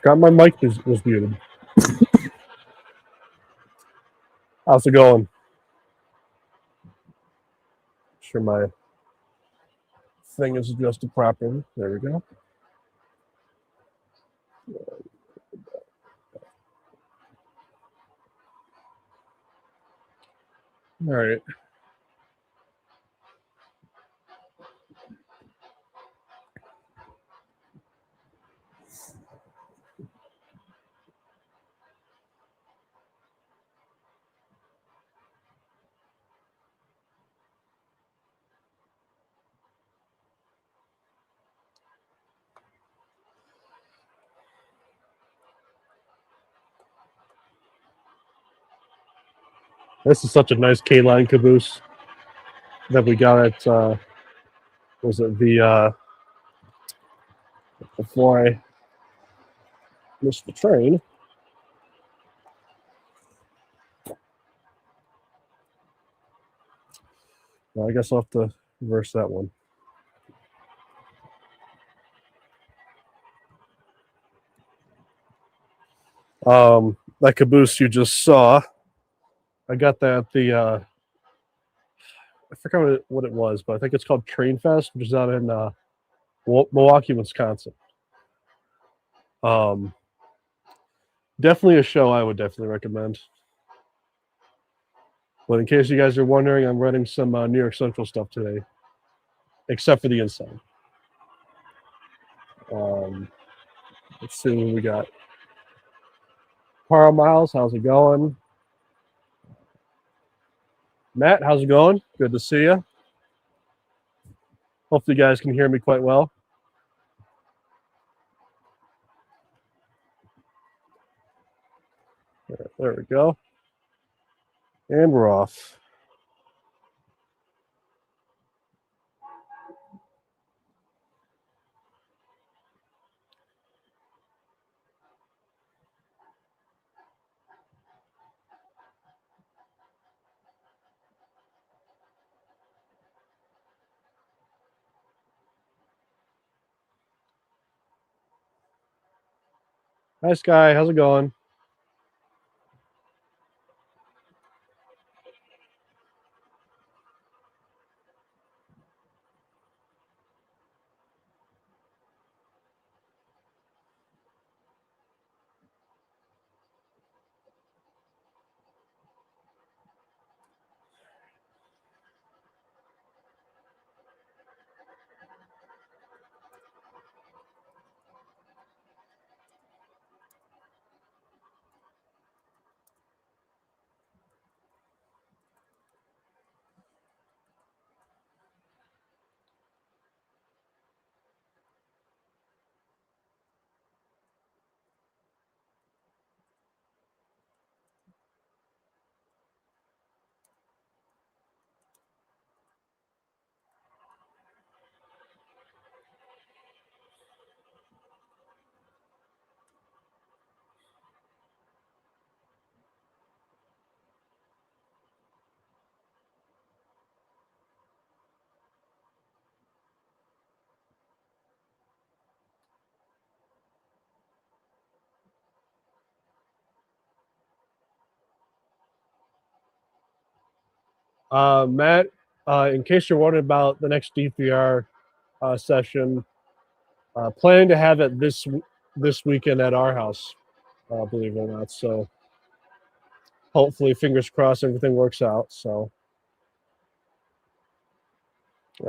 Forgot my mic was muted. How's it going? Sure my thing is adjusted properly. There we go. All right. This is such a nice K-line caboose that we got at was it the before I missed the train. Well, I guess I'll have to reverse that one. That caboose you just saw, I got that at the I forgot what it was, but I think it's called Train Fest, which is out in Milwaukee, Wisconsin. Definitely a show I would definitely recommend. But in case you guys are wondering, I'm running some New York Central stuff today, except for the inside. Let's see what we got. Carl Miles, how's it going? Matt, how's it going? Good to see you. Hopefully you guys can hear me quite well. There we go. And we're off. Hi, Sky. How's it going? Matt, in case you're wondering about the next DPR session, planning to have it this weekend at our house, believe it or not. So hopefully, fingers crossed, everything works out. So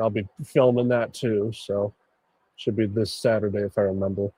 I'll be filming that too. So should be this Saturday if I remember.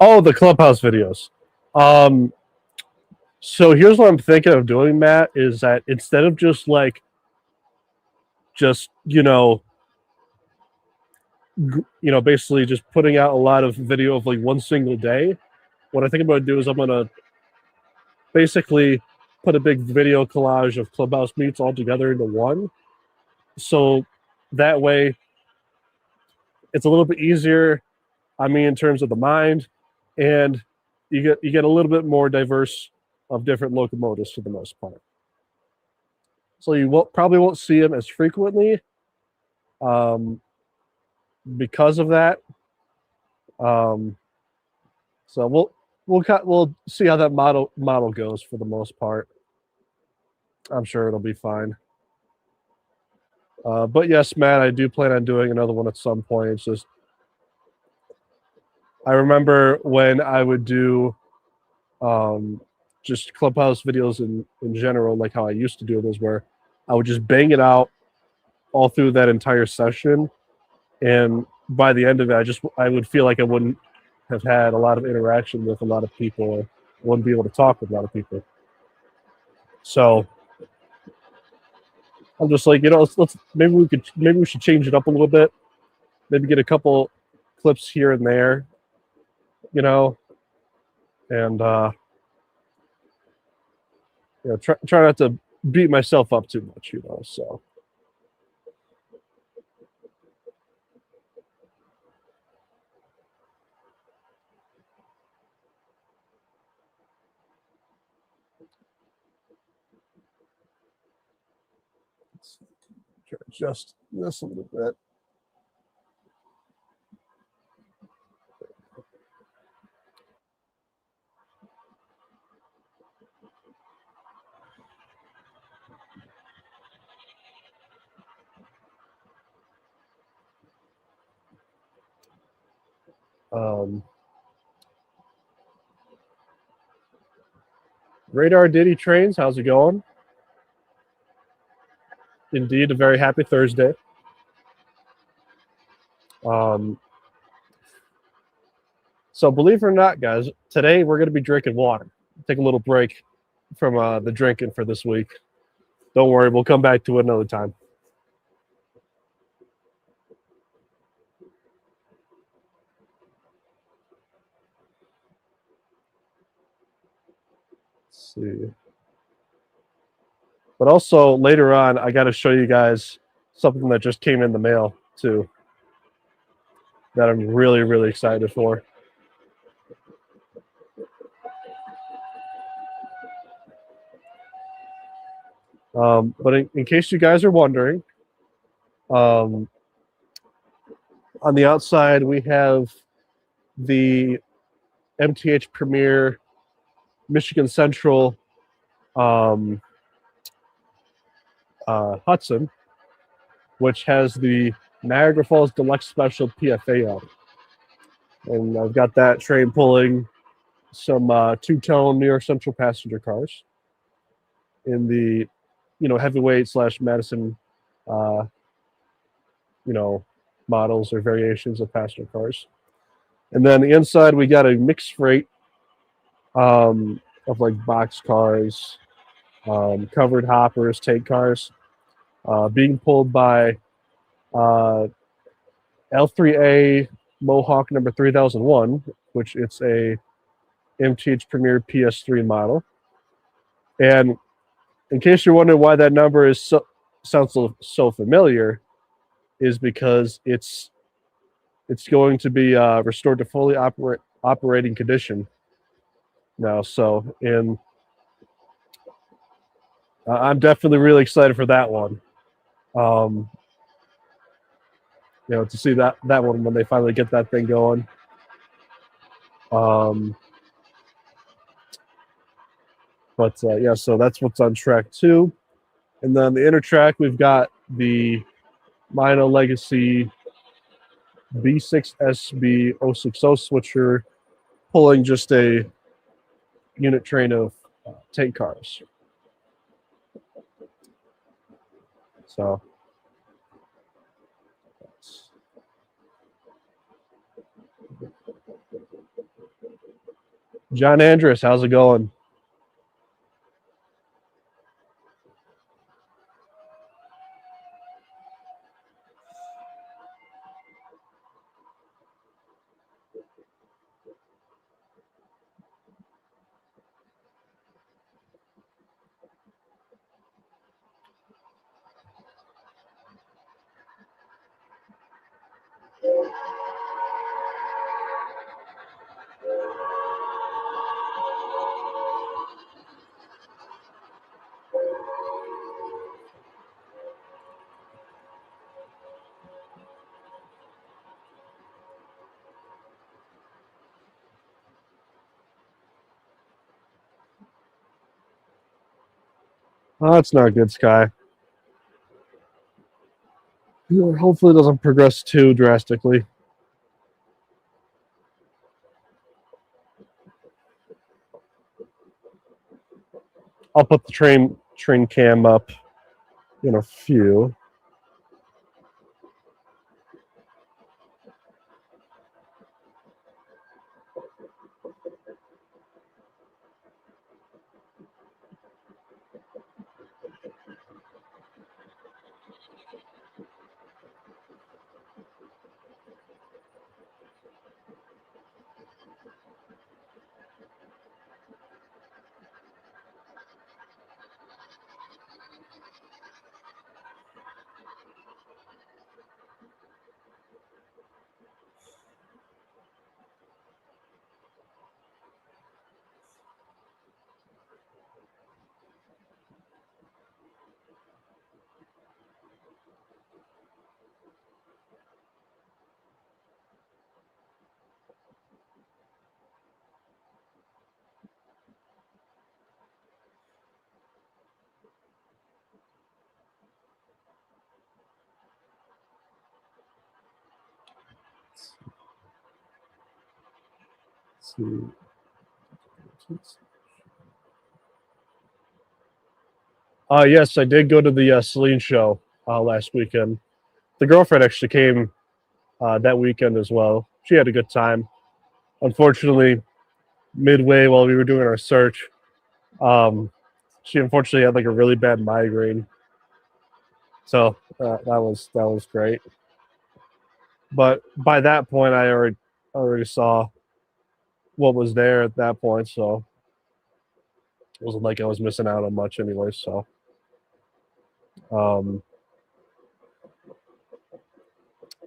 Oh, the Clubhouse videos. So here's what I'm thinking of doing, Matt, is that instead of just basically just putting out a lot of video of like one single day, what I think I'm going to do is I'm going to basically put a big video collage of Clubhouse meets all together into one. So that way it's a little bit easier on me in terms of the mind, and you get a little bit more diverse of different locomotives for the most part. So you probably won't see them as frequently because of that. So we'll see how that model goes for the most part. I'm sure it'll be fine. But yes, Matt, I do plan on doing another one at some point. It's just I remember when I would do just Clubhouse videos in general, like how I used to do it, is where I would just bang it out all through that entire session, and by the end of it, I would feel like I wouldn't have had a lot of interaction with a lot of people, wouldn't be able to talk with a lot of people. So I'm just like, let's maybe we should change it up a little bit, maybe get a couple clips here and there, and try not to beat myself up too much, so. Let's try to adjust this a little bit. Radar Diddy Trains, how's it going? Indeed, a very happy Thursday. So believe it or not, guys, today we're going to be drinking water. Take a little break from the drinking for this week. Don't worry, we'll come back to it another time. Let's see. But also later on, I got to show you guys something that just came in the mail too, that I'm really, really excited for. But in case you guys are wondering, on the outside we have the MTH Premier Michigan Central Hudson, which has the Niagara Falls Deluxe Special PFA on it. And I've got that train pulling some two-tone New York Central passenger cars in the, heavyweight / Madison, models or variations of passenger cars. And then the inside, we got a mixed freight of like box cars, covered hoppers, tank cars, being pulled by L3A Mohawk number 3001, which it's a MTH Premier PS3 model. And in case you're wondering why that number sounds so familiar, is because it's going to be restored to fully operating condition now. So, I'm definitely really excited for that one. To see that one when they finally get that thing going. But so that's what's on track 2. And then the inner track, we've got the Mino Legacy B6SB 060 switcher pulling just a unit train of tank cars. So John Andrus, how's it going? Oh, that's not good, Sky. Hopefully it doesn't progress too drastically. I'll put the train cam up in a few. Let's see. Yes, I did go to the Celine show last weekend. The girlfriend actually came that weekend as well. She had a good time. Unfortunately, midway while we were doing our search, she unfortunately had like a really bad migraine. So that was great. But by that point, I already saw what was there at that point, so it wasn't like I was missing out on much anyway. So um,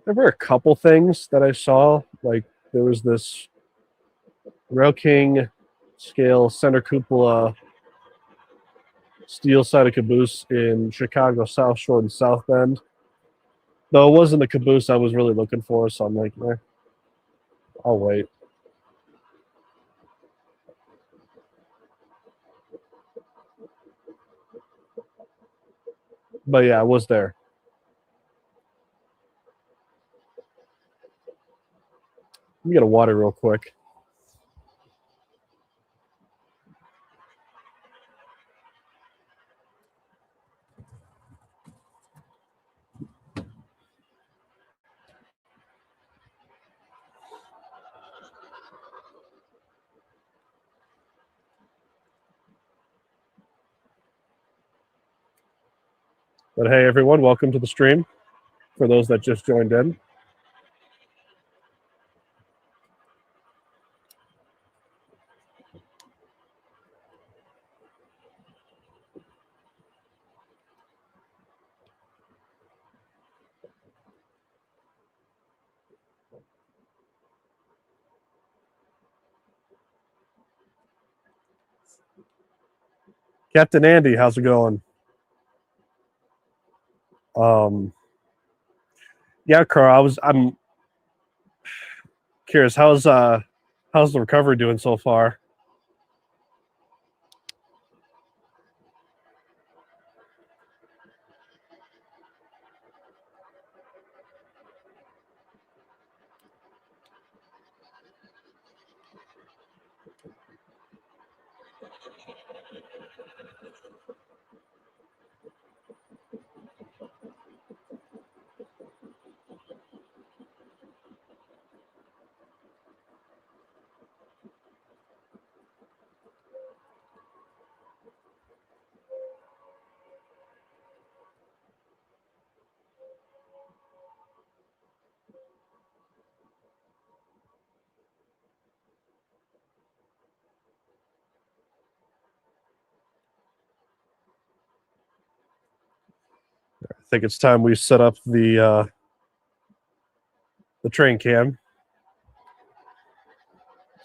there were a couple things that I saw. Like there was this Rail King scale center cupola steel sided caboose in Chicago South Shore and South Bend. Though it wasn't the caboose I was really looking for, so I'm like, I'll wait. But yeah, I was there. Let me get a water real quick. But hey, everyone, welcome to the stream. For those that just joined in, Captain Andy, how's it going? Um, yeah, Carl, I'm curious. How's the recovery doing so far? I think it's time we set up the train cam.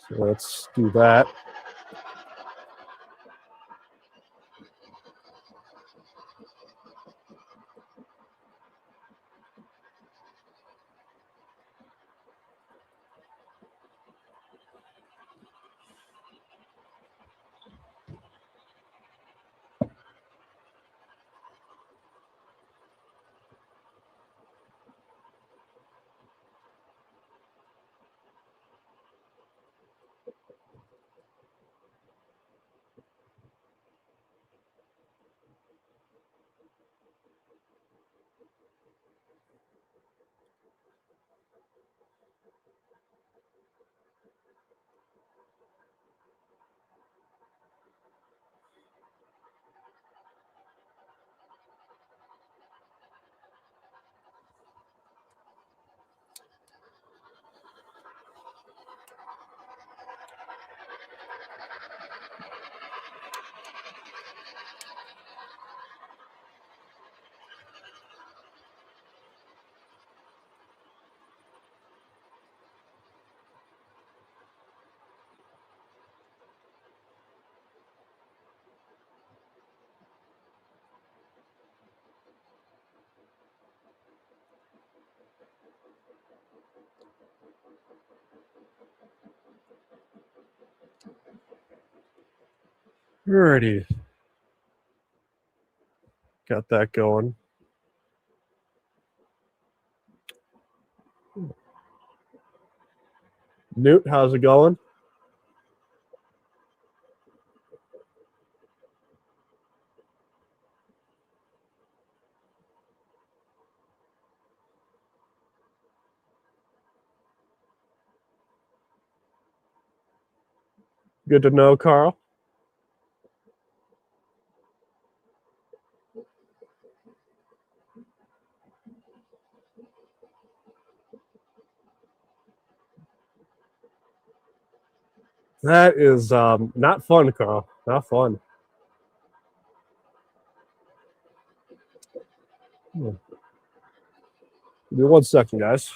So let's do that. Alrighty. Got that going. Newt, how's it going? Good to know, Carl. That is not fun, Carl. Not fun. Give me 1 second, guys.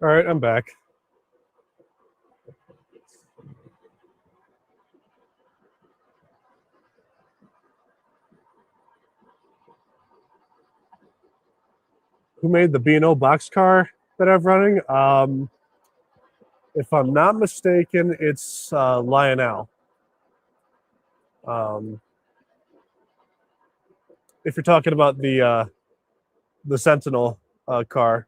All right, I'm back. Who made the B&O boxcar that I'm running? If I'm not mistaken, it's Lionel. If you're talking about the Sentinel car.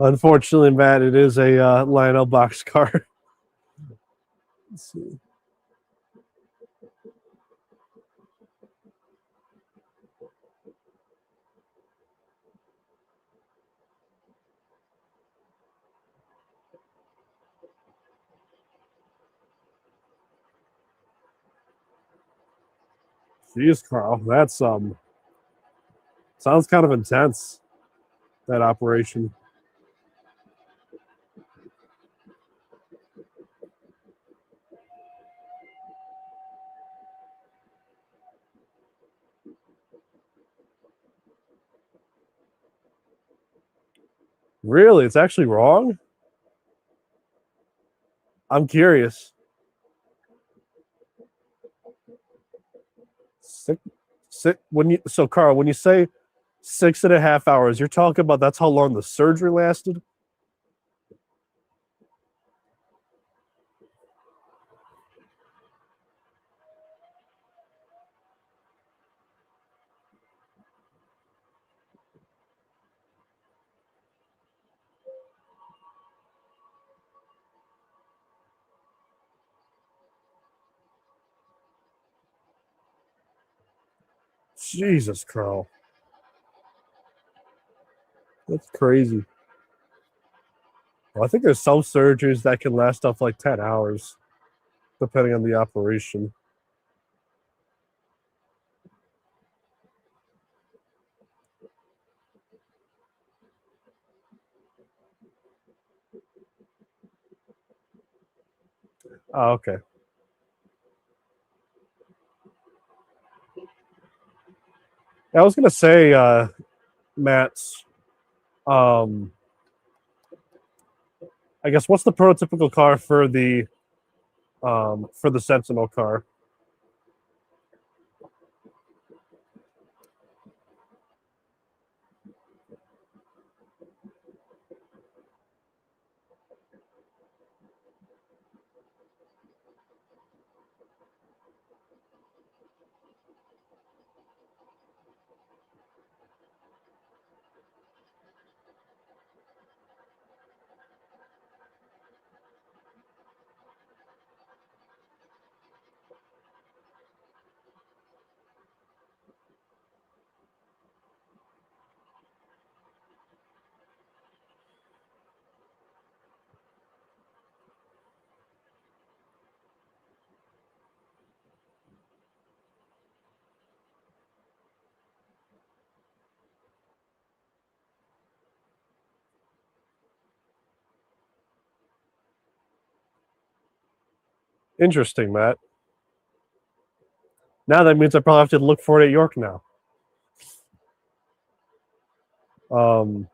Unfortunately, Matt, it is a Lionel box car. Let's see. Jeez, Carl, that's sounds kind of intense. That operation. Really, it's actually wrong. I'm curious. Carl, when you say 6.5 hours, you're talking about that's how long the surgery lasted. Jesus, Carl, that's crazy. Well, I think there's some surgeries that can last up like 10 hours, depending on the operation. Oh, okay. I was gonna say, Matt's. Um, I guess what's the prototypical car for the Sentinel car? Interesting, Matt. Now that means I probably have to look for it at York now. Um,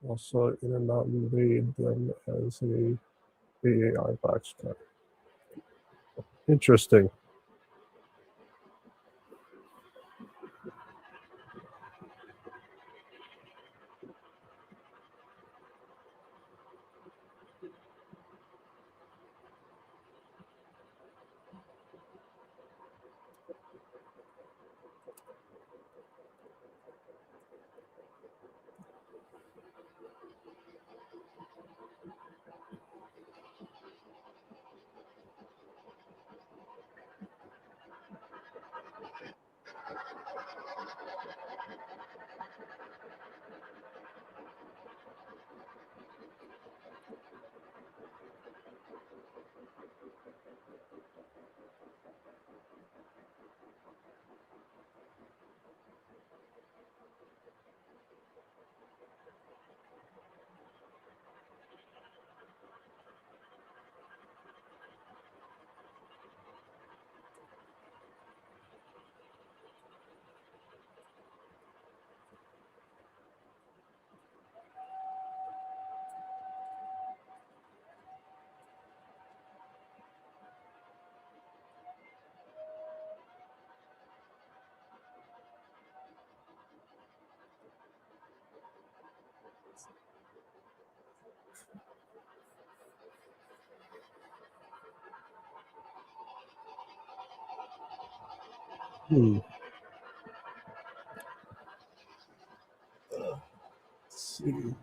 also, Intermountain made them as a AAR box. Interesting. Let's see.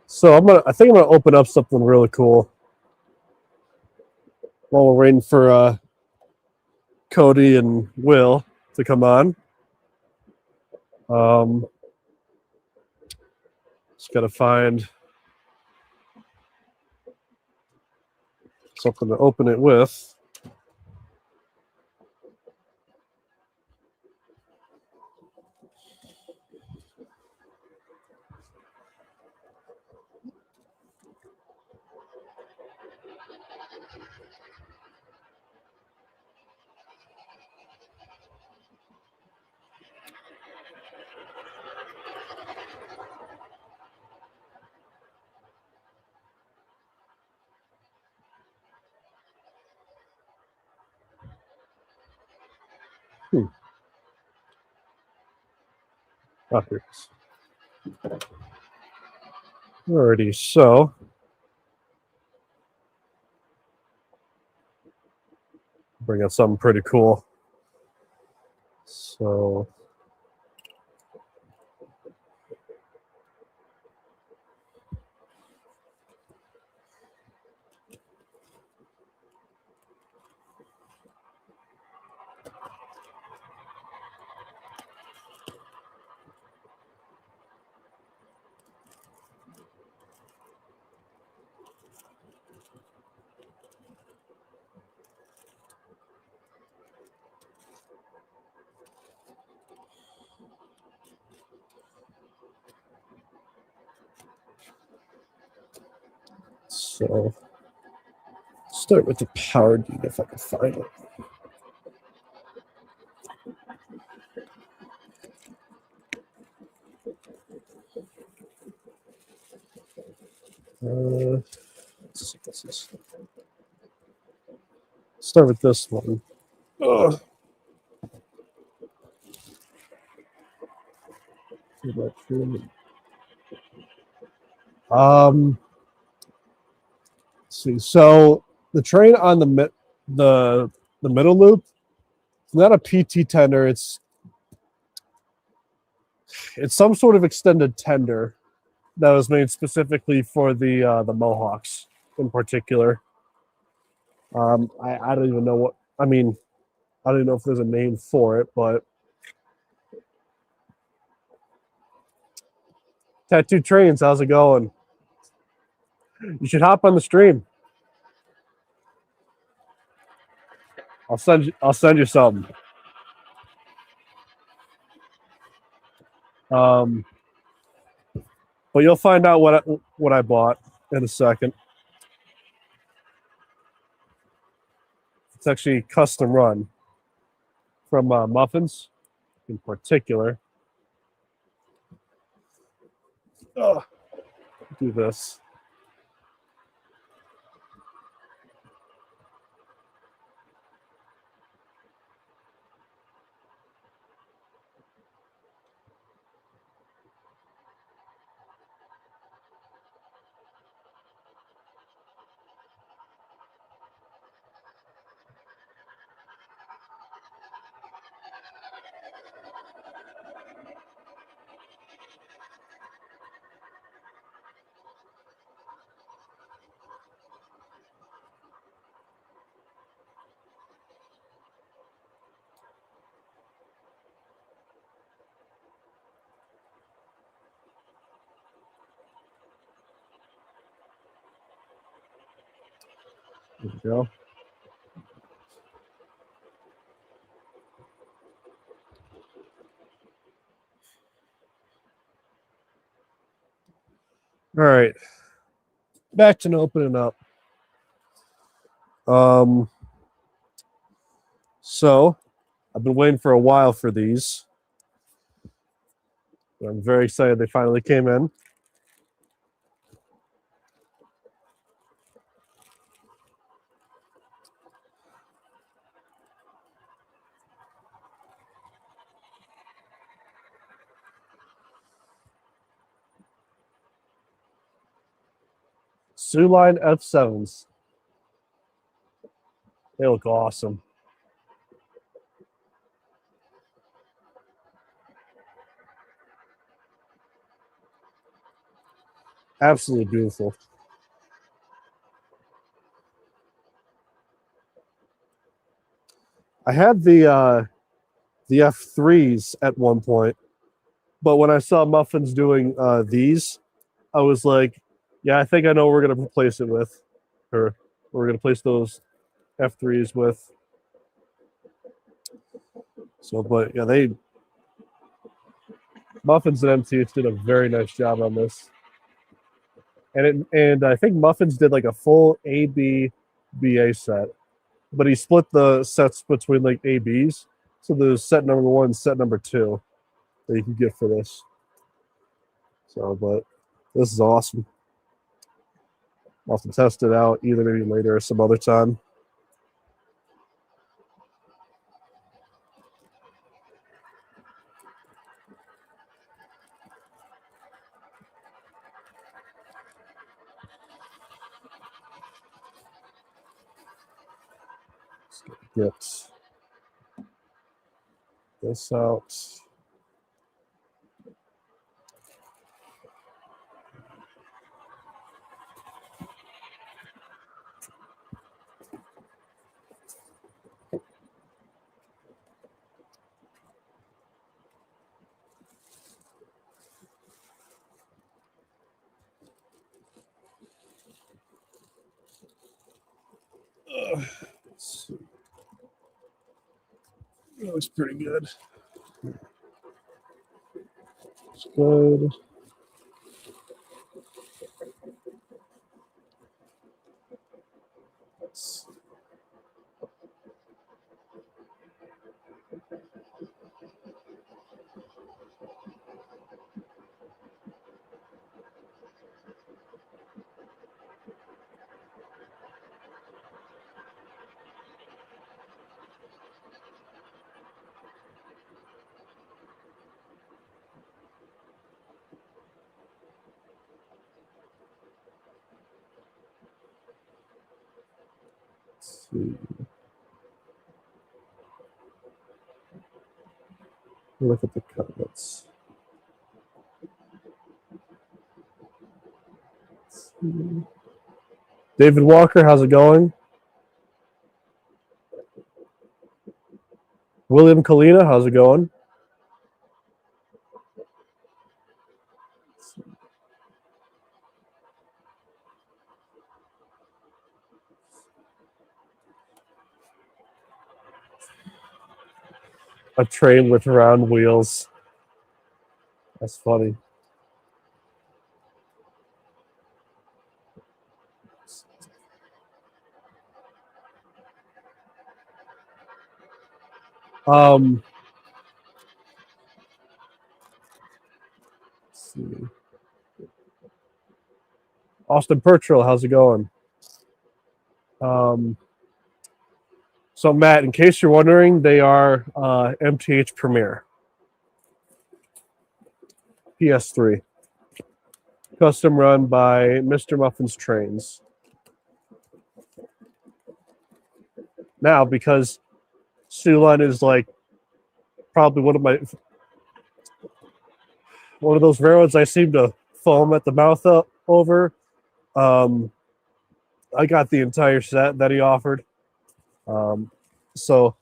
So I think I'm gonna open up something really cool while we're waiting for Cody and Will to come on. Just gotta find something to open it with. Oh, here it is. Alrighty, so bring out something pretty cool. So start with the power deed if I can find it. Let's see what this is. Start with this one. Ugh. Let's see. So the train on the middle loop, it's not a PT tender. It's some sort of extended tender that was made specifically for the Mohawks in particular. I don't even know what. I mean, I don't know if there's a name for it, but Tattoo Trains, how's it going? You should hop on the stream. I'll send you something. But you'll find out what I bought. in a second. It's actually custom run from Muffins in particular. Oh, do this. There we go. All right. Back to opening up. So I've been waiting for a while for these. I'm very excited they finally came in. Suline F7s. They look awesome. Absolutely beautiful. I had the F3s at one point, but when I saw Muffins doing these, I was like, yeah, I think I know what we're going to replace it with. Or we're going to place those F3s with. So, but yeah, Muffins and MTH did a very nice job on this. And I think Muffins did like a full AB BA set, but he split the sets between like ABs. So there's set number 1 and set number 2 that you can get for this. So, but this is awesome. I'll have to test it out either maybe later or some other time. Get this out. Let's see. It looks pretty good. It's good. Let's see. Look at the cutlets. David Walker, how's it going? William Kalina, how's it going? A train with round wheels. That's funny. Let's see. Austin Pertrill, how's it going? So Matt, in case you're wondering, they are MTH Premier PS3, custom run by Mr. Muffin's Trains. Now, because Sulan is like probably one of those railroads I seem to foam at the mouth over. I got the entire set that he offered. So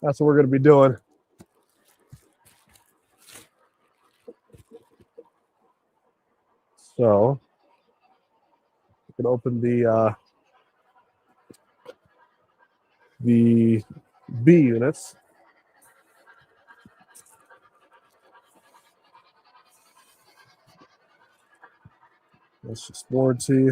that's what we're going to be doing. So we can open the B units. That's just warranty.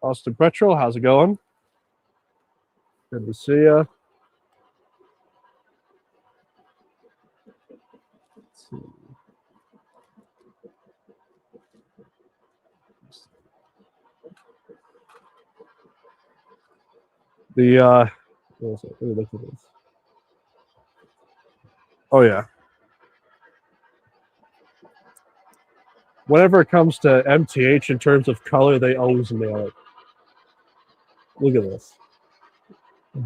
Austin Petrol, how's it going? Good to see you. Oh yeah. Whenever it comes to MTH in terms of color, they always nail it. Look at this.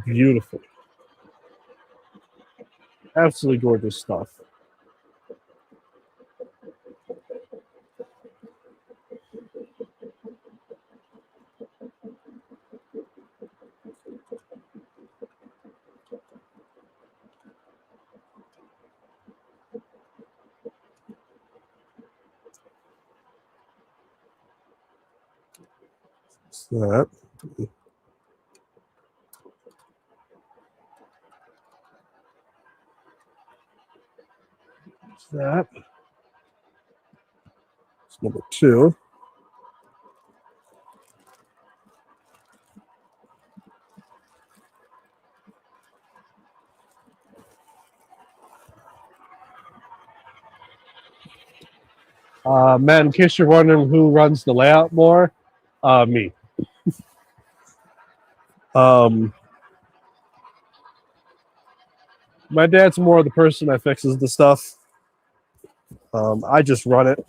Beautiful. Absolutely gorgeous stuff. That. That. It's number 2. Man, in case you're wondering who runs the layout more, me. My dad's more the person that fixes the stuff. I just run it.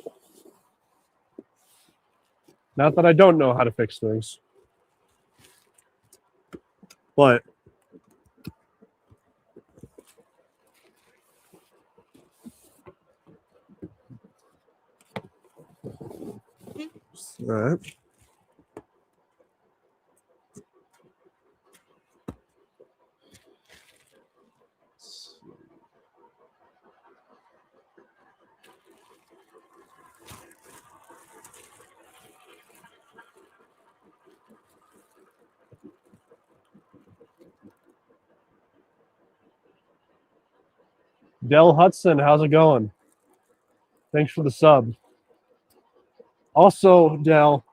Not that I don't know how to fix things, but all right. Dell Hudson, how's it going? Thanks for the sub. Also, Dell,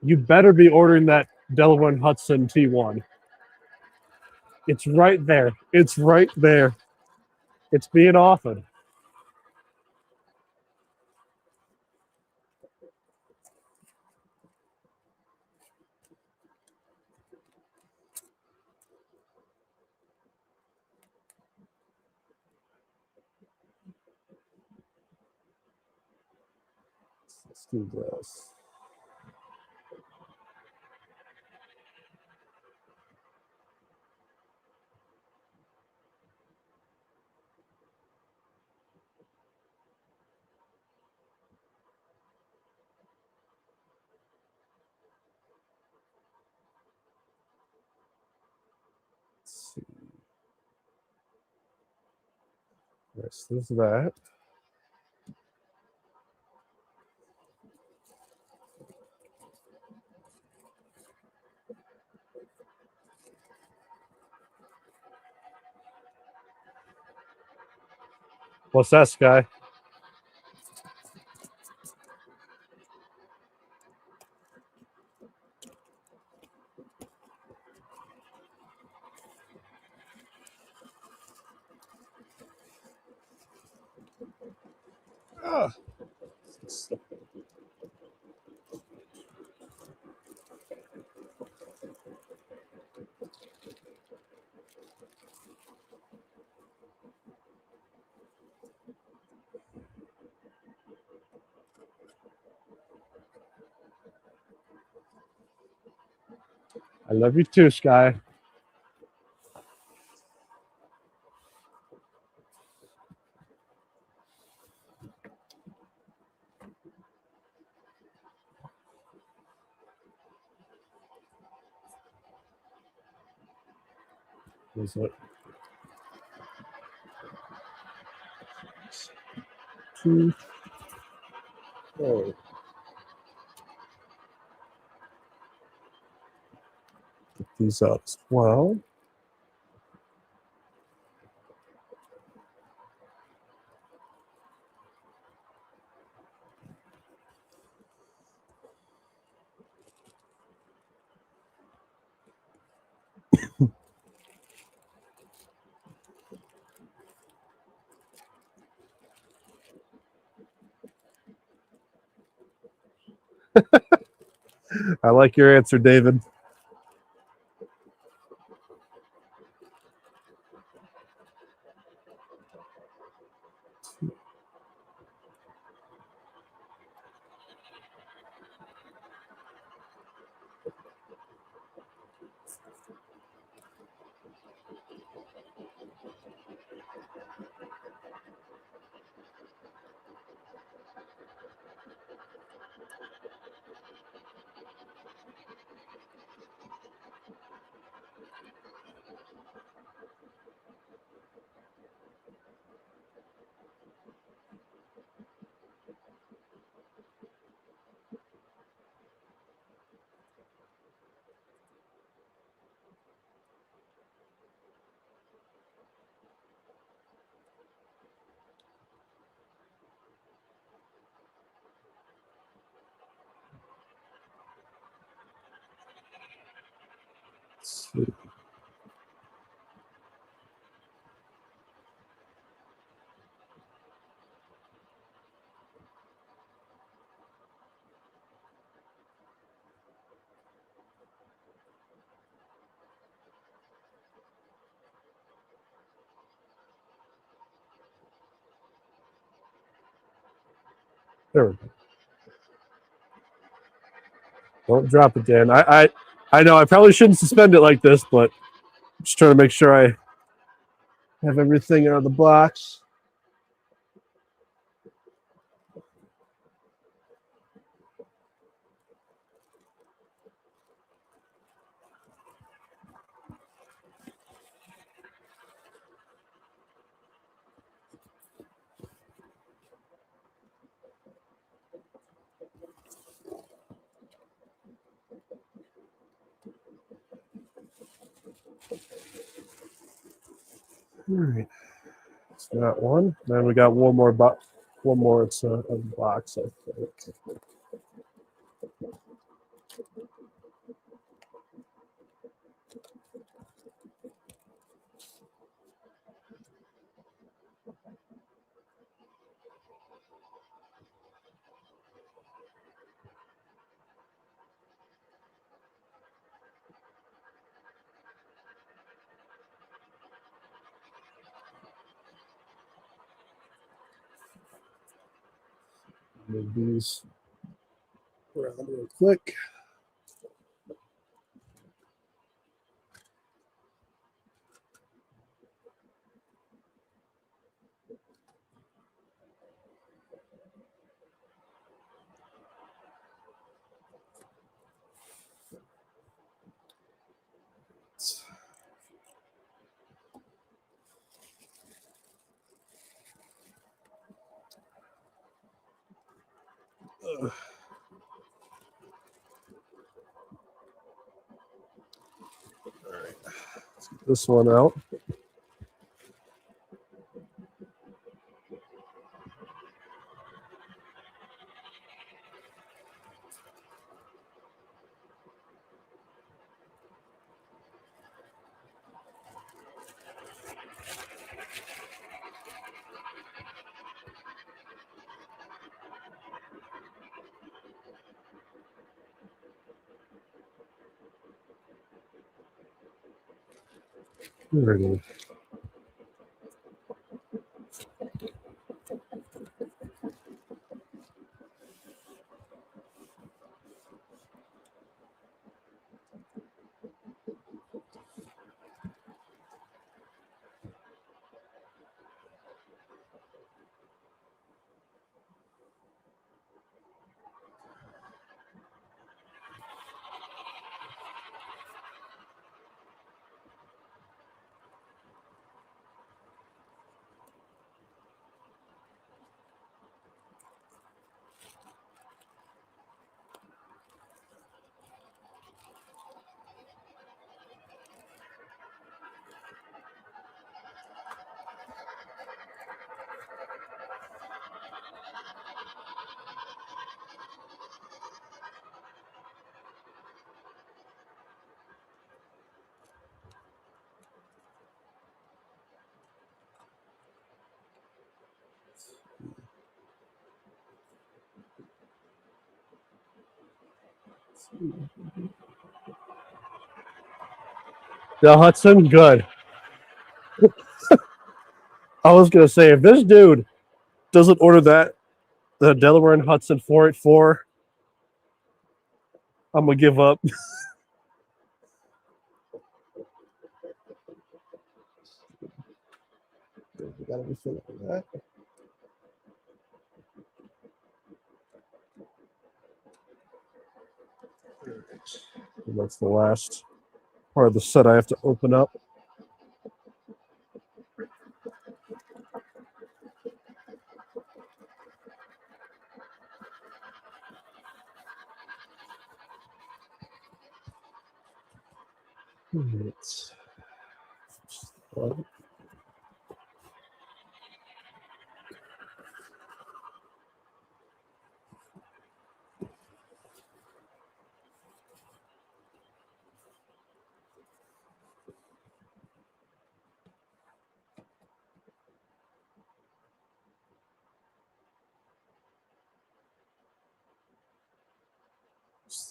you better be ordering that Delaware Hudson T1. It's right there. It's right there. It's being offered. Let's do this. Yes, there's that. What's that, Sky? Ah. I love you too, Sky. Is it 2? Oh, get these up as well. I like your answer, David. Let's see. There we go. Don't drop it, Dan. I know I probably shouldn't suspend it like this, but I'm just trying to make sure I have everything out of the box. All right. That's that one. Then we got one more box. One more. It's a box, I think. Move these around real quick. right. Let's get this one out. There it is. The Hudson, good. I was gonna say if this dude doesn't order that the Delaware and Hudson 484, I'm gonna give up. Gotta be filling that. And that's the last part of the set I have to open up. It's,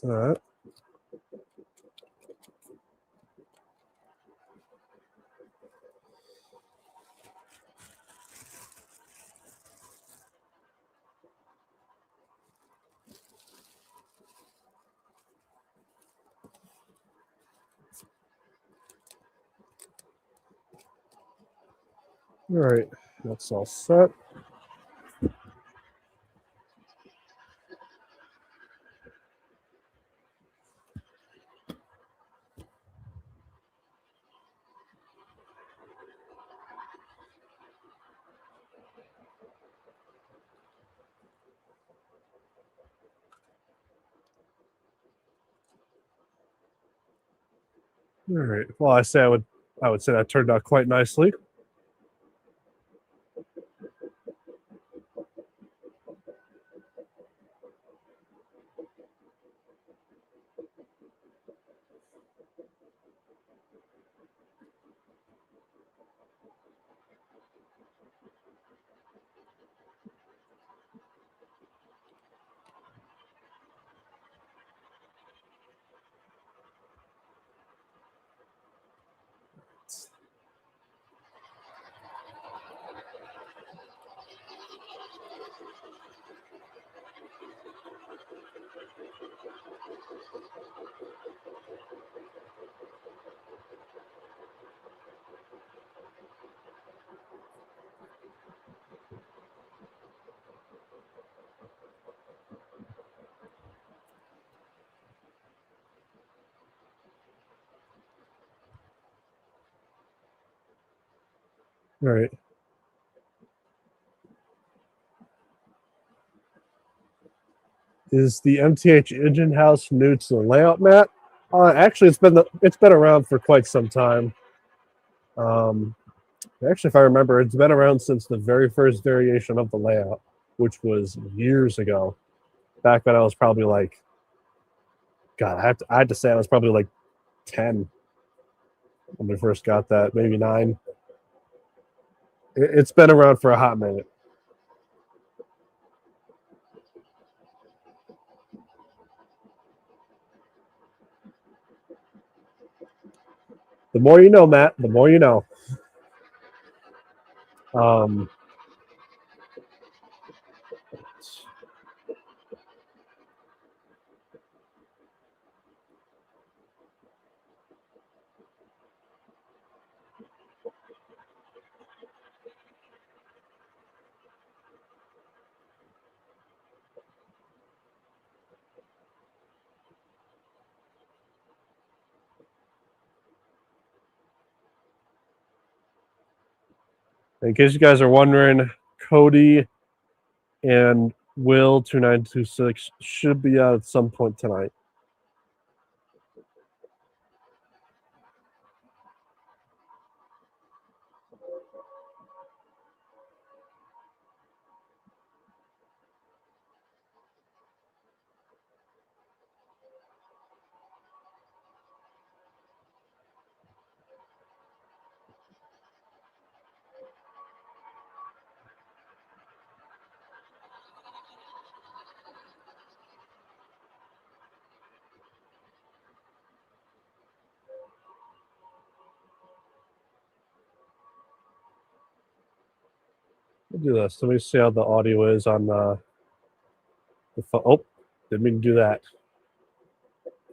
that. All right, that's all set. All right. Well, I would say that turned out quite nicely. All right. Is the MTH engine house new to the layout, Matt? Actually, it's been around for quite some time. Actually, if I remember, it's been around since the very first variation of the layout, which was years ago. Back when I was probably like, God, I had to say I was probably like 10 when we first got that, maybe 9. It's been around for a hot minute. The more you know, Matt, the more you know. In case you guys are wondering, Cody and Will2926 should be out at some point tonight. We'll do this. Let me see how the audio is on the phone. Oh, didn't mean to do that.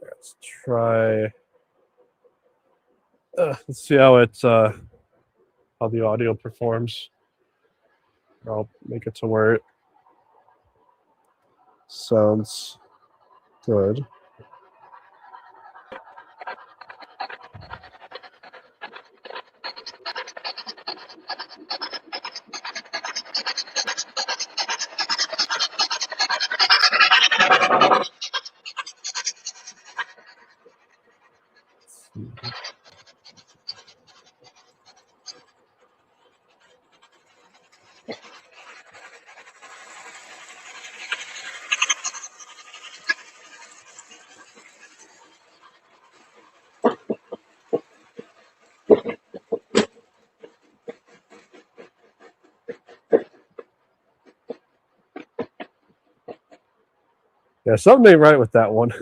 Let's try. Let's see how how the audio performs. I'll make it to where it sounds good. Yeah, something ain't right with that one.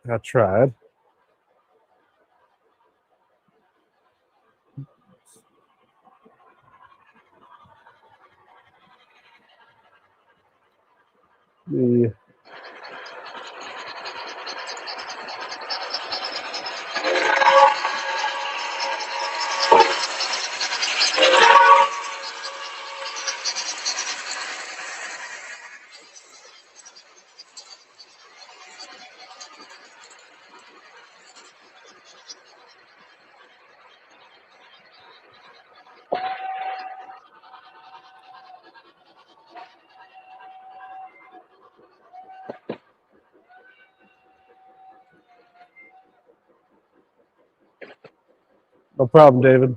I tried. The No problem, David.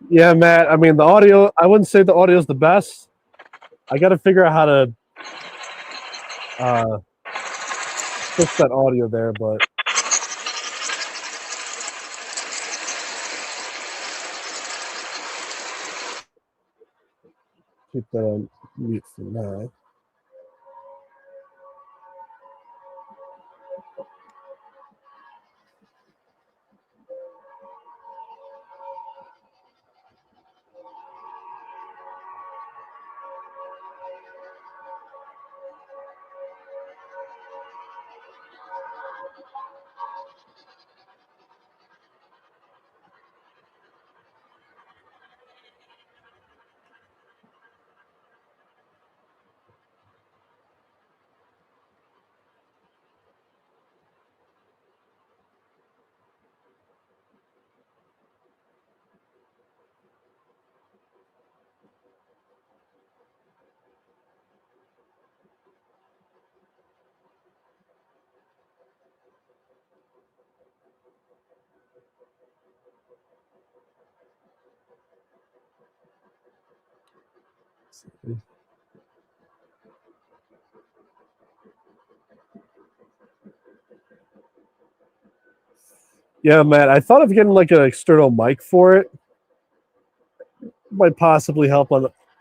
Yeah, Matt. I mean, the audio, I wouldn't say the audio is the best. I got to figure out how to fix that audio there, but keep that on mute for now. Yeah, Matt, I thought of getting like an external mic for it. Might possibly help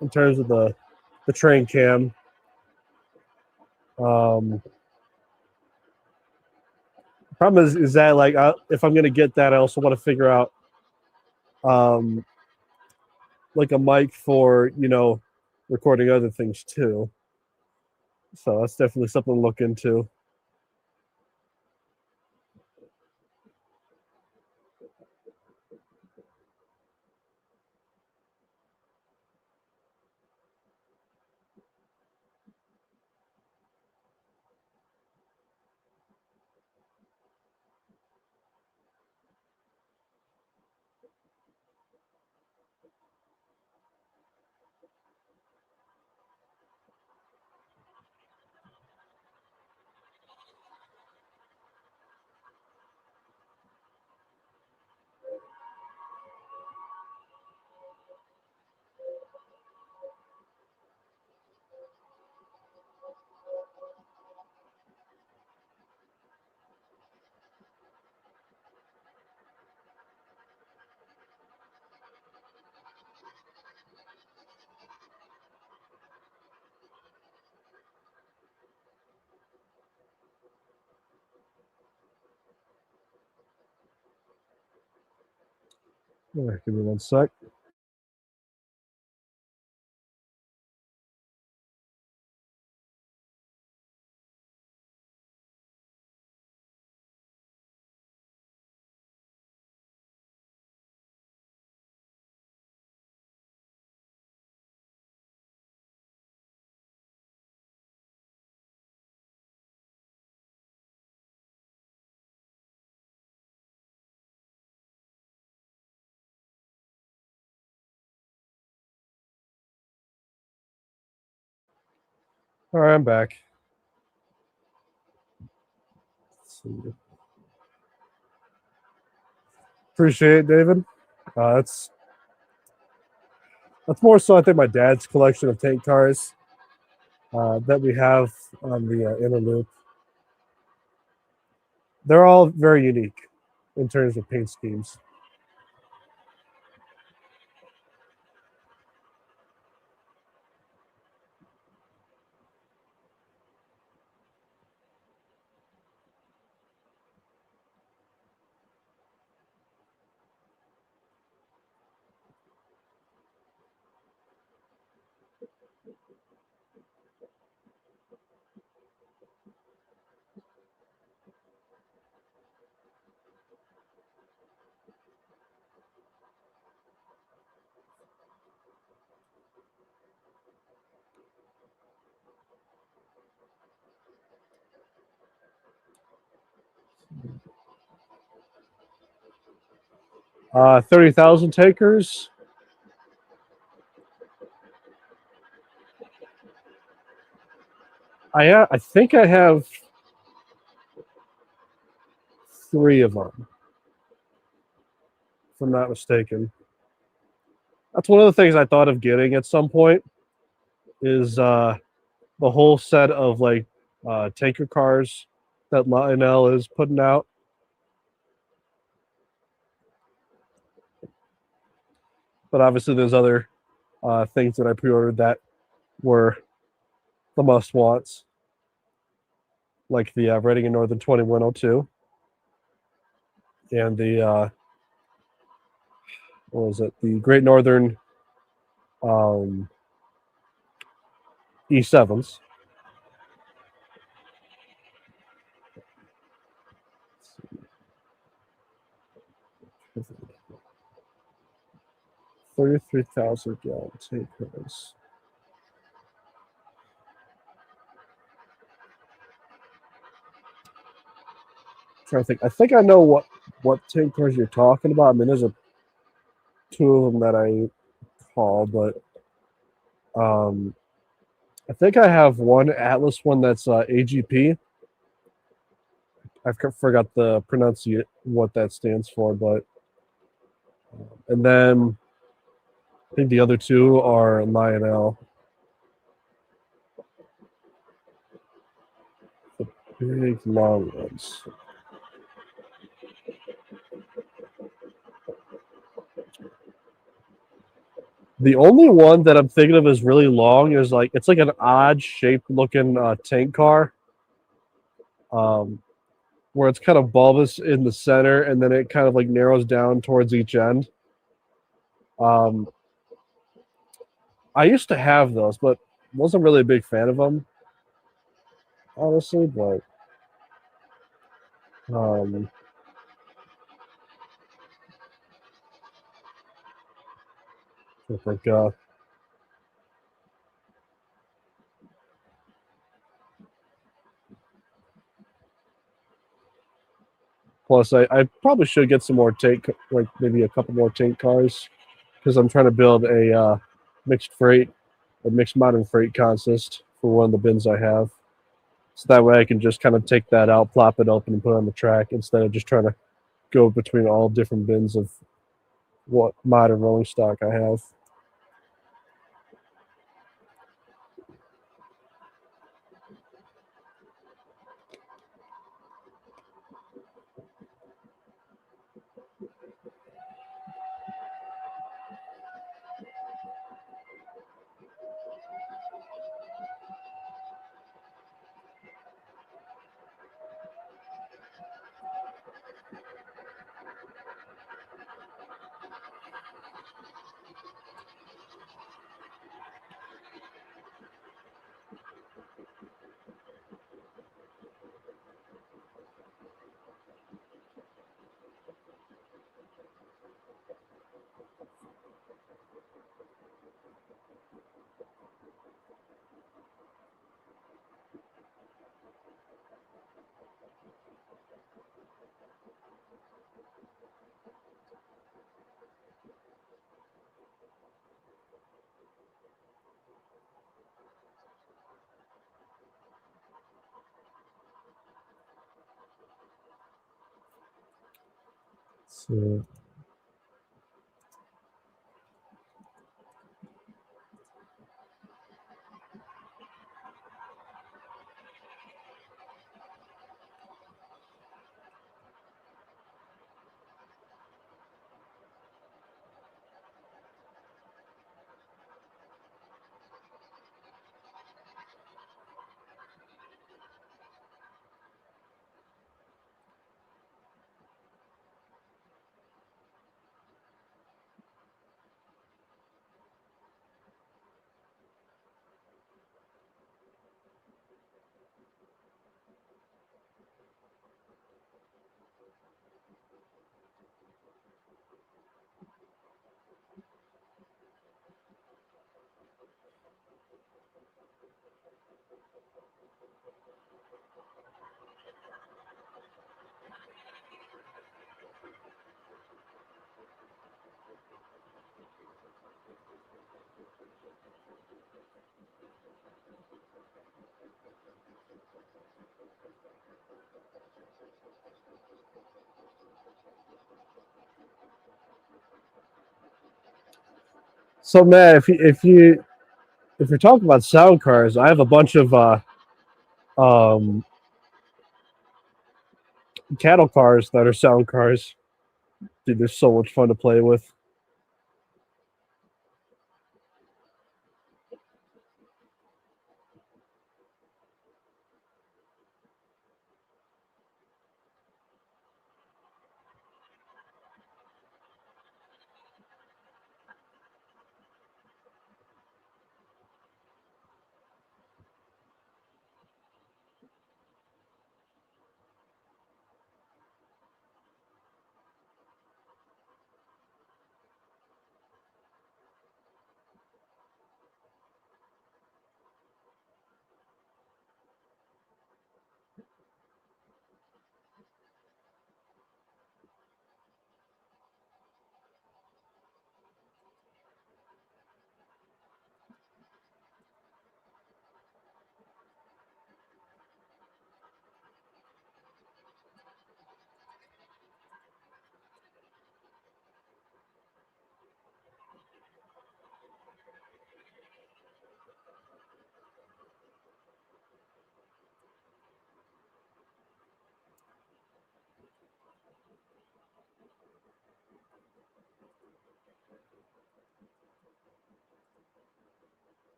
in terms of the train cam. Problem is that like if I'm gonna get that, I also want to figure out like a mic for recording other things too. So that's definitely something to look into. Give me one sec. All right, I'm back. Let's see. Appreciate it, David. That's more so, I think, my dad's collection of tank cars that we have on the inner loop. They're all very unique in terms of paint schemes. Uh, 30,000 takers. I think I have 3 of them, if I'm not mistaken. That's one of the things I thought of getting at some point is the whole set of like tanker cars that Lionel is putting out. But obviously, there's other things that I pre-ordered that were the must-wants, like the Reading and Northern 2102 and the what was it? The Great Northern E7s. 33,000 gallon tankers. I'm trying to think. I think I know what tank cars you're talking about. I mean, there's 2 of them that I call, but I think I have one Atlas one that's AGP. I forgot the pronunciation, what that stands for, but and then I think the other 2 are Lionel. Big long ones. The only one that I'm thinking of is really long is like it's like an odd shaped looking tank car, um, where it's kind of bulbous in the center and then it kind of like narrows down towards each end. Um, I used to have those, but wasn't really a big fan of them, honestly. But um, I think plus I probably should get some more tank, like maybe a couple more tank cars, because I'm trying to build a mixed freight, a mixed modern freight consist for one of the bins I have. So that way I can just kind of take that out, plop it open, and put it on the track instead of just trying to go between all different bins of what modern rolling stock I have. So, so Matt, if you're talking about sound cars, I have a bunch of um, cattle cars that are sound cars. Dude, they're so much fun to play with.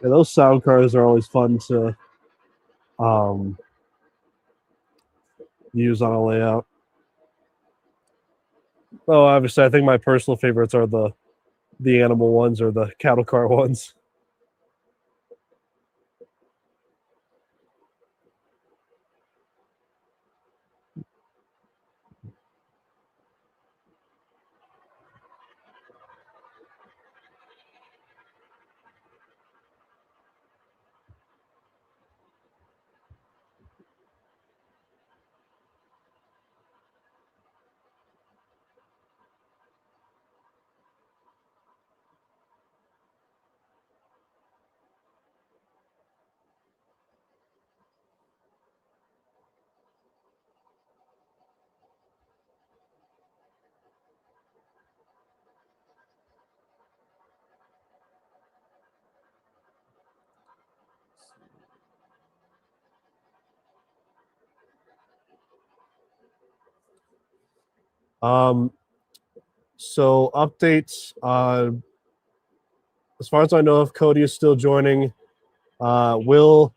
Yeah, those sound cards are always fun to use on a layout. Oh, obviously, I think my personal favorites are the animal ones or the cattle car ones. So updates. As far as I know, if Cody is still joining, Will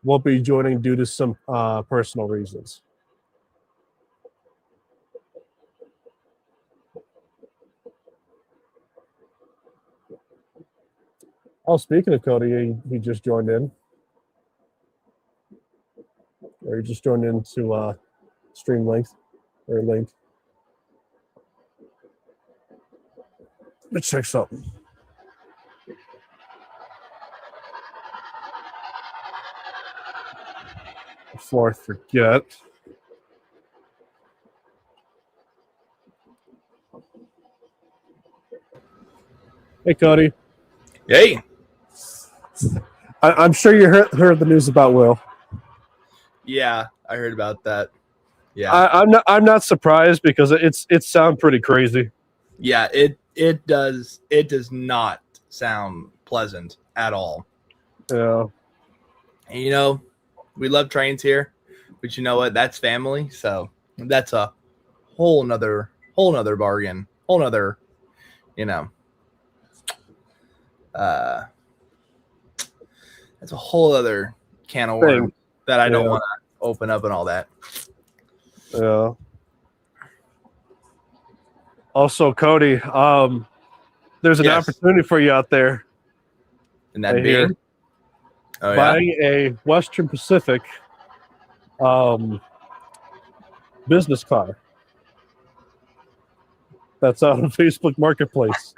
won't be joining due to some personal reasons. Oh, speaking of Cody, he just joined in. Or he just joined into stream link or link. Let's check something. Before I forget. Hey, Cody. Hey. I'm sure you heard the news about Will. Yeah, I heard about that. Yeah, I'm not surprised because it sounds pretty crazy. Yeah, it does. It does not sound pleasant at all. Yeah. And, you know, we love trains here, but you know what? That's family. So that's a whole nother bargain, whole nother, you know, that's a whole other can of worms that I don't want to open up and all that. Yeah. Also, Cody, there's an opportunity for you out there. And that being? Oh, yeah? Buying a Western Pacific business car that's out on Facebook Marketplace.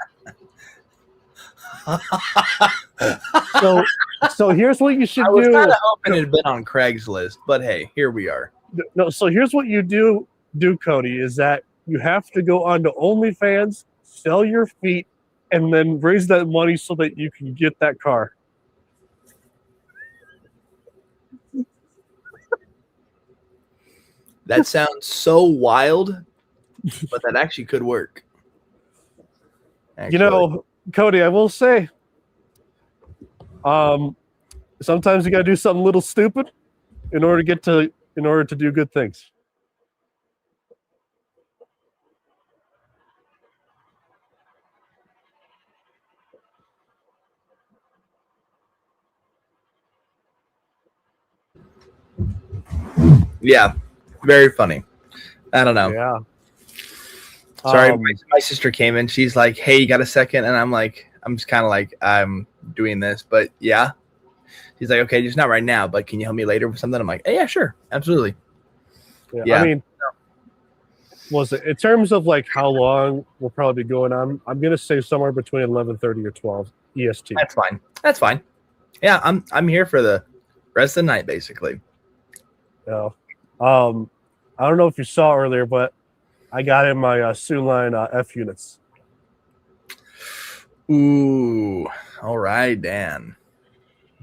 So here's what you should do. I was kind of hoping it had been on Craigslist, but hey, here we are. No, so here's what you do, Cody, is that you have to go onto OnlyFans, sell your feet, and then raise that money so that you can get that car. That sounds so wild, but that actually could work. Actually. You know, Cody, I will say, sometimes you got to do something a little stupid in order to do good things. Yeah, very funny. I don't know. Yeah. Sorry, my sister came in. She's like, "Hey, you got a second?" And I'm just kind of like, I'm doing this, but yeah. She's like, "Okay, just not right now, but can you help me later with something?" I'm like, "Hey, yeah, sure, absolutely." Yeah. I mean, was it in terms of like how long we'll probably be going on? I'm gonna say somewhere between 11:30 or 12 EST. That's fine. That's fine. Yeah, I'm here for the rest of the night, basically. Yeah. I don't know if you saw earlier, but I got in my Soonline F units. Ooh, all right, Dan.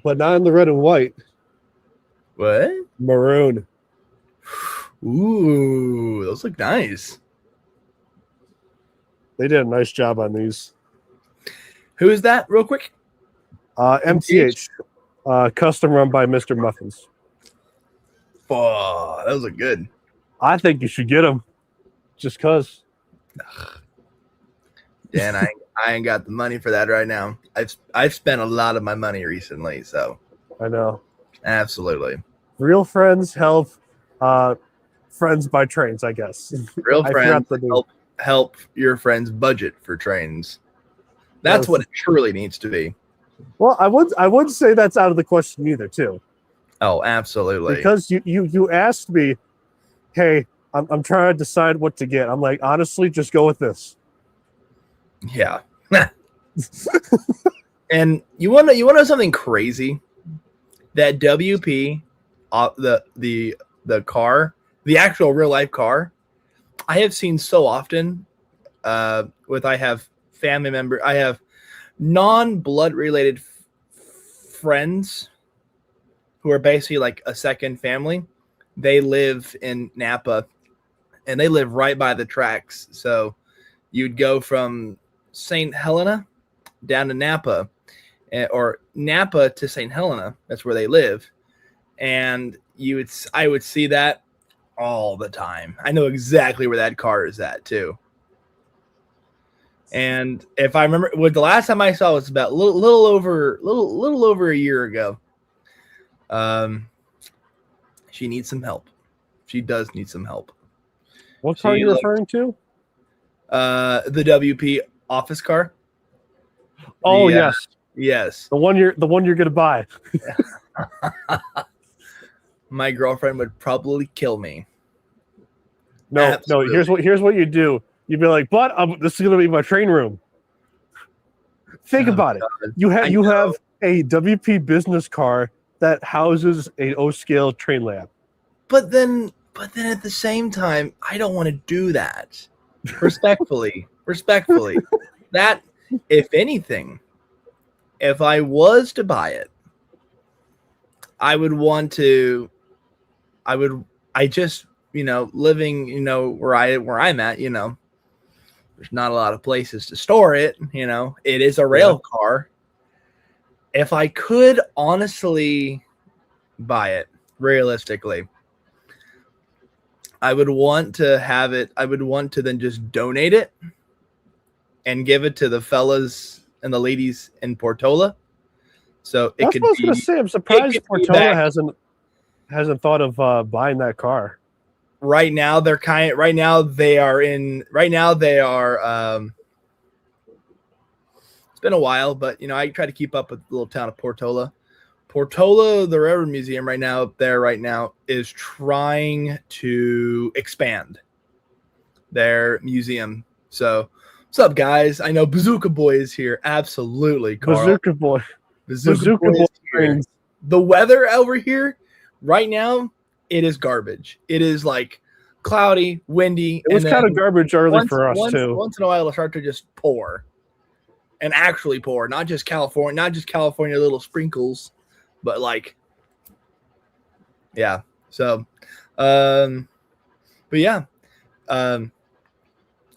But not in the red and white. What? Maroon. Ooh, those look nice. They did a nice job on these. Who is that, real quick? MTH. Custom run by Mr. Muffins. Oh, those look good. I think you should get them. Just cause. Dan, I ain't got the money for that right now. I've spent a lot of my money recently, so I know. absolutely. Real friends help friends by trains, I guess. Real I friends forgot the name. help your friends budget for trains. That's what it truly needs to be. Well, I would say that's out of the question either, too. Oh, absolutely. Because you asked me, hey, I'm trying to decide what to get. I'm like, honestly, just go with this. Yeah. And you want to know something crazy? That WP, the car, the actual real life car, I have seen so often. I have family member, I have non-blood related friends who are basically like a second family. They live in Napa, and they live right by the tracks. So you'd go from St. Helena down to Napa, or Napa to St. Helena. That's where they live. And I would see that all the time. I know exactly where that car is at too. And if I remember, the last time I saw it was about little over a year ago. She needs some help. She does need some help. What car are you referring to? The WP office car. Oh, yes. Yes. The one you're gonna buy. My girlfriend would probably kill me. No, Absolutely. no. Here's what you do. You'd be like, but this is gonna be my train room. Think about it. You have a WP business car that houses a O-scale train lab. But then at the same time, I don't want to do that. Respectfully. That, if anything, if I was to buy it, I would want to. I just, living, where I'm at, there's not a lot of places to store it. It is a rail car. If I could honestly buy it, realistically, I would want to have it. I would want to then just donate it and give it to the fellas and the ladies in Portola. So it could be. I was going to say, I'm surprised Portola hasn't thought of buying that car. Right now, they are. It's been a while, but I try to keep up with the little town of Portola. Portola, the Railroad Museum right now is trying to expand their museum. So, what's up, guys? I know Bazooka Boy is here. Absolutely, Carl. Bazooka Boy is here. The weather over here right now, it is garbage. It is like cloudy, windy. It was kind of garbage early for us too. Once in a while, it'll start to just pour, and actually pour, not just California little sprinkles. But yeah. So, but yeah,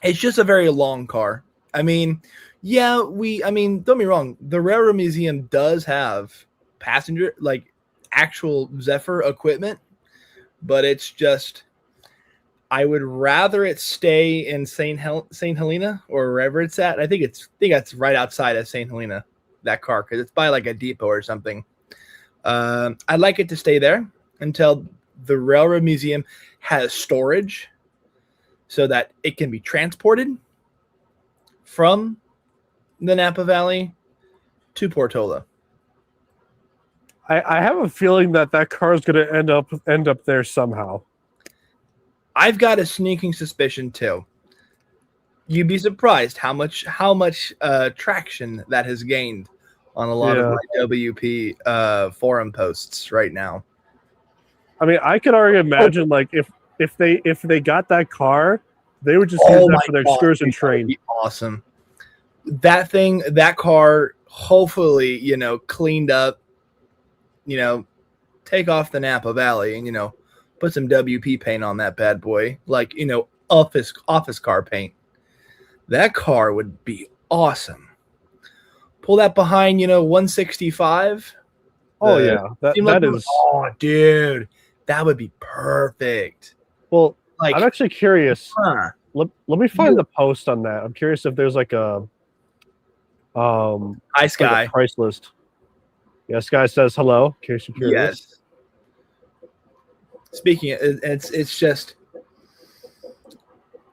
it's just a very long car. I mean, don't get me wrong. The Railroad Museum does have passenger, actual Zephyr equipment, but it's just, I would rather it stay in St. Helena or wherever it's at. I think that's right outside of St. Helena, that car, because it's by a depot or something. I'd like it to stay there until the Railroad Museum has storage so that it can be transported from the Napa Valley to Portola. I have a feeling that car is going to end up there somehow. I've got a sneaking suspicion too. You'd be surprised how much traction that has gained on a lot of my WP forum posts right now. I mean, I could already imagine if they got that car, they would just use that for their excursion train. That'd be awesome. That car, hopefully, cleaned up, take off the Napa Valley and, put some WP paint on that bad boy, office car paint. That car would be awesome. Pull that behind, 165. Oh, yeah. That is. Oh, dude. That would be perfect. Well, I'm actually curious. Let me find the post on that. I'm curious if there's a Hi, for the Sky. price list. Yeah, Sky says hello, in case you're curious. Yes. Speaking, it's just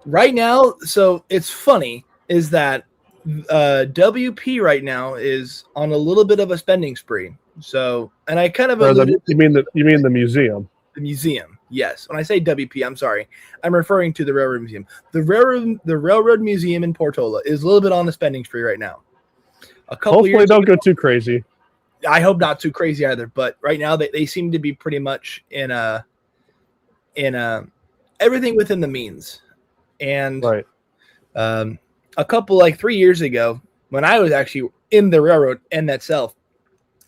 right now. So it's funny is that WP right now is on a little bit of a spending spree. So, and I kind of alluded you mean the museum? The museum, yes. When I say WP, I'm sorry. I'm referring to the Railroad Museum. The Railroad Museum in Portola is a little bit on the spending spree right now. Hopefully, don't go too crazy. I hope not too crazy either. But right now, they seem to be pretty much in everything within the means. And right. A couple 3 years ago, when I was actually in the railroad in itself,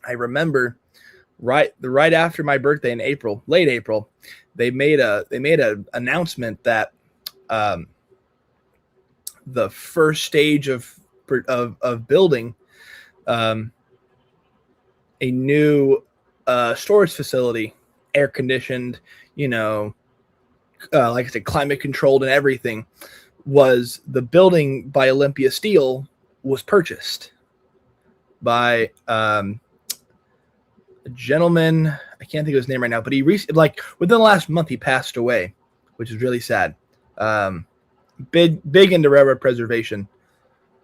I remember right after my birthday in April, late April, they made a announcement that the first stage of building a new storage facility, air conditioned, like I said, climate controlled and everything, was the building by Olympia Steel was purchased by a gentleman. I can't think of his name right now, but he within the last month he passed away, which is really sad. Big into railroad preservation.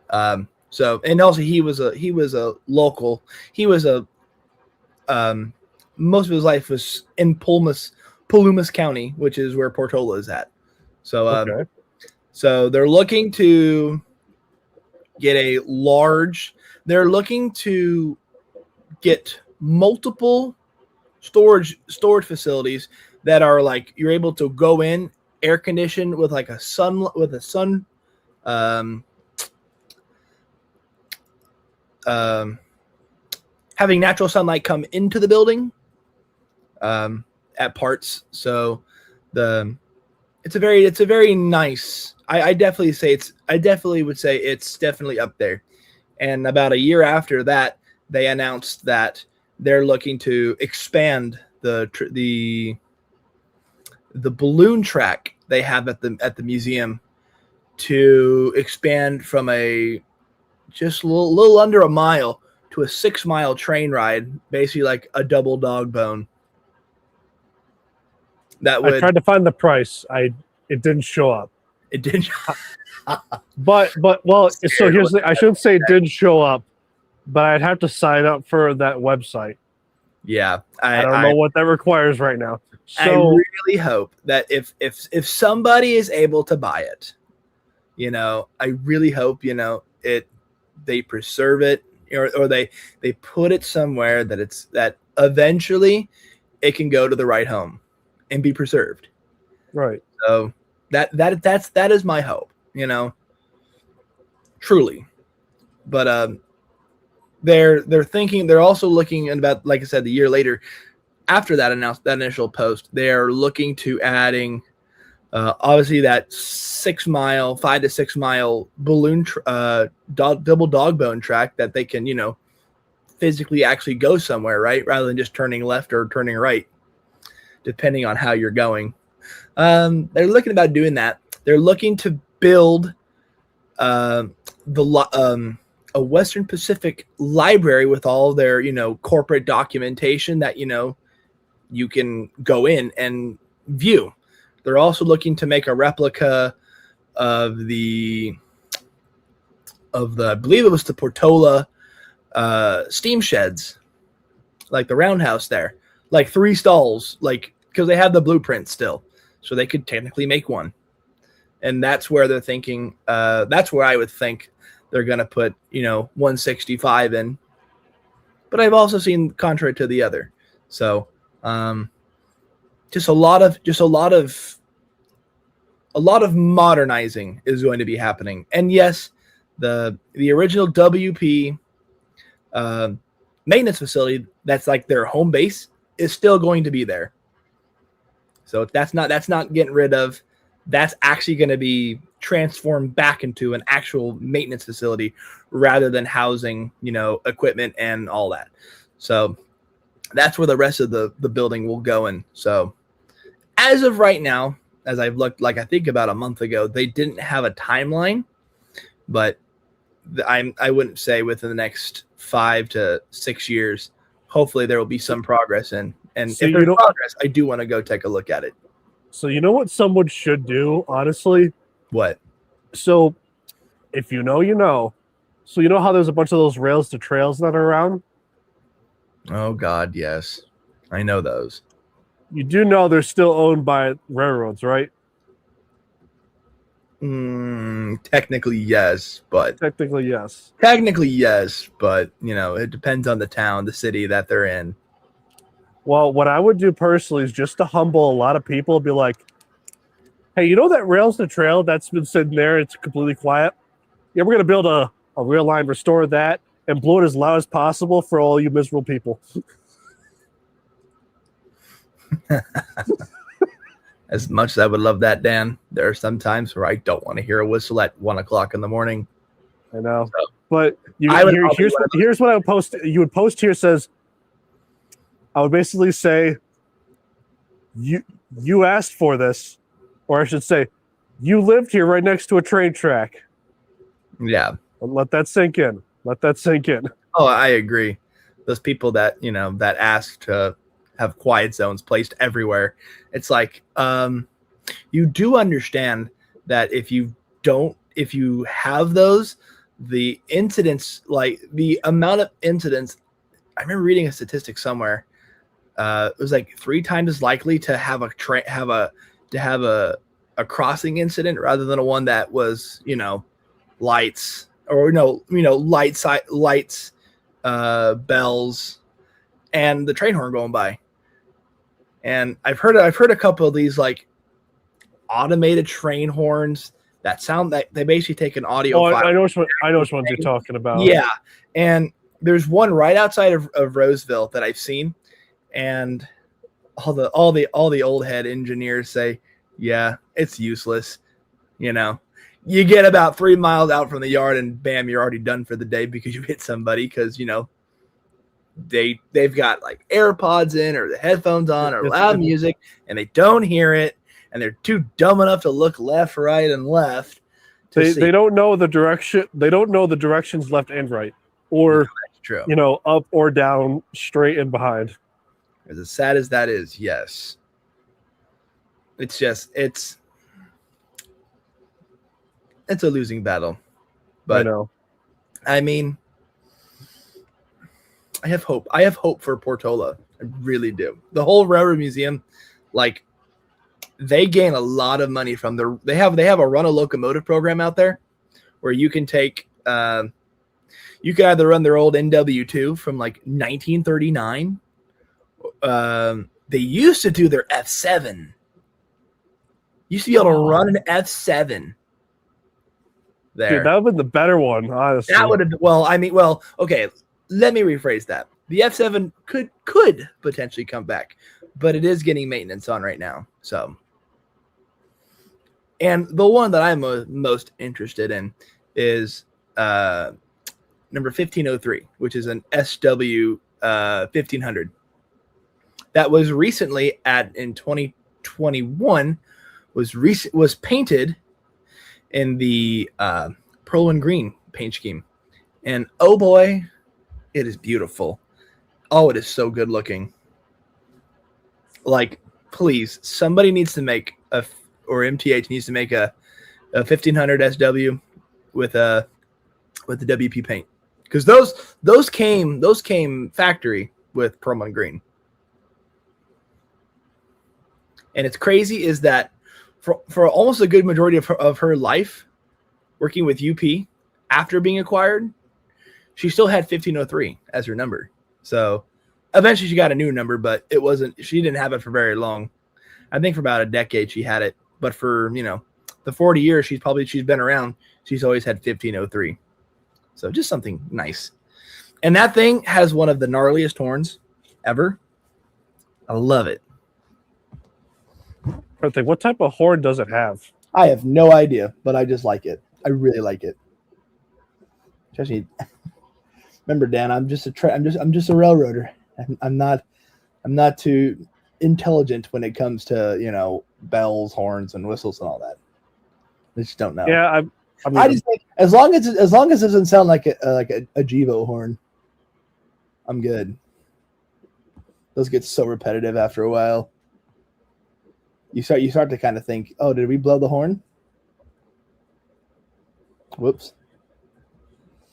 So, and also he was a local. He was most of his life was in Palomas County, which is where Portola is at. So, Okay. So they're looking to get they're looking to get multiple storage facilities that are you're able to go in, air conditioned with having natural sunlight come into the building at parts. So it's a very nice. I definitely would say it's definitely up there. And about a year after that, they announced that they're looking to expand the balloon track they have at the museum to expand from just a little under a mile to a 6-mile train ride, basically like a double dog bone. I tried to find the price. It didn't show up. It didn't. but well, so here's the. I shouldn't say it did show up, but I'd have to sign up for that website. Yeah, I don't know what that requires right now. So I really hope that if somebody is able to buy it, I really hope they preserve it or they put it somewhere that eventually it can go to the right home and be preserved. Right. So that is my hope, truly. But they're also looking at about, like I said, the year later after that initial post, they're looking to adding obviously that 5 to 6 mile balloon double dog bone track that they can physically actually go somewhere, right, rather than just turning left or turning right depending on how you're going. They're looking about doing that. They're looking to build a Western Pacific library with all their corporate documentation that you can go in and view. They're also looking to make a replica of I believe it was the Portola steam sheds, like the roundhouse there, 3 stalls, because they have the blueprint still, so they could technically make one. And that's where they're thinking. That's where I would think they're going to put 165 in. But I've also seen contrary to the other. So just a lot of modernizing is going to be happening. And yes, the original WP maintenance facility that's like their home base is still going to be there. So that's not getting rid of. That's actually going to be transformed back into an actual maintenance facility rather than housing, equipment and all that. So that's where the rest of the building will go in. So as of right now, as I've looked, I think about a month ago, they didn't have a timeline, but I wouldn't say within the next 5 to 6 years. Hopefully, there will be some progress and So if there's progress, I do want to go take a look at it. So you know what someone should do, honestly? What? So if you know, you know. So you know how there's a bunch of those rails to trails that are around? Oh God, yes, I know those. You do know they're still owned by railroads, right? Technically, yes, but Technically, yes. you know, it depends on the town, the city that they're in. Well, what I would do personally is just to humble a lot of people, be like, hey, you know that rails to trail that's been sitting there, it's completely quiet? Yeah, we're going to build a rail line, restore that, and blow it as loud as possible for all you miserable people. As much as I would love that, Dan, there are some times where I don't want to hear a whistle at 1 o'clock in the morning. I know. So, but here's what I would post. You would post here says, I would basically say, you asked for this, or I should say, you lived here right next to a train track. Yeah. And let that sink in. Let that sink in. Oh, I agree. Those people that, you know, that ask to have quiet zones placed everywhere. It's like, you do understand that if you have those, the incidents, like the amount of incidents, I remember reading a statistic somewhere. It was like 3 times as likely to have a crossing incident rather than a one that was, you know, lights or lights, bells, and the train horn going by. And I've heard a couple of these like automated train horns that sound that they basically take an audio file. I know which ones you're talking about. Yeah, and there's one right outside of Roseville that I've seen, and all the old head engineers say, yeah, it's useless. You know, you get about 3 miles out from the yard and bam, you're already done for the day because you hit somebody because, you know, they've got like AirPods in or the headphones on or loud music and they don't hear it and they're too dumb enough to look left, right, and left. They don't know the direction. They don't know the directions left and right, or that's true. You know, up or down, straight and behind. As sad as that is, yes. It's just it's a losing battle. But I know. I mean, I have hope. I have hope for Portola. I really do. The whole railroad museum, like, they gain a lot of money from they have a run a locomotive program out there where you can take you can either run their old NW2 from like 1939. They used to do their F7. Used to be able to run an F7. There. Dude, that would have been the better one, honestly. That would have okay, let me rephrase that. The F7 could potentially come back, but it is getting maintenance on right now. So, and the one that I'm most interested in is number 1503, which is an SW 1500. That was recently in 2021 was painted in the pearl and green paint scheme, and oh boy, it is beautiful. Oh, it is so good looking. Like, please, somebody needs to make or MTH needs to make a 1500 SW with the WP paint, because those came factory with pearl and green. And it's crazy is that for almost a good majority of her life working with UP after being acquired, she still had 1503 as her number. So eventually she got a new number, but she didn't have it for very long. I think for about a decade she had it, but for, you know, the 40 years she's been around, she's always had 1503. So just something nice. And that thing has one of the gnarliest horns ever. I love it. What type of horn does it have? I have no idea, but I just like it. I really like it. Especially, remember, Dan, I'm just a railroader. I'm not too intelligent when it comes to, you know, bells, horns, and whistles and all that. I just don't know. Yeah, I mean, I just think as long as it doesn't sound like a Jivo horn, I'm good. Those get so repetitive after a while. You start to kind of think, oh, did we blow the horn? Whoops.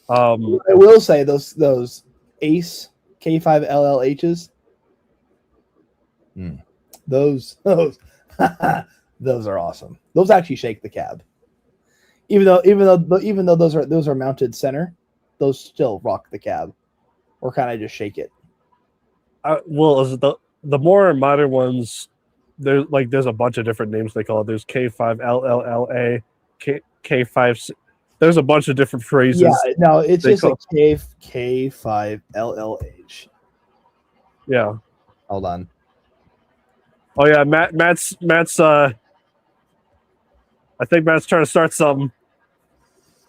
I will say those Ace K5LLHs, those those are awesome. Those actually shake the cab. Even though those are mounted center, those still rock the cab, or kind of just shake it. Well, is the more modern ones, there's a bunch of different names they call it. There's K5LLLA, K5. There's a bunch of different phrases. Yeah, no, it's just a K5LLH. Yeah. Hold on. Oh yeah, Matt's. I think Matt's trying to start something.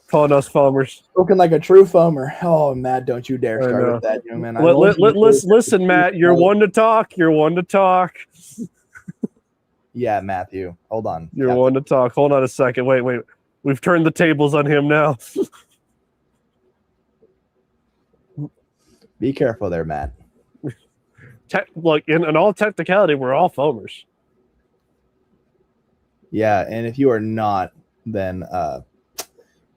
Calling us foamers. Looking like a true foamer. Oh, Matt, don't you dare start with that, young man. Listen, Matt, you're one to talk. You're one to talk. Yeah, Matthew. Hold on. You're one to talk. Hold on a second. Wait. We've turned the tables on him now. Be careful there, Matt. Look, in all technicality, we're all foamers. Yeah, and if you are not, then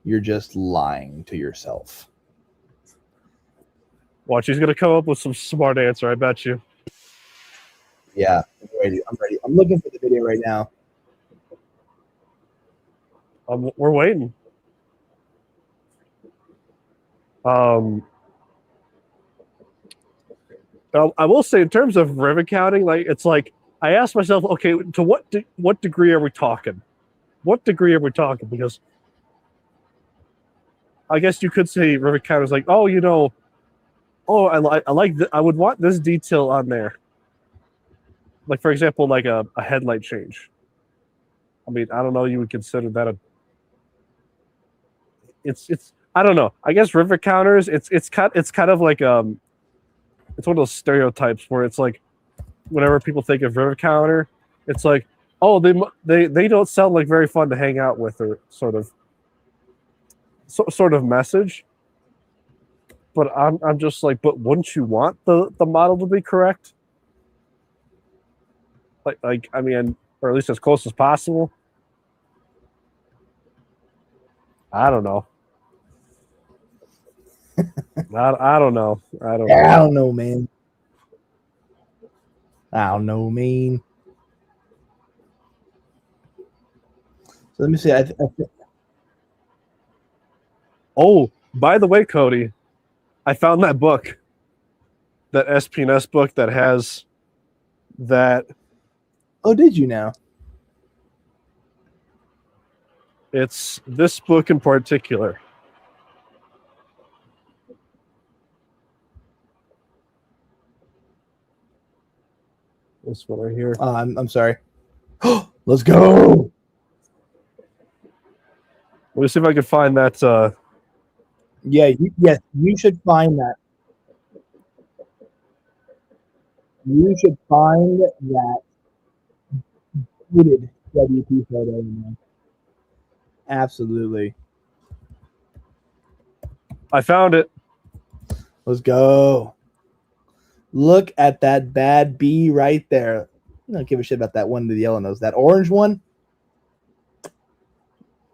you're just lying to yourself. Watch, he's gonna come up with some smart answer. I bet you. Yeah, I'm ready. I'm looking for the video right now. We're waiting. I will say, in terms of rivet counting, it's like I asked myself, okay, to what degree are we talking? What degree are we talking? Because I guess you could say rivet counters like, oh, I like I would want this detail on there. Like, for example, like a headlight change. I mean, I don't know. You would consider that it's I don't know. I guess rivet counters. It's kind of like it's one of those stereotypes where it's like whenever people think of rivet counter, it's like, oh, they don't sound like very fun to hang out with, or sort of message. But I'm just like, but wouldn't you want the model to be correct? Like I mean, or at least as close as possible. I don't know. I don't know. I don't know, man. I don't know, man. So let me see. Oh, by the way, Cody, I found that book, that SP&S book that has that. Oh, did you now? It's this book in particular. This one right here. I'm sorry. Let's go. Let me see if I can find that. Yes, you should find that. You should find that booted WP photo in there. Absolutely. I found it. Let's go. Look at that bad bee right there. I don't give a shit about that one with the yellow nose. That orange one.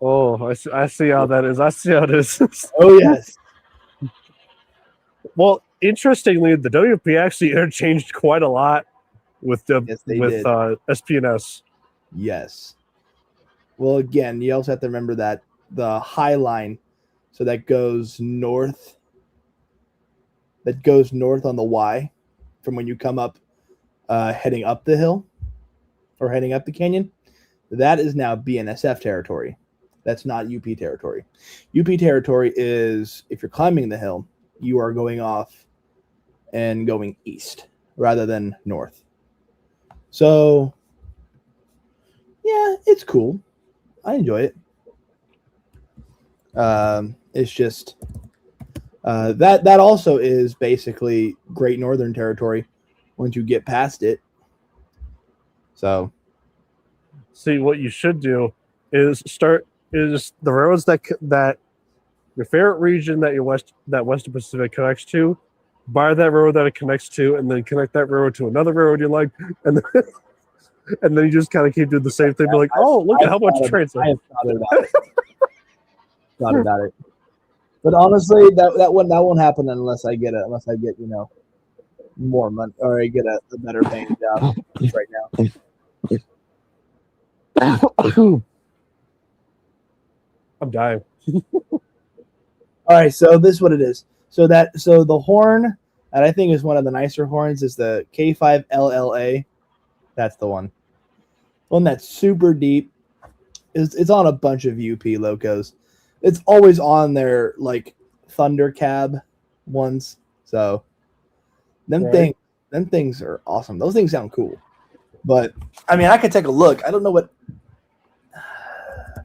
Oh, I see how that is. I see how it is. Oh, yes. Well, interestingly, the WP actually interchanged quite a lot with SP&S. Yes. Well, again, you also have to remember that the high line, so that goes north. That goes north on the Y, from when you come up, heading up the hill, or heading up the canyon. That is now BNSF territory. That's not UP territory. UP territory is if you're climbing the hill, you are going off and going east rather than north. So, yeah, it's cool. I enjoy it. It's just that also is basically Great Northern Territory once you get past it. So, see, what you should do is start is the roads that your favorite region that Western Pacific connects to, buy that road that it connects to, and then connect that road to another road you like, and then, and then you just kind of keep doing the same thing. Be like, oh, look at how much trains. I have thought about it. Thought about it. But honestly, that won't happen unless I get more money, or I get a better paying job right now. I'm dying. All right, so this is what it is. So the horn that I think is one of the nicer horns is the K5LLA. That's the one. One that's super deep. It's on a bunch of UP locos. It's always on their like Thunder Cab ones. So them things are awesome. Those things sound cool. But I mean, I could take a look. I don't know what. All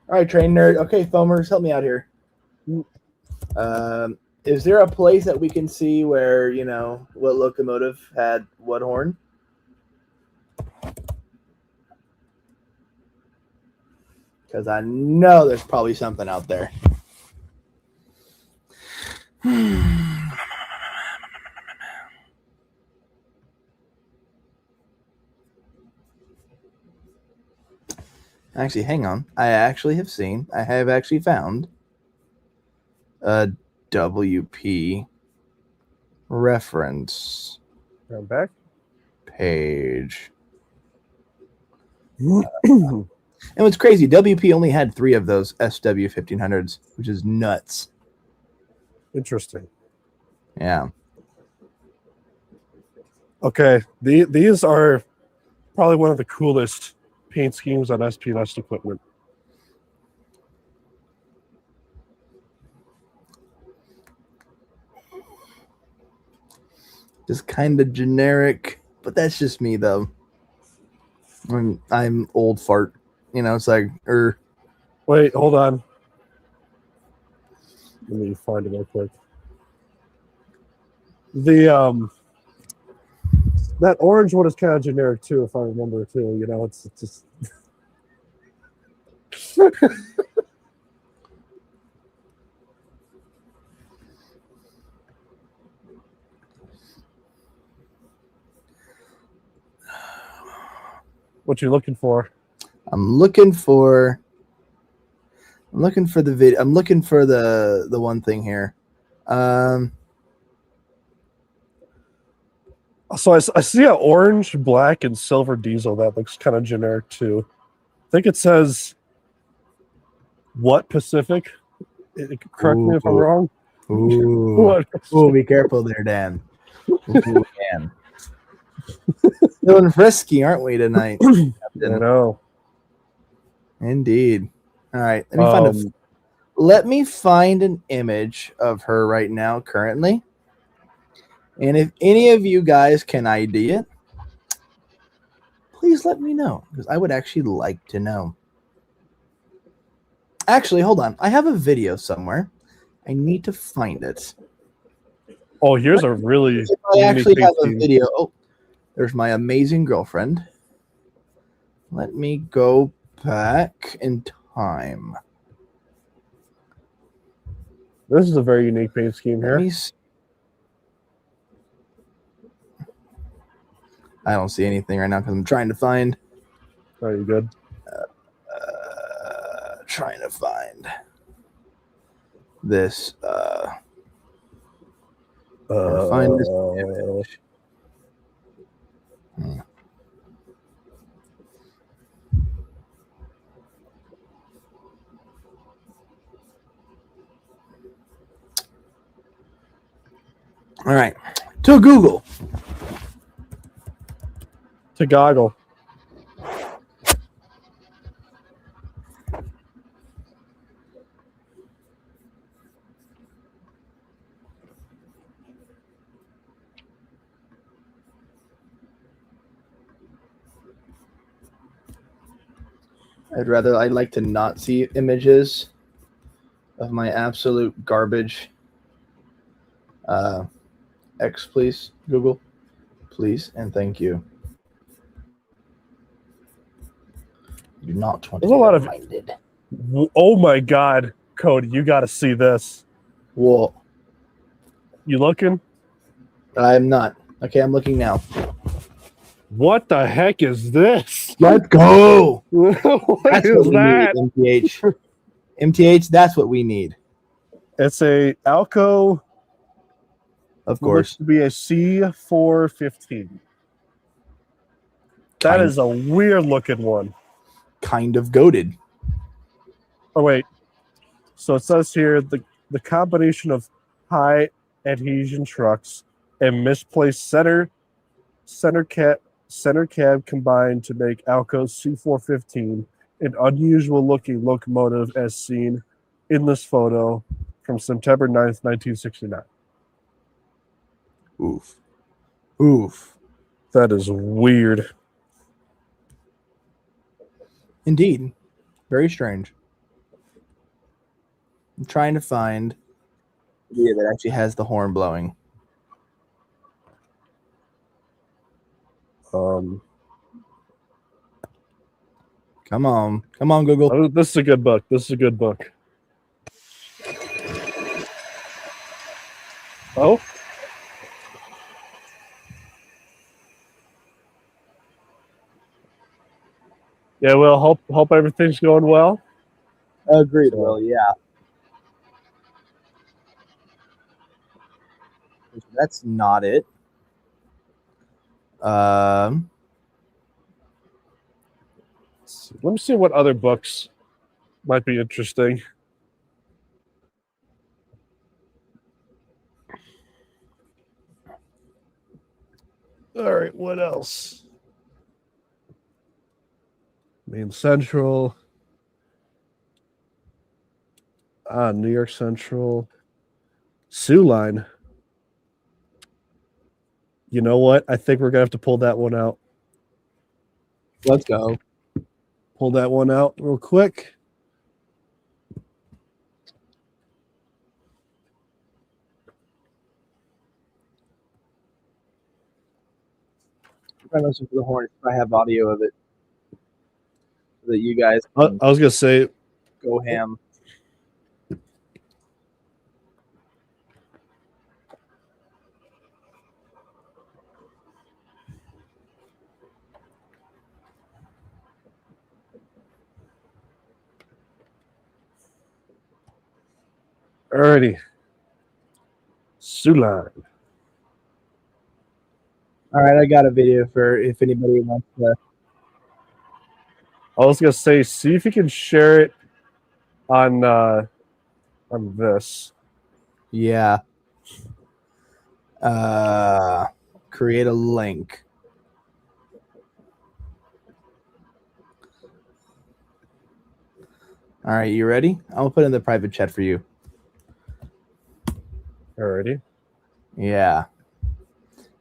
right, train nerd. Okay, foamers, help me out here. Is there a place that we can see where what locomotive had what horn? Because I know there's probably something out there. Actually, hang on. I have actually found a WP reference I'm back. page. And what's crazy, WP only had 3 of those SW1500s, which is nuts. Interesting. Yeah. Okay, these are probably one of the coolest paint schemes on SP&S equipment. Just kind of generic, but that's just me though. I'm old fart. It's like, Wait, hold on. Let me find it real quick. The that orange one is kind of generic too, if I remember too. It's just. What you looking for? I'm looking for the video. I'm looking for the one thing here. So I see an orange, black, and silver diesel that looks kind of generic too. I think it says what Pacific. Correct me if I'm wrong. Ooh, be careful there, Dan. Ooh, Dan. Feeling frisky, aren't we tonight? I know. Indeed. All right, let me find an image of her right now, currently. And if any of you guys can ID it, please let me know, because I would actually like to know. Actually, hold on. I have a video somewhere. I need to find it. Oh, here's a really. I actually have a video. Oh, there's my amazing girlfriend. Let me go back in time. This is a very unique paint scheme here. I don't see anything right now because I'm trying to find. Oh, you good? Trying to find this. Find this image. All right, to Google. To goggle. I'd like to not see images of my absolute garbage. X, please, Google. Please, and thank you. You do not want to be reminded. Oh my God, Cody, you got to see this. Whoa. You looking? I'm not. Okay, I'm looking now. What the heck is this? Let's go. What That's is what we that? need, MTH. MTH, that's what we need. It's a Alco. Of Looks course. to be a C415. That is a weird looking one. Kind of goated. Oh wait. So it says here the combination of high adhesion trucks and misplaced center cab combined to make Alco's C415 an unusual looking locomotive as seen in this photo from September 9th, 1969. Oof. Oof. That is weird. Indeed. Very strange. I'm trying to find a video that actually has the horn blowing. Come on. Come on, Google. Oh, this is a good book. This is a good book. Oh. Yeah, well, hope everything's going well. Agreed, Will. Yeah. That's not it. Let me see what other books might be interesting. All right, what else? Main Central. New York Central. Sioux Line. You know what? I think we're going to have to pull that one out. Let's go. Pull that one out real quick. I'm listen for the horn if I have audio of it, so that you guys I can was going to say, go ham. alrighty. Sioux Line. All right, I got a video for if anybody wants to. I was going to say, see if you can share it on this. Yeah. Create a link. All right, you ready? I'm gonna put it in the private chat for you. Alrighty. Yeah.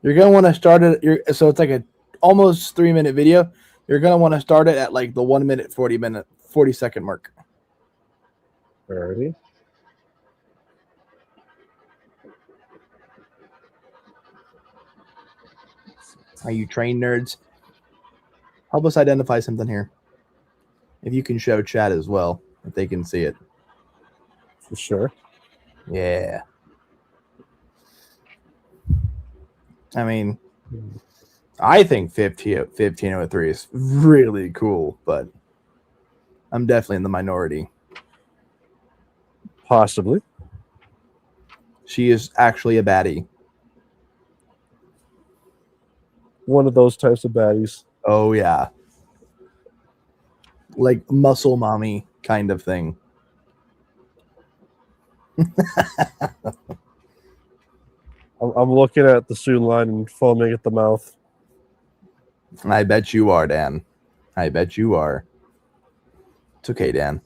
You're gonna want to start it. So it's like a almost 3-minute video. You're gonna want to start it at like the 1 minute 40 second mark. Alrighty. Are you train nerds? Help us identify something here. If you can show chat as well, if they can see it. For sure. Yeah. I mean, I think 1503 is really cool, but I'm definitely in the minority. Possibly. She is actually a baddie. One of those types of baddies. Oh, yeah. Like muscle mommy kind of thing. I'm looking at the Sioux Line and foaming at the mouth. I bet you are, Dan. I bet you are. It's okay, Dan.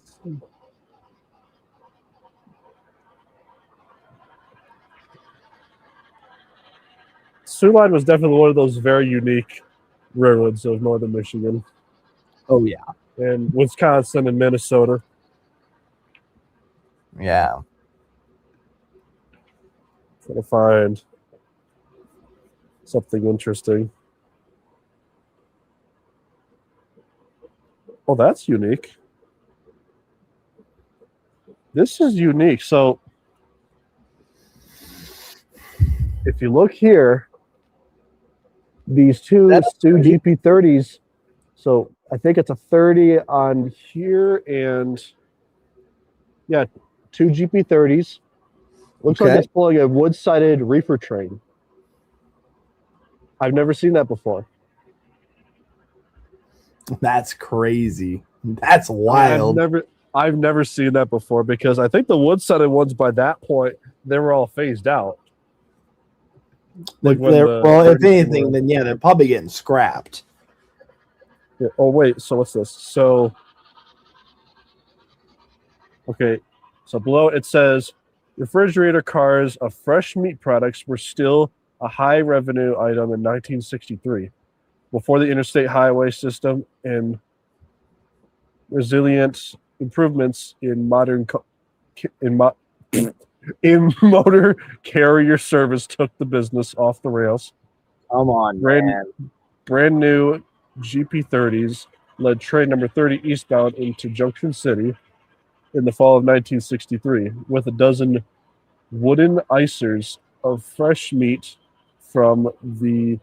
Sioux Line was definitely one of those very unique railroads of northern Michigan. Oh, yeah. And Wisconsin and Minnesota. Yeah. Trying to find something interesting. Oh, that's unique. This is unique. So if you look here, these two GP30s, so I think it's a 30 on here and yeah, two GP30s. Looks like it's pulling a wood-sided reefer train. I've never seen that before. That's crazy. That's wild. I've never seen that before because I think the wood-sided ones by that point they were all phased out. Like well, if anything, then yeah, they're probably getting scrapped. Yeah. Oh wait, so what's this? So okay, so below it says refrigerator cars of fresh meat products were still a high revenue item in 1963, before the interstate highway system and resilient improvements in in motor carrier service took the business off the rails. Come on, man. Brand new GP30s led train number 30 eastbound into Junction City in the fall of 1963 with a dozen wooden icers of fresh meat from the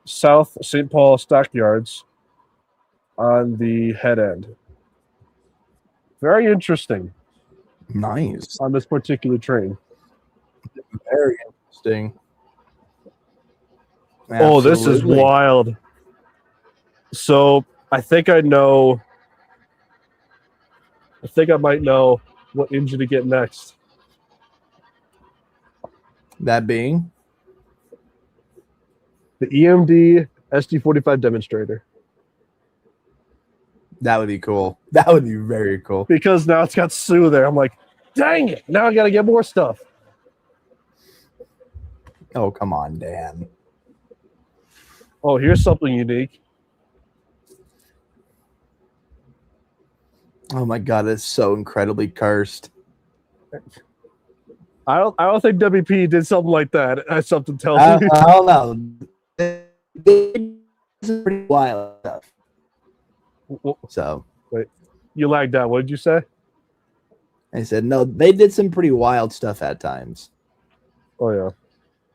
South St. Paul stockyards on the head end. Very interesting. Nice. On this particular train. Very interesting. Absolutely. Oh, this is wild. So I think I know. I think I might know what engine to get next. That being? The EMD SD45 demonstrator. That would be cool. That would be very cool. Because now it's got Sue there. I'm like, dang it. Now I got to get more stuff. Oh, come on, Dan. Oh, here's something unique. Oh my God, it's so incredibly cursed. I don't think WP did something like that. Something tells me. I don't know. It's pretty wild stuff. So wait, you lagged out. What did you say? I said no. They did some pretty wild stuff at times. Oh yeah,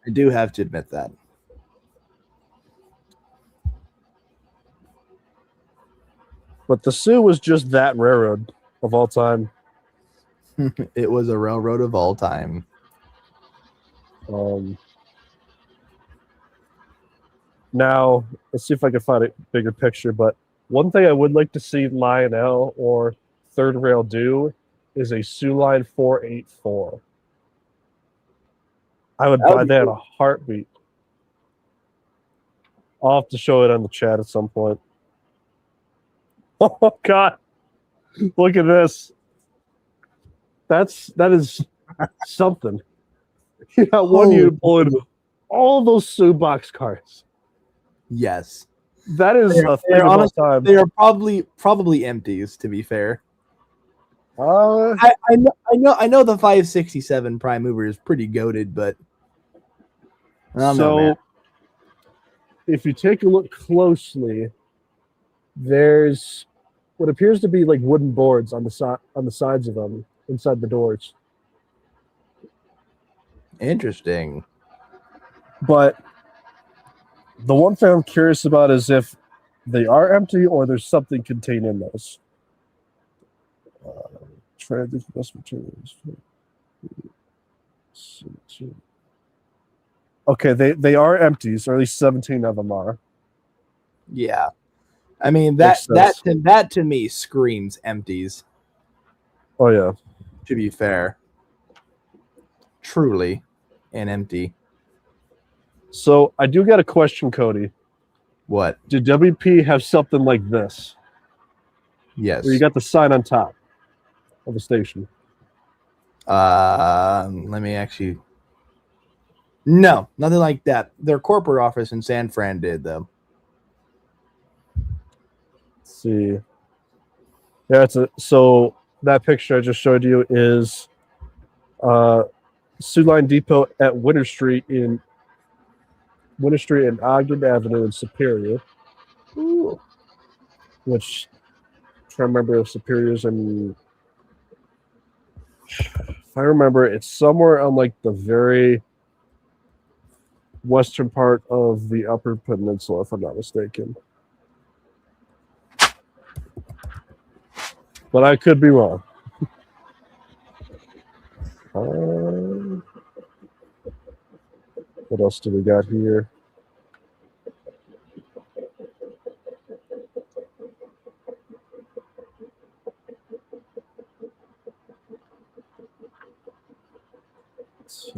I do have to admit that. But the Sioux was just that railroad of all time. It was a railroad of all time. Now let's see if I can find a bigger picture. But one thing I would like to see Lionel or Third Rail do is a Sioux Line 484. I would buy that in a heartbeat. I'll have to show it on the chat at some point. Oh God! Look at this. That is something. You got one unit pulling all those Sioux box cars. Yes. That is a thing of all time. They are probably empties, to be fair. I know the 567 prime mover is pretty goated, but I don't know, man. If you take a look closely, there's what appears to be like wooden boards on the sides of them inside the doors. Interesting. But the one thing I'm curious about is if they are empty or there's something contained in those. Okay, they are empties, or at least 17 of them are. Yeah. I mean, that to me screams empties. Oh, yeah. To be fair. Truly an empty. So I do got a question, Cody. What? Did WP have something like this? Yes. Where you got the sign on top of the station? Let me actually... No, nothing like that. Their corporate office in San Fran did, though. Let's see. Yeah, so that picture I just showed you is Sioux Line Depot at Winter Street and Ogden Avenue in Superior. Ooh. Which, I'm trying to remember if Superior's in If I remember, it's somewhere on like the very western part of the Upper Peninsula, if I'm not mistaken. But I could be wrong. What else do we got here?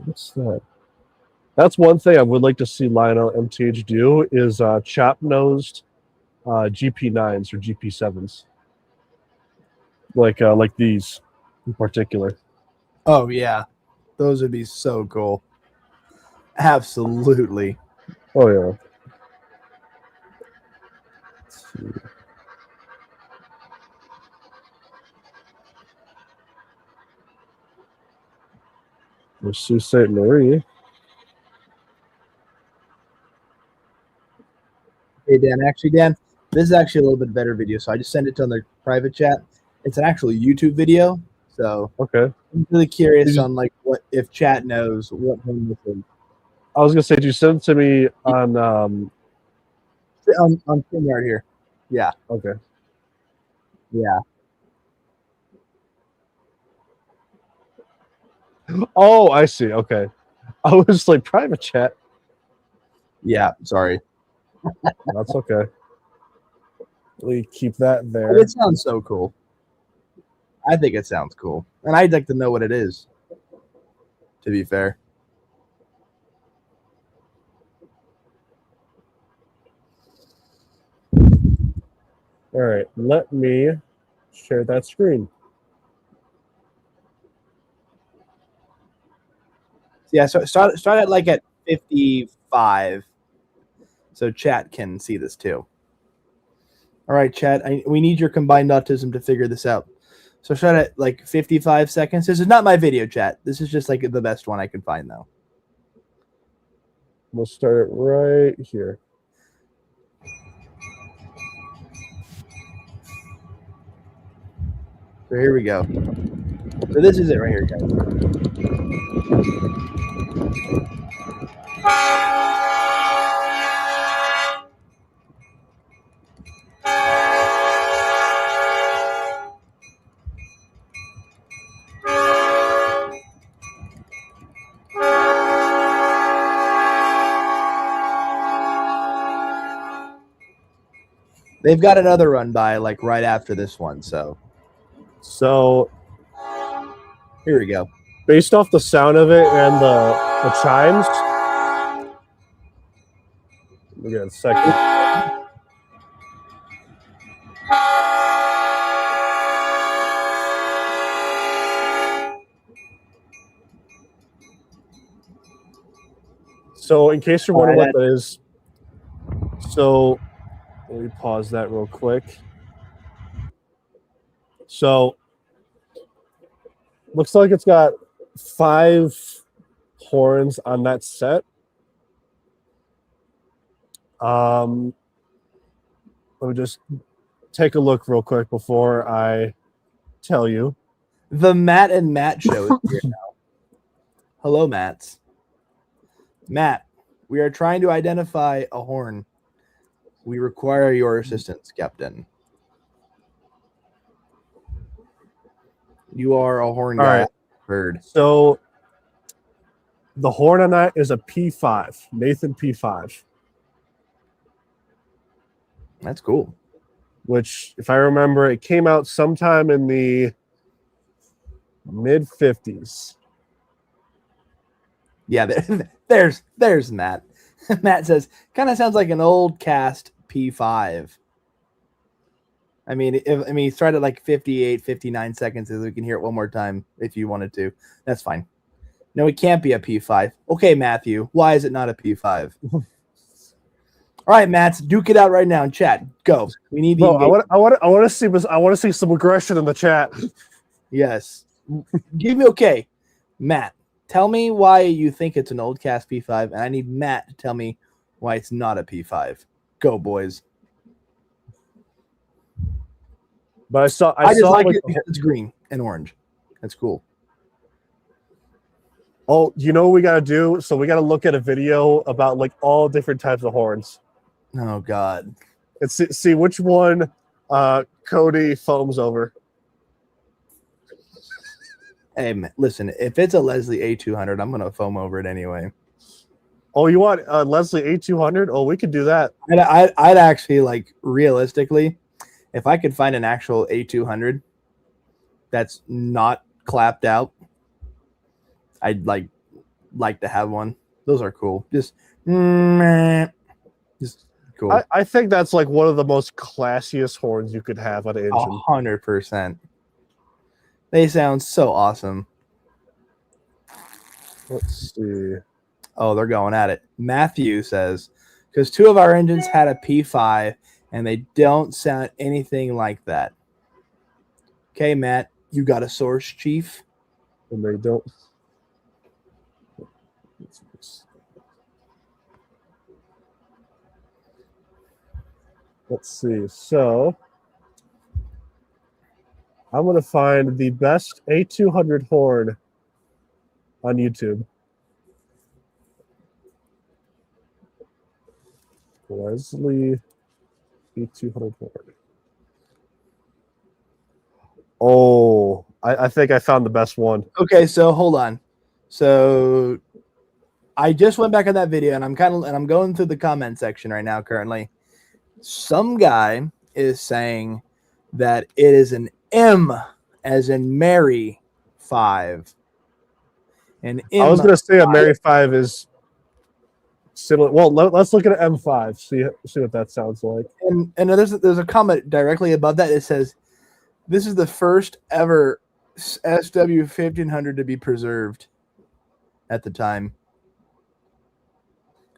What's that? That's one thing I would like to see Lionel MTH do is chop-nosed GP9s or GP7s. Like these in particular. Oh yeah, those would be so cool. Absolutely. Oh yeah. Let's see. There's Sault Ste. Marie. Hey Dan, Dan, this is actually a little bit better video, so I just sent it to the private chat. It's an actual YouTube video, so Okay. I'm really curious on like what if chat knows what home this is. I was gonna say, did you send it to me on StreamYard here? Yeah. Okay. Yeah. Oh, I see. Okay. I was like private chat. Yeah. Sorry. That's okay. We keep that there. But it sounds so cool. I think it sounds cool, and I'd like to know what it is. To be fair. All right, let me share that screen. Yeah, so start at like at 55, so chat can see this too. All right, chat, we need your combined autism to figure this out. So start at like 55 seconds. This is not my video, chat. This is just like the best one I can find, though. We'll start right here. So here we go. So this is it right here, guys. They've got another run by like right after this one, so here we go. Based off the sound of it and the chimes, we got a second. So, in case you're wondering what that is, so let me pause that real quick. So, looks like it's got 5 horns on that set. Let me just take a look real quick before I tell you. The Matt and Matt show is here now. Hello, Matts. Matt, we are trying to identify a horn. We require your assistance, Captain. You are a horn guy. Right. Heard. So the horn on that is a P5, Nathan P5. That's cool. Which, if I remember, it came out sometime in the mid-50s. Yeah, there's Matt. Matt says, kind of sounds like an old cast P5. I mean, he started at like 58, 59 seconds, so we can hear it one more time if you wanted to. That's fine. No, it can't be a P5. Okay, Matthew, why is it not a P5? All right, Matt, duke it out right now in chat. Go. We need the. I want to see some aggression in the chat. Yes. Give me okay, Matt. Tell me why you think it's an old cast P5, and I need Matt to tell me why it's not a P5. Go, boys. But I saw like like it because it's green and orange. That's cool. Oh, you know what we got to do? So we got to look at a video about like all different types of horns. Oh God. And see which one Cody foams over. Hey, man, listen, if it's a Leslie A200, I'm gonna foam over it anyway. Oh, you want Leslie A200? Oh, we could do that. I'd actually like realistically, if I could find an actual A200 that's not clapped out, I'd like to have one. Those are cool. Just cool. I think that's like one of the most classiest horns you could have on an engine. 100%. They sound so awesome. Let's see. Oh, they're going at it. Matthew says, because 2 of our engines had a P5 and they don't sound anything like that. Okay, Matt, you got a source, Chief? And they don't. Let's see. So I'm going to find the best A200 horn on YouTube. Leslie A200 horn. Oh, I think I found the best one. Okay, so hold on. So I just went back on that video and I'm going through the comment section right now currently. Some guy is saying that it is an M as in Mary 5. And I was going to say a Mary 5 is similar. Well, let's look at an M5. See what that sounds like. And there's a comment directly above that. It says, "This is the first ever SW1500 to be preserved at the time."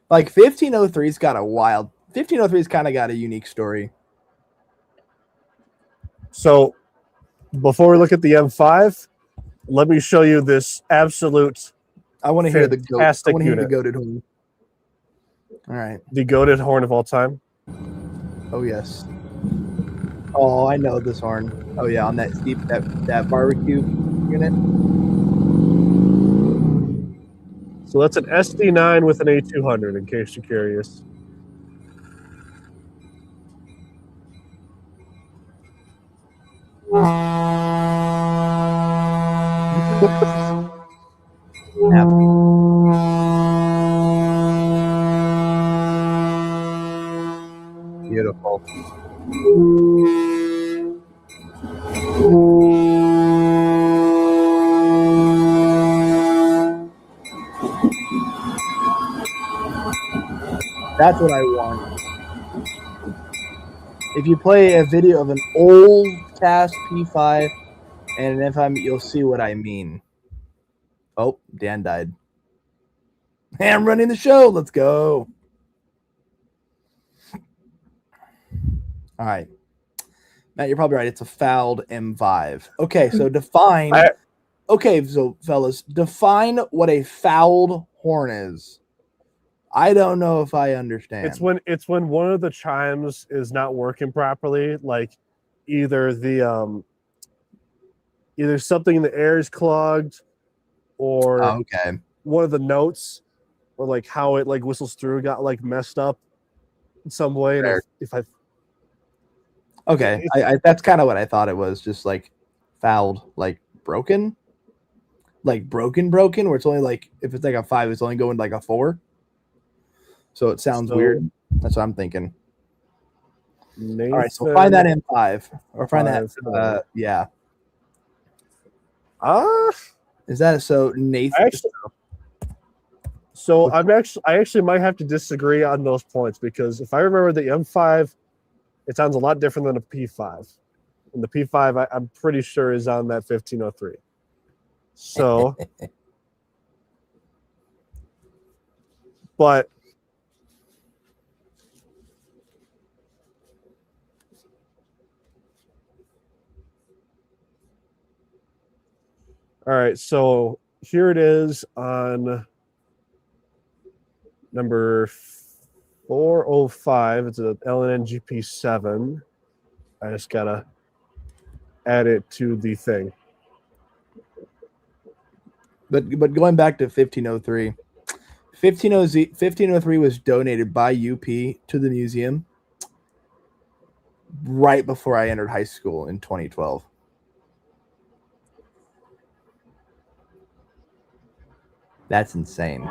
Like 1503's got a wild. 1503's kind of got a unique story. So before we look at the M5, let me show you this absolute. I want to hear the goat. I want to hear the unit. goated horn. All right. The goated horn of all time. Oh yes. Oh, I know this horn. Oh yeah, on that steep that barbecue unit. So that's an SD9 with an A200, in case you're curious. Beautiful. That's what I want. If you play a video of an old cast P5 and an F5, you'll see what I mean. Oh, Dan died. Hey, I'm running the show. Let's go. All right. Matt, you're probably right. It's a fouled M5. Okay, so define. Okay, so fellas, define what a fouled horn is. I don't know if I understand. It's when one of the chimes is not working properly, like either the either something in the air is clogged, or one of the notes, or like how it like whistles through got like messed up in some way. And if I that's kind of what I thought it was, just like fouled, like broken, where it's only like, if it's like a 5, it's only going like a 4. So it sounds weird. That's what I'm thinking. Nathan, all right, so find that M5 or find that. Yeah. Is that so, Nathan? I actually might have to disagree on those points, because if I remember the M5, it sounds a lot different than a P5. And the P5, I'm pretty sure, is on that 1503. So, but all right, so here it is on number 405. It's an LNN GP7. I just gotta add it to the thing. But going back to 1503, 1503 was donated by UP to the museum right before I entered high school in 2012. That's insane.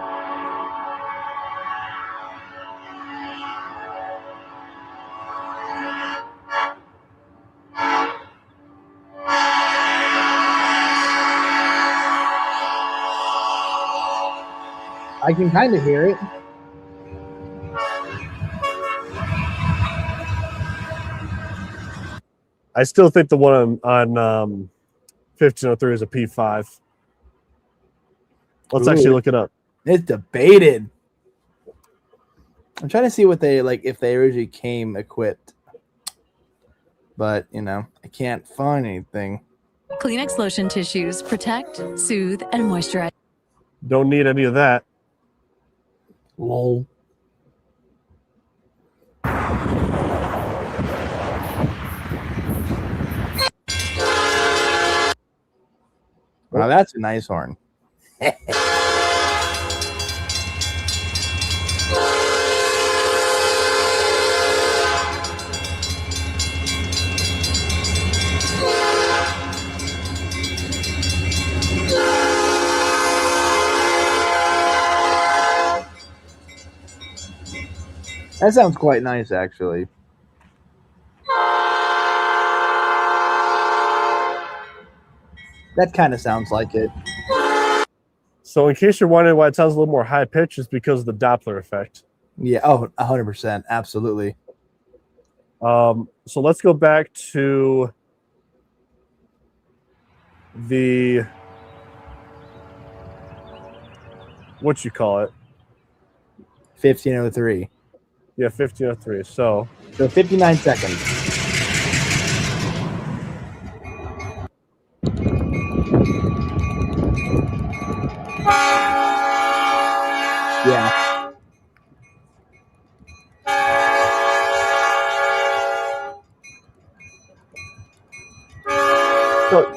I can kind of hear it. I still think the one on 1503 is a P5. Let's actually look it up. It's debated. I'm trying to see what they like if they originally came equipped. But, I can't find anything. Kleenex lotion tissues protect, soothe, and moisturize. Don't need any of that. Lol. Wow, that's a nice horn. That sounds quite nice, actually. That kind of sounds like it. So in case you're wondering why it sounds a little more high pitched, it's because of the Doppler effect. Yeah, 100%. Absolutely. So let's go back to the what you call it? 1503. Yeah, 1503. So 59 seconds. Yeah. So,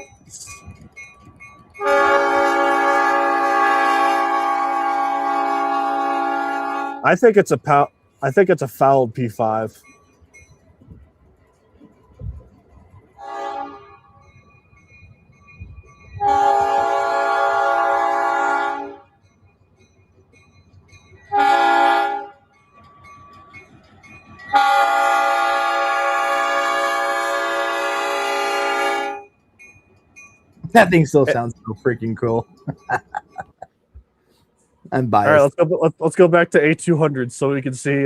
I think it's a fouled P5. That thing still sounds so freaking cool. I'm biased. All right, let's go back to A200 so we can see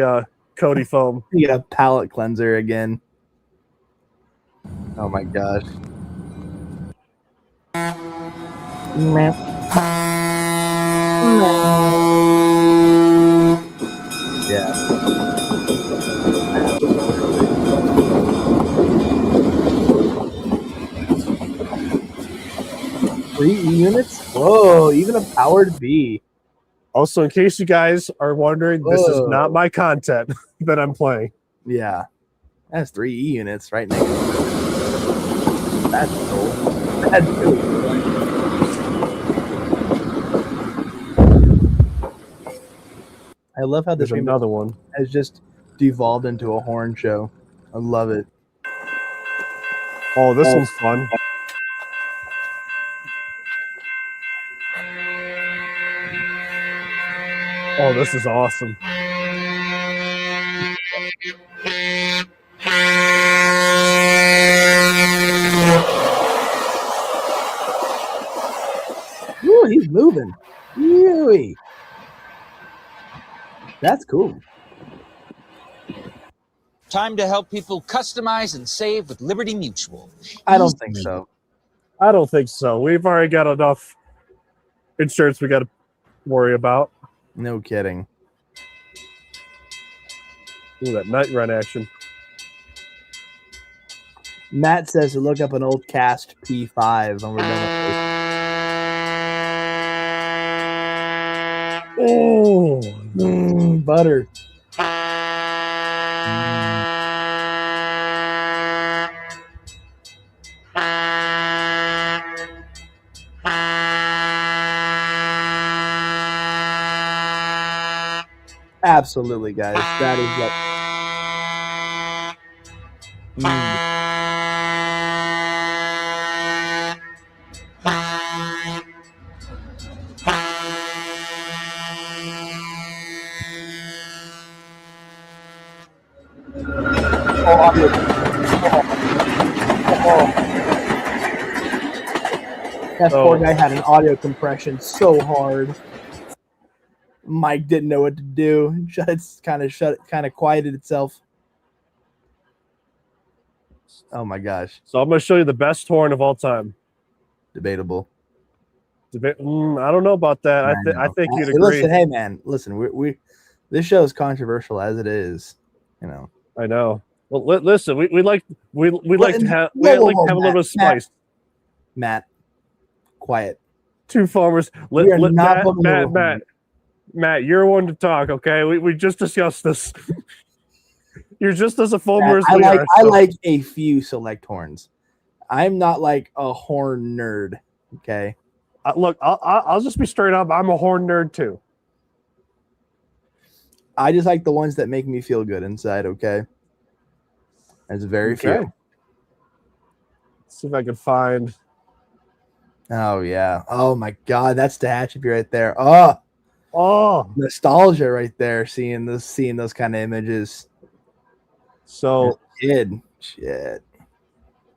Cody foam. You get a palette cleanser again. Oh my gosh. Yeah. 3 units? Whoa, even a powered B. Also, in case you guys are wondering, this is Whoa. not my content that I'm playing. Yeah. That's 3 units right now. That's cool. That's really cool. I love how this There's another one. has just devolved into a horn show. I love it. Oh, this one's fun. Oh, this is awesome. Ooh, he's moving. Yui. That's cool. Time to help people customize and save with Liberty Mutual. I don't think so. I don't think so. We've already got enough insurance we got to worry about. No kidding. Ooh, that night run action. Matt says to look up an old cast P5 when we're done with this. Oh, Butter. Absolutely, guys. That is what. That poor guy had an audio compression so hard. Mike didn't know what to do. It's kind of quieted itself. Oh my gosh. So I'm going to show you the best horn of all time. Debatable. I don't know about that. I think you'd agree. Listen, hey man, listen. We this show is controversial as it is. You know. I know. Well, listen. We like to have a little bit of spice. Matt, quiet. Two farmers. Matt, you're one to talk. Okay, we just discussed this. You're just as a farmer as we are. I like a few select horns. I'm not like a horn nerd. Okay. Look, I'll just be straight up. I'm a horn nerd too. I just like the ones that make me feel good inside. Okay. There's very few. Let's see if I can find. Oh yeah. Oh my God, that's the hatchet right there. Oh, nostalgia right there. Seeing those kind of images. So shit.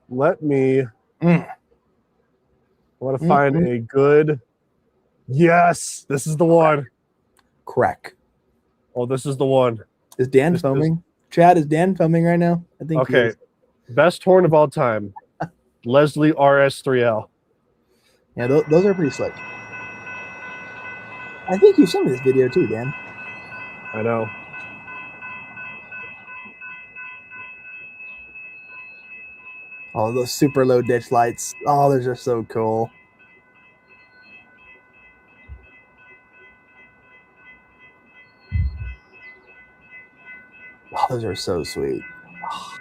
Let me. I want to find a good. Yes, this is the one. Crack. Oh, this is the one. Is Dan filming? Chad, is Dan filming right now? I think. Okay. Best horn of all time. Leslie RS3L. Yeah, those are pretty slick. I think you sent me this video too, Dan. I know. Oh, those super low ditch lights. Oh, those are so cool. Oh, those are so sweet. Oh.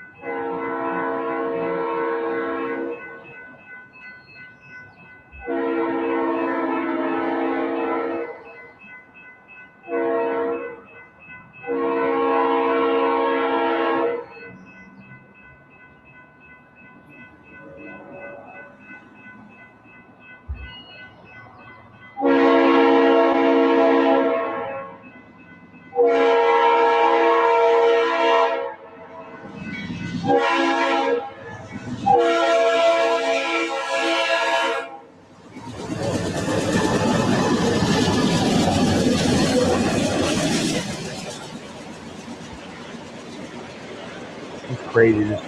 Crazy, this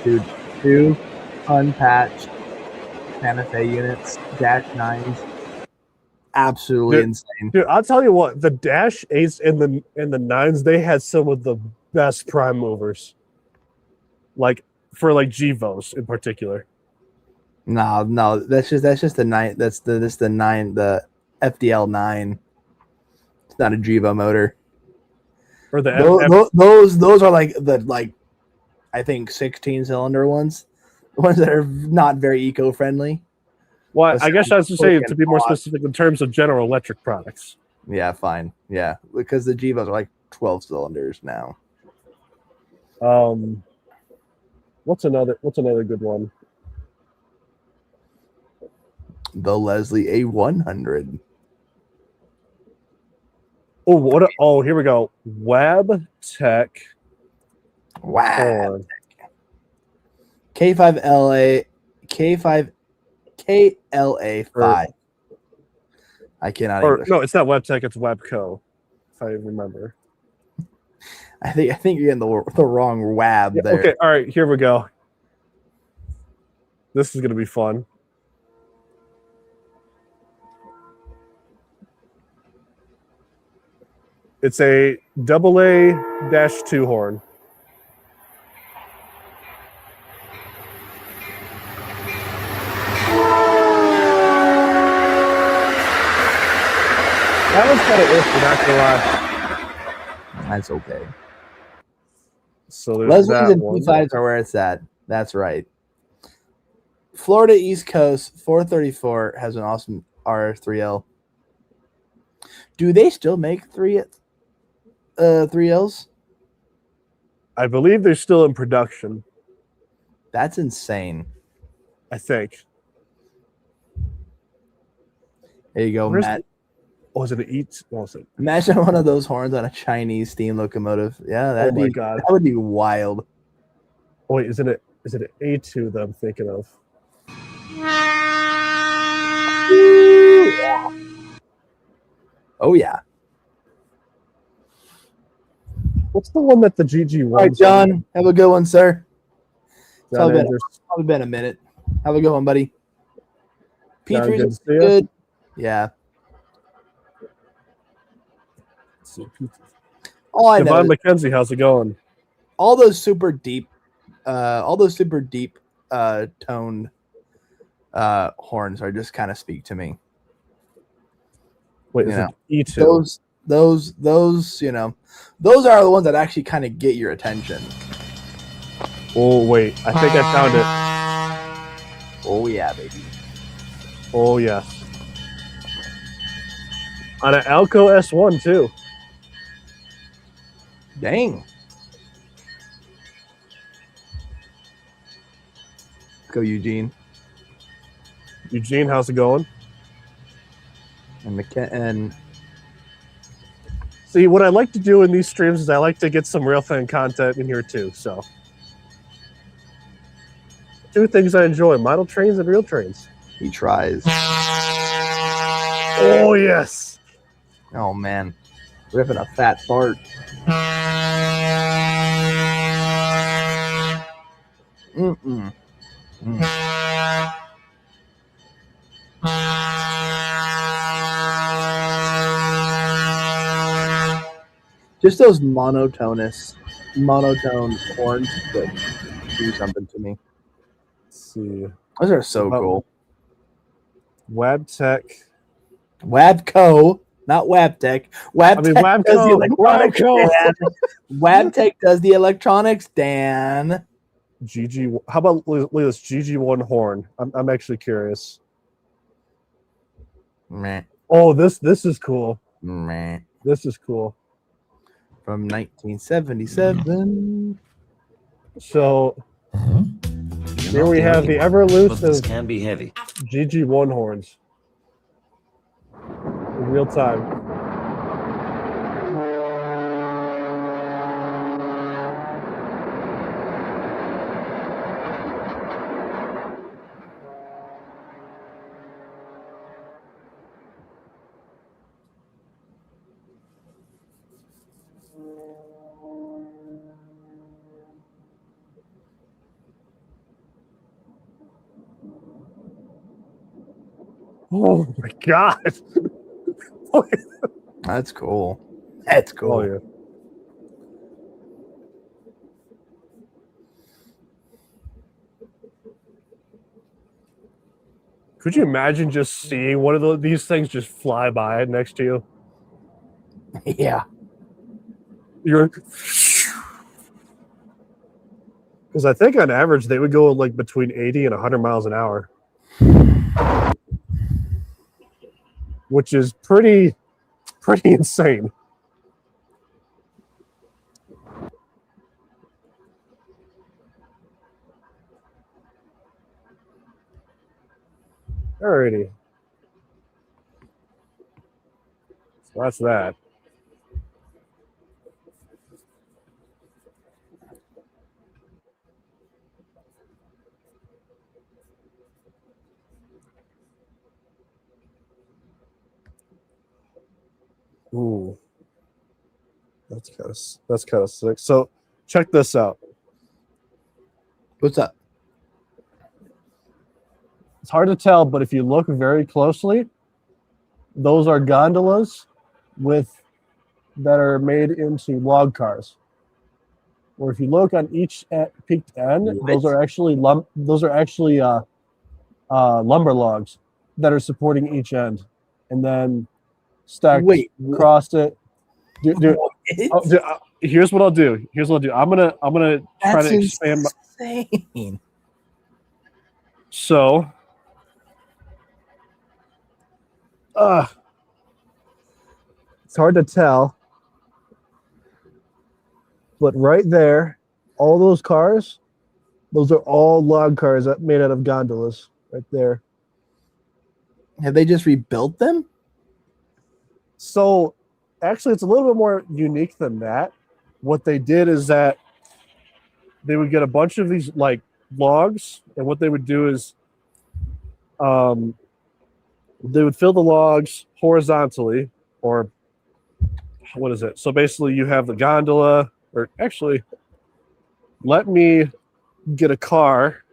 two unpatched Santa Fe units, Dash 9s, absolutely insane. Dude, I'll tell you what, the Dash 8s and the 9s, they had some of the best prime movers. Like for like GVOs in particular. No, that's just the 9. That's the 9, the FDL 9. It's not a GVO motor. Or the those are like I think 16-cylinder ones, the ones that are not very eco-friendly. Well, I guess I was to say to be more specific in terms of General Electric products. Yeah, fine. Yeah, because the GVOs are like 12 cylinders now. What's another good one? The Leslie A100. Oh, here we go. WebTech. Wow. K5LA 5. I cannot. No, it's not WebTech. It's Webco. If I remember. I think you're in the wrong WAB there. Okay. All right. Here we go. This is gonna be fun. It's a AA-2 horn. That was kind of iffy, not gonna lie. That's okay. So there's Leslie's and P5s are where it's at. That's right. Florida East Coast 434 has an awesome R3L. Do they still make 3Ls? I believe they're still in production. That's insane. I think. There you go, Where's Matt. Was it an eat? What was it? Imagine one of those horns on a Chinese steam locomotive. Yeah, that'd my be God. that would be wild. Oh, wait, is it an A2 that I'm thinking of? Oh yeah. What's the one that the GG All right, won? John. Have a good one, sir. It's John probably Andrews. been a minute. Have a good one, buddy. John, P3's good to see you. good. Yeah. Let's see. All I know Devon is McKenzie, how's it going? all those super deep toned horns are just kind of speak to me. Wait, You is know, it E2? those those are the ones that actually kind of get your attention. Oh, wait. I think I found it. Oh yeah, baby. Oh, yes. On an Alco S1, too. Dang. Go Eugene Eugene, how's it going? and See, what I like to do in these streams is I like to get some real fan content in here, too. So, two things I enjoy: model trains and real trains. he tries. Oh, yes. Oh man, ripping a fat fart. Mm-mm. Mm. Just those monotone horns that do something to me. Let's see. Those are so cool. Wabtec. Wabco, not Wabtec. Wabtec does the electronics. Dan. Wabtec does the electronics, Dan. GG. How about look at this GG1 horn? I'm actually curious. Meh. Oh, this is cool. Meh. This is cool. From 1977. So here we have the ever elusive can be heavy. GG1 horns in real time. Oh my God. That's cool. That's cool. Oh yeah. Could you imagine just seeing one of these things just fly by next to you? Yeah. You're because I think on average they would go like between 80 and 100 miles an hour, which is pretty insane. Alrighty. So that's that. Ooh. That's kind of sick. So check this out. What's up? It's hard to tell, but if you look very closely, those are gondolas that are made into log cars. Or if you look on each peaked end, those are actually lumber logs that are supporting each end, and then stacked across it. Here's what I'll do. I'm gonna try to expand. Insane. So, it's hard to tell, But right there, all those cars, those are all log cars that made out of gondolas right there. Have they just rebuilt them? So actually, it's a little bit more unique than that. What they did is that they would get a bunch of these like logs, and what they would do is they would fill the logs horizontally, or what is it? So basically, you have the gondola, or actually, let me get a car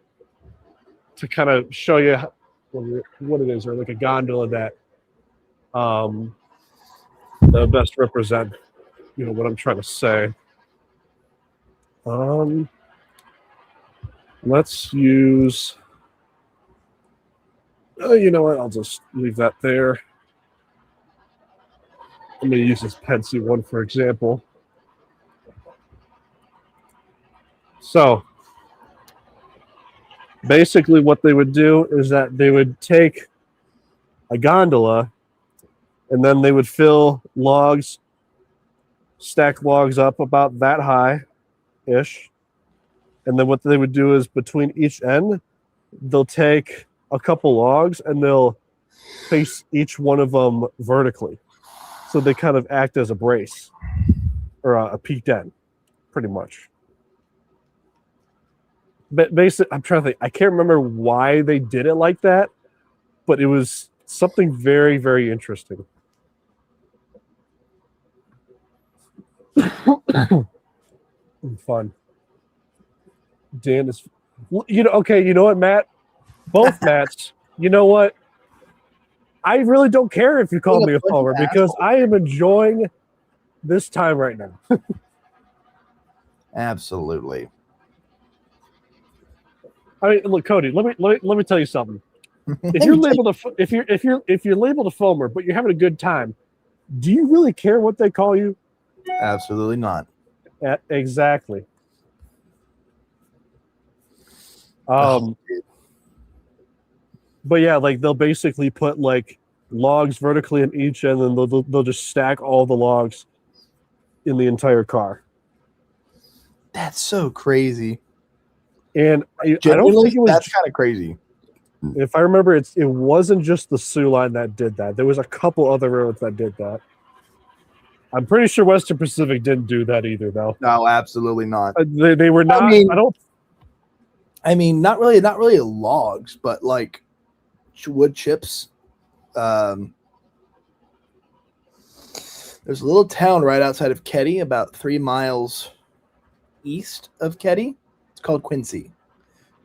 to kind of show you what it is, or like a gondola that best represent, what I'm trying to say. Let's use. You know what? I'll just leave that there. I'm going to use this Pensy one for example. So basically what they would do is that they would take a gondola and then they would fill logs, stack logs up about that high-ish. And then what they would do is between each end, they'll take a couple logs and they'll face each one of them vertically. So they kind of act as a brace or a peaked end, pretty much. But basically, I'm trying to think. I can't remember why they did it like that, but it was something very, very interesting. Fun. Dan is, okay, you know what, Matt? Both Matts, you know what? I really don't care if you call me a homer because I am enjoying this time right now. Absolutely. I mean, look, Cody. Let me tell you something. If you're labeled if you're labeled a foamer, but you're having a good time, do you really care what they call you? Absolutely not. Exactly. But yeah, like they'll basically put like logs vertically in each end, and they'll just stack all the logs in the entire car. That's so crazy. And I don't think it was. That's kind of crazy. If I remember, it wasn't just the Sioux line that did that. There was a couple other railroads that did that. I'm pretty sure Western Pacific didn't do that either, though. No, absolutely not. They were not. I mean, not really logs, but like wood chips. There's a little town right outside of Ketty, about 3 miles east of Ketty. It's called Quincy.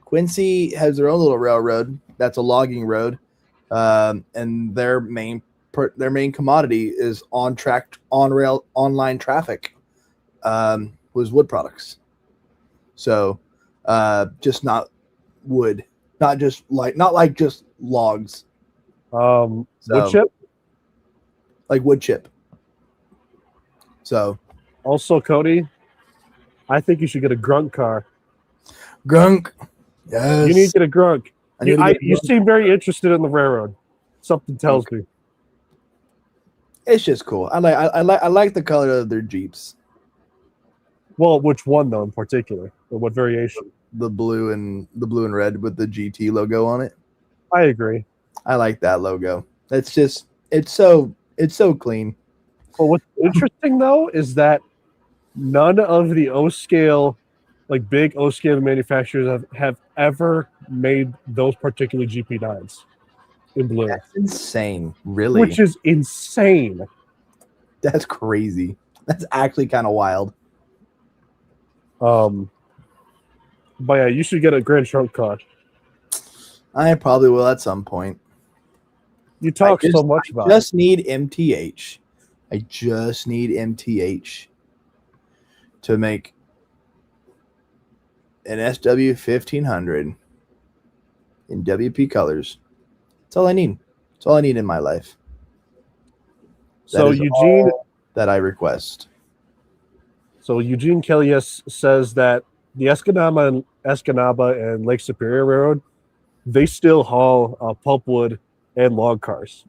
Quincy has their own little railroad. That's a logging road, and their main commodity is online traffic. Was wood products. So, just not wood, not like just logs. Wood chip, like wood chip. So, also Cody, I think you should get a grunt car. Grunk. Yes. You need to get a grunk. You seem very interested in the railroad. Something tells me. It's just cool. I like the color of their Jeeps. Well, which one though in particular? Or what variation? The blue and red with the GT logo on it. I agree. I like that logo. It's so clean. But what's interesting though is that none of the O-scale, like big O-scale manufacturers have ever made those particular GP9s in blue. That's insane, really. Which is insane. That's crazy. That's actually kind of wild. But yeah, you should get a Grand Trunk car. I probably will at some point. You talk so much about it. I just need MTH. I just need MTH to make an SW 1500 in WP colors. That's all I need. That's all I need in my life. So Eugene, that I request. So Eugene Kellyes says that the Escanaba and Lake Superior Railroad, they still haul pulpwood and log cars.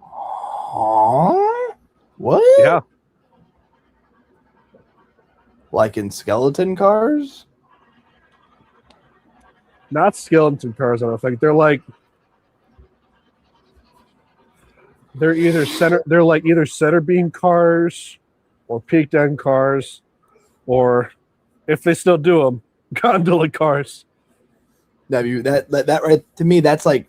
Huh? What? Yeah. Like in skeleton cars? Not skeleton cars, I don't think. They're either center beam cars or peaked end cars, or if they still do them, gondola cars. That right to me, that's like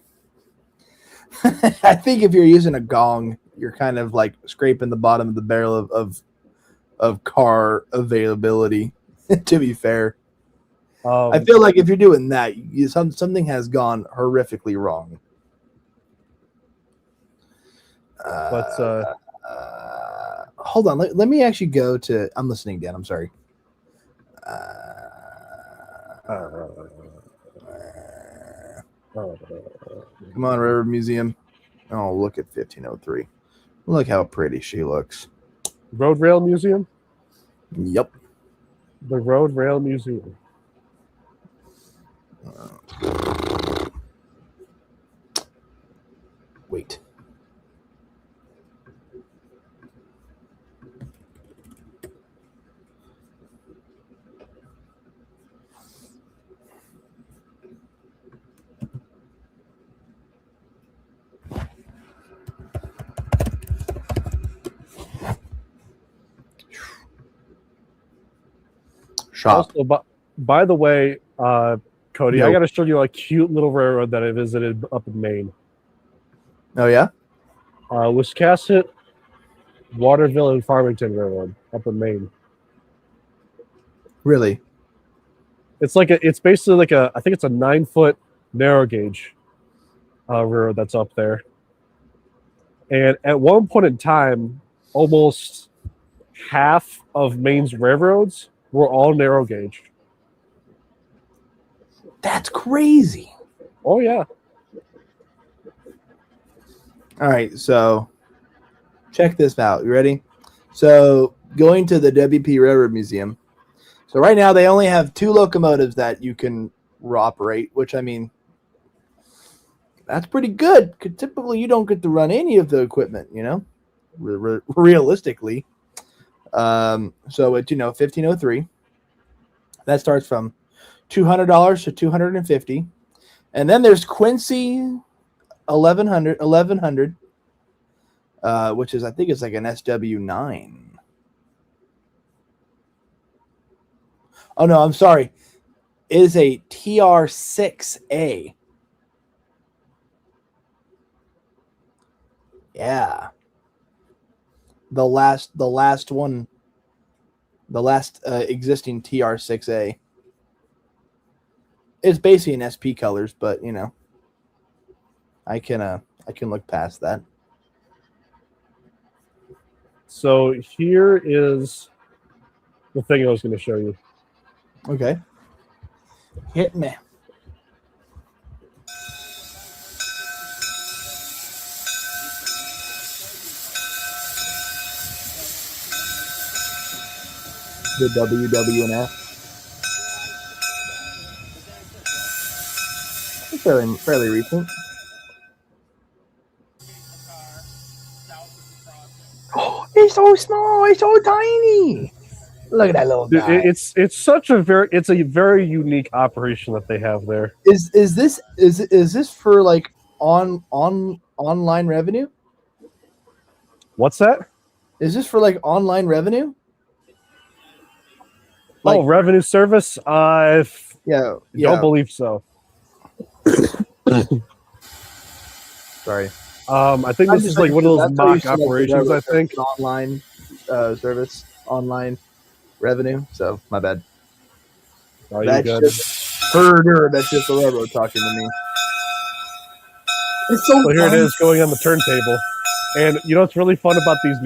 I think if you're using a gong, you're kind of like scraping the bottom of the barrel of car availability. To be fair, I feel like if you're doing that, something has gone horrifically wrong. Hold on, let me actually go to. I'm listening, Dan. I'm sorry. Come on, River Museum. Oh, look at 1503. Look how pretty she looks. Road Rail Museum? Yep. The Road Rail Museum. Wait. Shop. Also, by the way, Cody, I got to show you a cute little railroad that I visited up in Maine. Oh, yeah? Wiscasset, Waterville, and Farmington Railroad up in Maine. Really? It's basically like I think it's a 9-foot narrow gauge railroad that's up there. And at one point in time, almost half of Maine's railroads were all narrow gauge. That's crazy. Oh, yeah. All right, so check this out. You ready? So going to the WP Railroad Museum. So right now they only have 2 locomotives that you can operate, which I mean, that's pretty good. Because typically you don't get to run any of the equipment, you know, realistically. So it's 1503. That starts from $200 to $250, and then there's Quincy 1100, which is I think it's like an SW9. Oh no, I'm sorry. It is a TR6A. Yeah. The last one. The last existing TR6A. It's basically in SP colors, but I can look past that. So here is the thing I was going to show you. Okay. Hit me. The WWNF. Fairly recent. Oh, it's so small. It's so tiny. Look at that little guy. It's a very unique operation that they have there. Is this for like online revenue? What's that? Is this for like online revenue? Like, revenue service? Yeah. Don't believe so. Sorry. I think this is like one of those mock operations. I think online service, online revenue. So my bad. Oh, That's just herder. That's just the railroad talking to me. It's so here it is going on the turntable. And you know what's really fun about these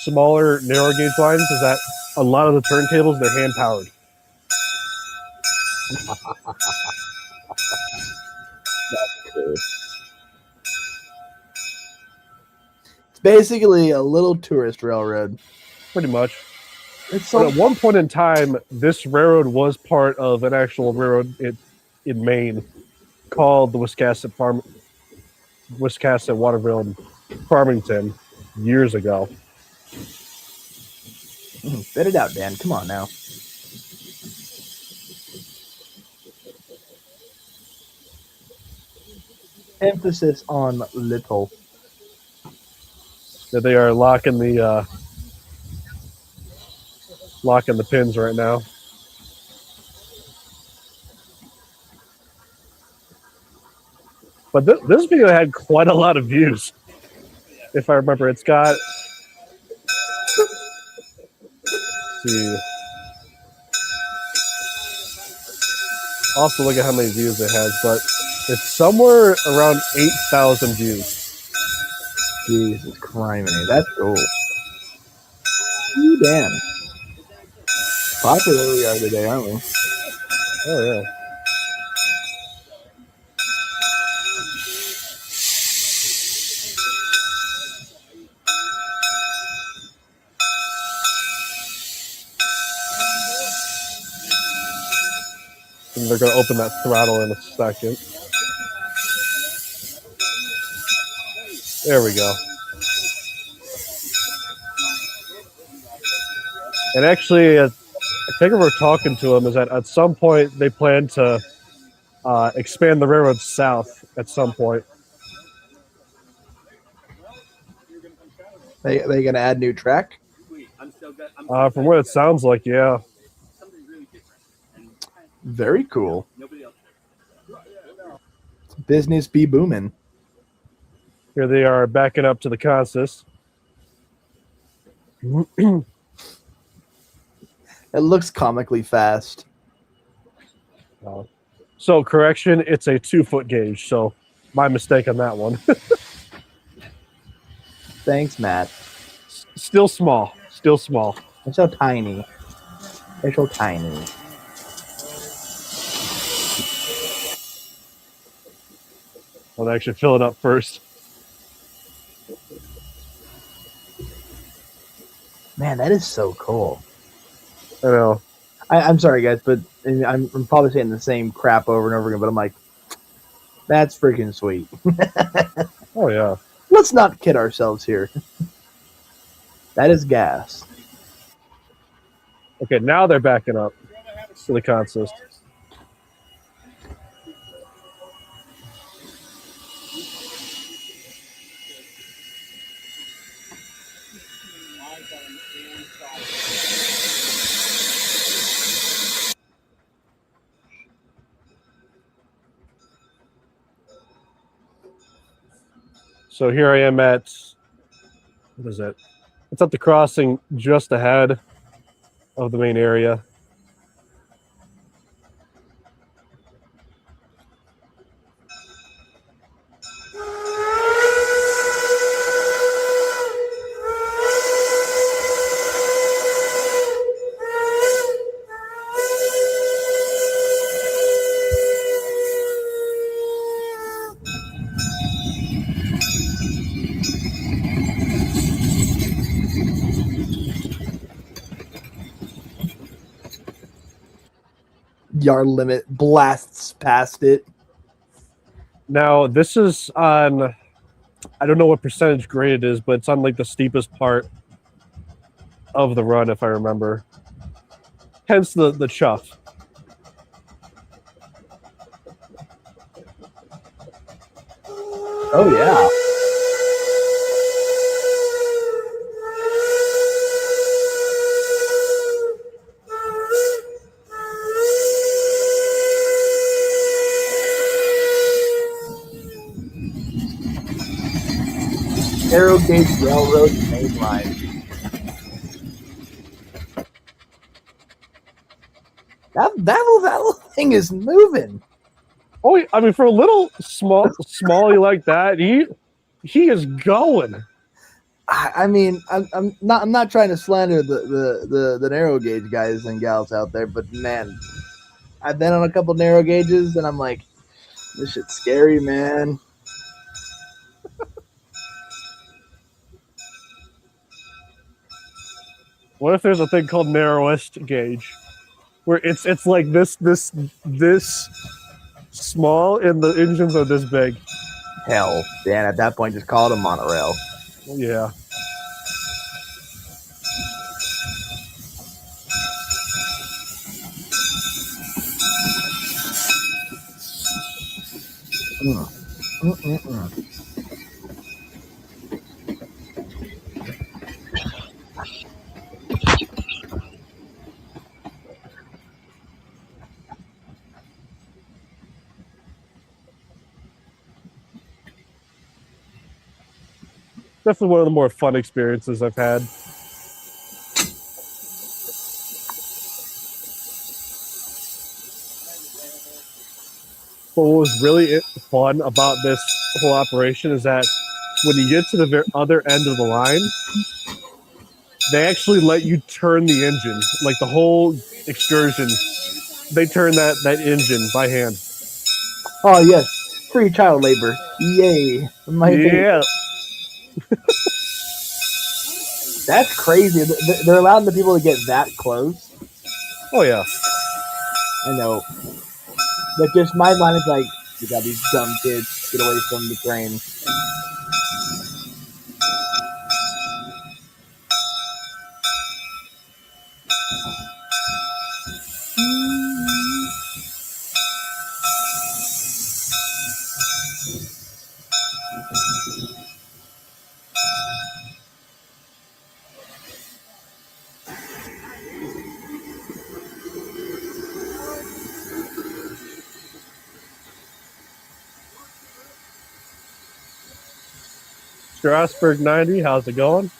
smaller narrow gauge lines is that a lot of the turntables, they're hand powered. That's cool. It's basically a little tourist railroad. Pretty much. It's so but at one point in time, this railroad was part of an actual railroad in Maine called the Wiscasset Waterville and Farmington years ago. Spit it out, Dan. Come on now. Emphasis on little. Yeah, they are locking the pins right now. But this video had quite a lot of views. If I remember, it's got. Let's see. I'll have to look at how many views it has, but it's somewhere around 8,000 views. Jesus criminy. That's cool. Ooh, damn. Popular we are today, aren't we? Oh, yeah. And they're going to open that throttle in a second. There we go. And actually, I think we're talking to them is that at some point they plan to expand the railroad south at some point. They gonna add new track? From what it sounds like, yeah. Very cool. Business be booming. Here they are backing up to the consist. It looks comically fast. So correction, it's a 2-foot gauge. So my mistake on that one. Thanks, Matt. Still small. Still small. They're so tiny. They're so tiny. I'll actually fill it up first. Man, that is so cool. I know. I'm sorry, guys, but I'm probably saying the same crap over and over again, but I'm like, that's freaking sweet. Oh, yeah. Let's not kid ourselves here. That is gas. Okay, now they're backing up to the consist. So here I am at, what is it? It's at the crossing just ahead of the main area. Yard limit blasts past it. Now, this is on, I don't know what percentage grade it is, but it's on like the steepest part of the run, if I remember. Hence the chuff. Oh, yeah. Narrow gauge railroad main line. That little thing is moving. Oh, I mean, for a little small like that, he is going. I mean, I'm not trying to slander the narrow gauge guys and gals out there, but man, I've been on a couple narrow gauges and I'm like, this shit's scary, man. What if there's a thing called narrowest gauge, where it's like this small and the engines are this big? Hell, Dan, at that point, just call it a monorail. Yeah. Definitely one of the more fun experiences I've had. But what was really fun about this whole operation is that when you get to the other end of the line, they actually let you turn the engine, like the whole excursion. They turn that engine by hand. Oh yes, free child labor. Yay! Yeah. That's crazy. They're allowing the people to get that close. Oh yeah. I know. But just my mind is like, you got these dumb kids, get away from the train. Strasburg 90, how's it going?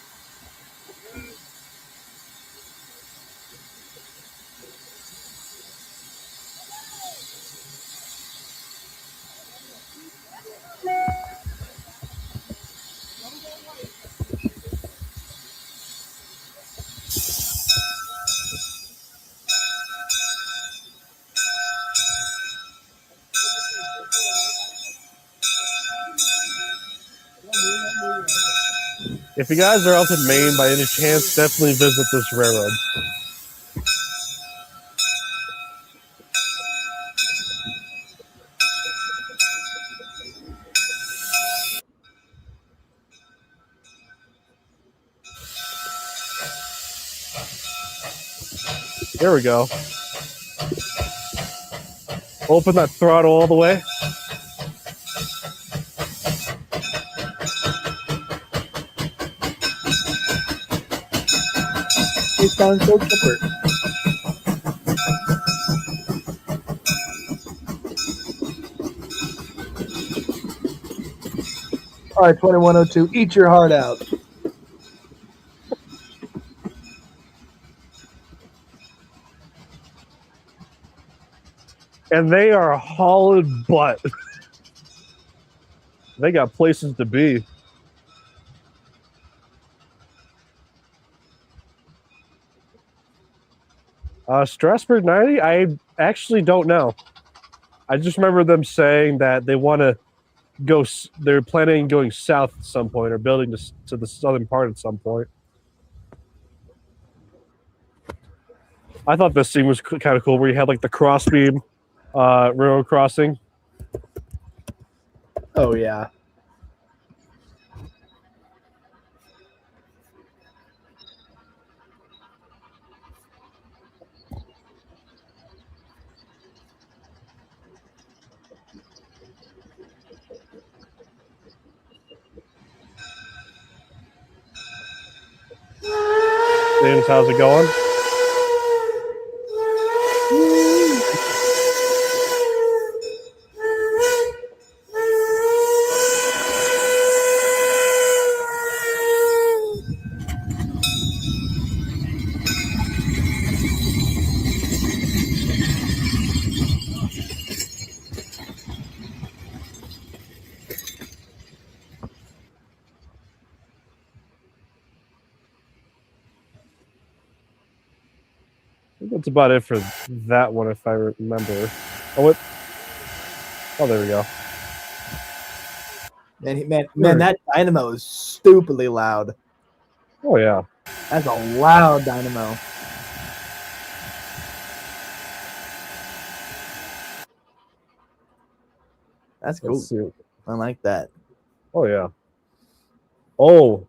If you guys are out in Maine by any chance, definitely visit this railroad. There we go. Open that throttle all the way. It sounds so chipper. All right, 2102, eat your heart out. And they are hauling butt. They got places to be. Strasburg 90, I actually don't know. I just remember them saying that they want to go, they're planning on going south at some point or building to the southern part at some point. I thought this scene was kind of cool where you had like the crossbeam railroad crossing. Oh, yeah. James, how's it going? That's about it for that one, if I remember. Oh, there we go. Man, that dynamo is stupidly loud. Oh, yeah. That's a loud dynamo. That's cool. I like that. Oh, yeah. Oh,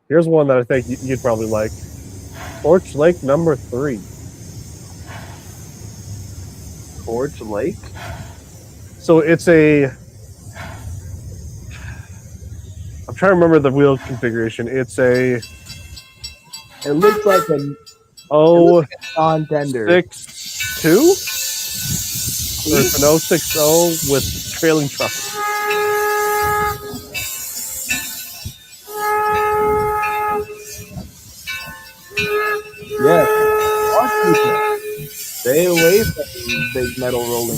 here's one that I think you'd probably like. Torch Lake number 3. Torch Lake? So it's a I'm trying to remember the wheel configuration. It's a It looks like a oh non-tender. 6.2 or it's an 060 with trailing truck. Yes. Stay away from big metal rolling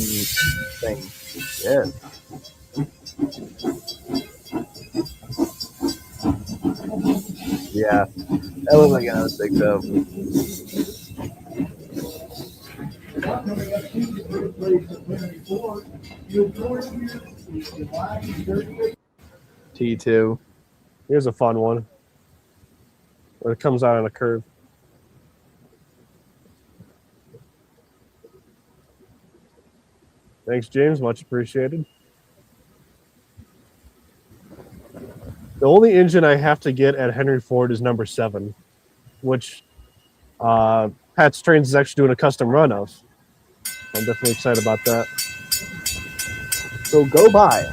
things. Yes. Yeah. That looks like another 6.0. T2. Here's a fun one where it comes out on a curve. Thanks, James. Much appreciated. The only engine I have to get at Henry Ford is number 7, which Pat's Trains is actually doing a custom run of. I'm definitely excited about that. So go by.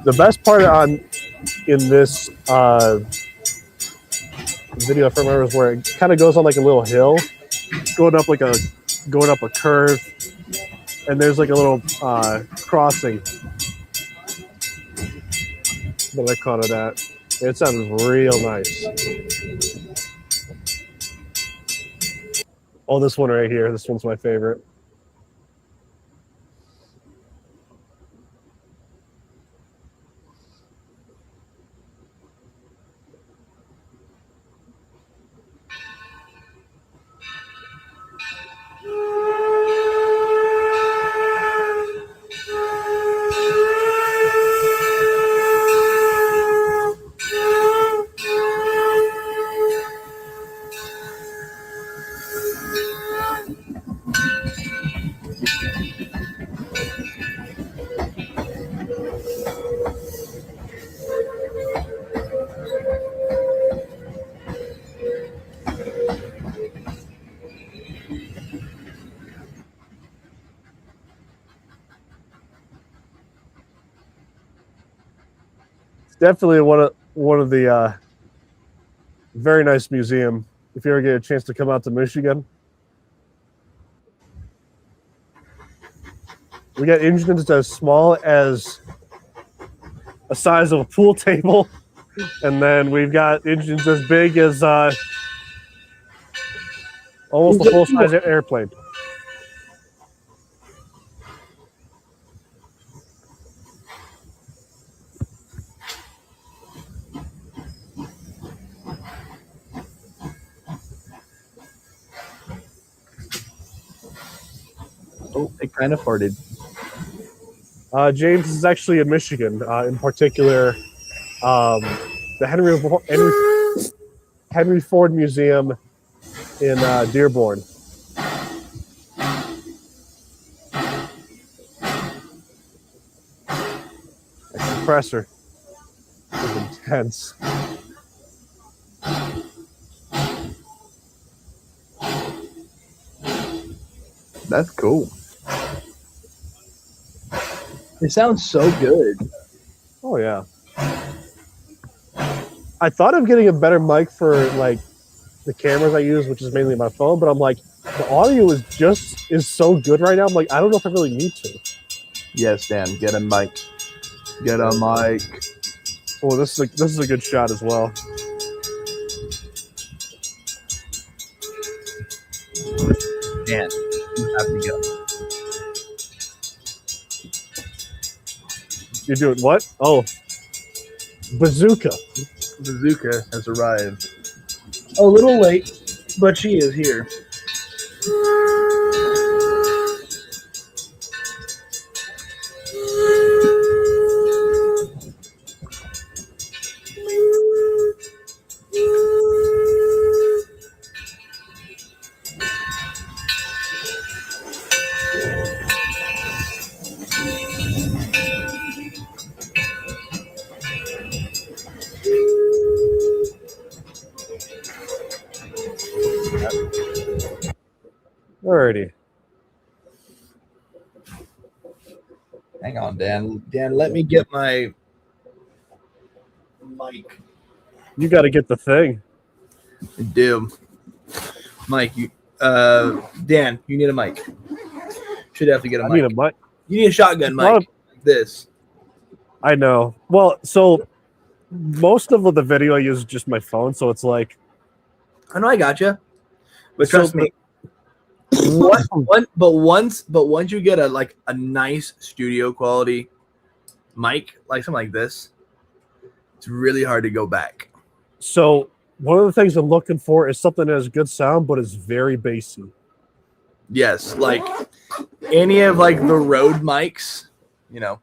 The best part in this video, if I remember, is where it kind of goes on like a little hill, going up a curve, and there's like a little crossing that I caught it at. It sounds real nice. Oh, this one right here. This one's my favorite. Definitely one of the very nice museum. If you ever get a chance to come out to Michigan, we got engines as small as a size of a pool table, and then we've got engines as big as almost a full size airplane. Oh, it kind of farted. James is actually in Michigan, in particular, the Henry Ford Museum in Dearborn. The compressor is intense. That's cool. It sounds so good. Oh yeah. I thought of getting a better mic for like the cameras I use, which is mainly my phone, but I'm like, the audio is so good right now. I'm like, I don't know if I really need to. Yes, Dan, get a mic. Get a mic. Oh, this is a good shot as well. Dan, you have to go. You're doing what? Oh, Bazooka. Bazooka has arrived. A little late, but she is here. Alrighty. Hang on, Dan. Dan, let me get my mic. You got to get the thing. Do. Mike, you Dan, you need a mic. Should have to get a I mic. need a mic. You need a shotgun mic. Well, Like this. I know. Well, so most of the video I use is just my phone, so it's like. I know I got you. But So trust me. But once you get a nice studio quality mic, like something like this, it's really hard to go back. So one of the things I'm looking for is something that has good sound, but is very bassy. Yes, like any of like the Rode mics, you know,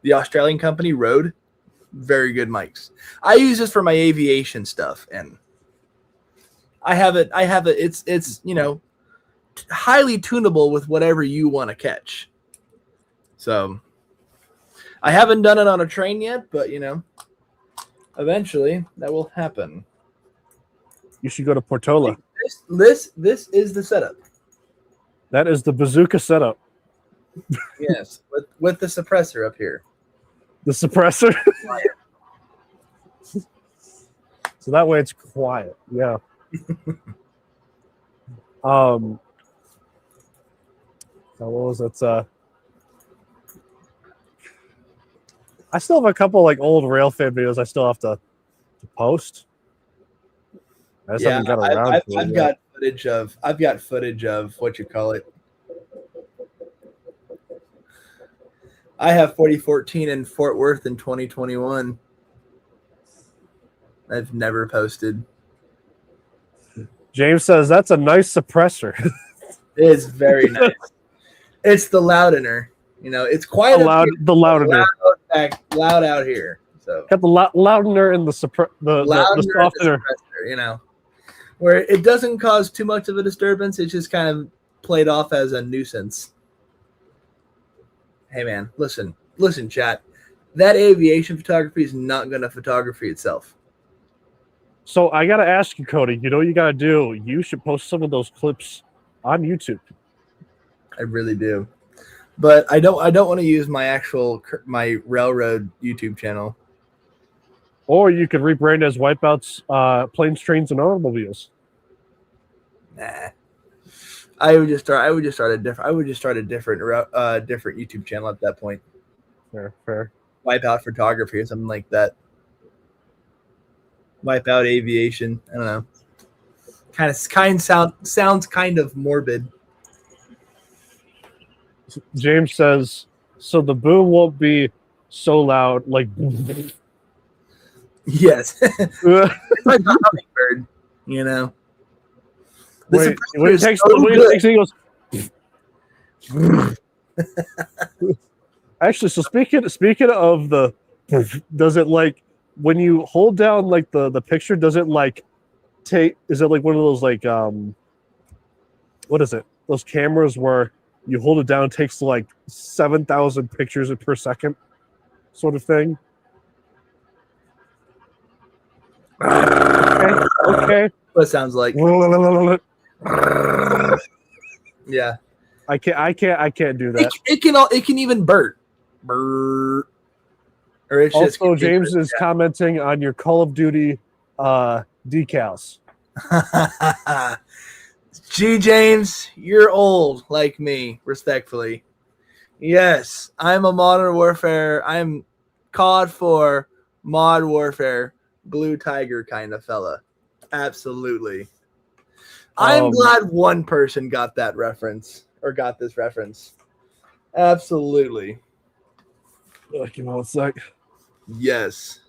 the Australian company Rode, very good mics. I use this for my aviation stuff, and I have it. It's you know, highly tunable with whatever you want to catch. So I haven't done it on a train yet, but you know, eventually that will happen. You should go to Portola. This is the setup. That is the bazooka setup. Yes, with the suppressor up here. The suppressor. So that way it's quiet. Yeah. So what was it? I still have a couple like old Railfan videos I still have to post. I just haven't got around to it I've yet. got footage of what you call it. I have 4014 in Fort Worth in 2021. I've never posted. James says that's a nice suppressor. It is very nice. It's the Loudener. You know, it's quite the Loudener. Loud out here. So Got the Loudener and the softener. You know, where it doesn't cause too much of a disturbance. It's just kind of played off as a nuisance. Hey man, listen, chat. That aviation photography is not going to photography itself. So I gotta ask you, Cody. You know what you gotta do? You should post some of those clips on YouTube. I really do, but I don't want to use my railroad YouTube channel. Or you could rebrand as Wipeouts, Planes, Trains, and Automobiles. Nah, I would just start a different YouTube channel at that point. Fair. Wipeout photography or something like that. Wipeout aviation. I don't know. Sounds kind of morbid. James says, so the boom won't be so loud, like. Yes, it's like a hummingbird. You know. When it takes it, he goes. Actually, so speaking of the, does it like when you hold down like the picture? Does it like take? Is it like one of those like what is it? Those cameras where you hold it down, it takes like 7,000 pictures per second, sort of thing. Okay. What it sounds like. Yeah. I can't do that. It can even burp. Or it's just also, James is commenting on your Call of Duty decals. Gee, James, you're old like me, respectfully. Yes, I'm a Modern Warfare. I'm COD 4 Mod Warfare Blue Tiger kind of fella. Absolutely. I'm glad one person got that reference or got this reference. Absolutely. Give me 1 sec. Yes.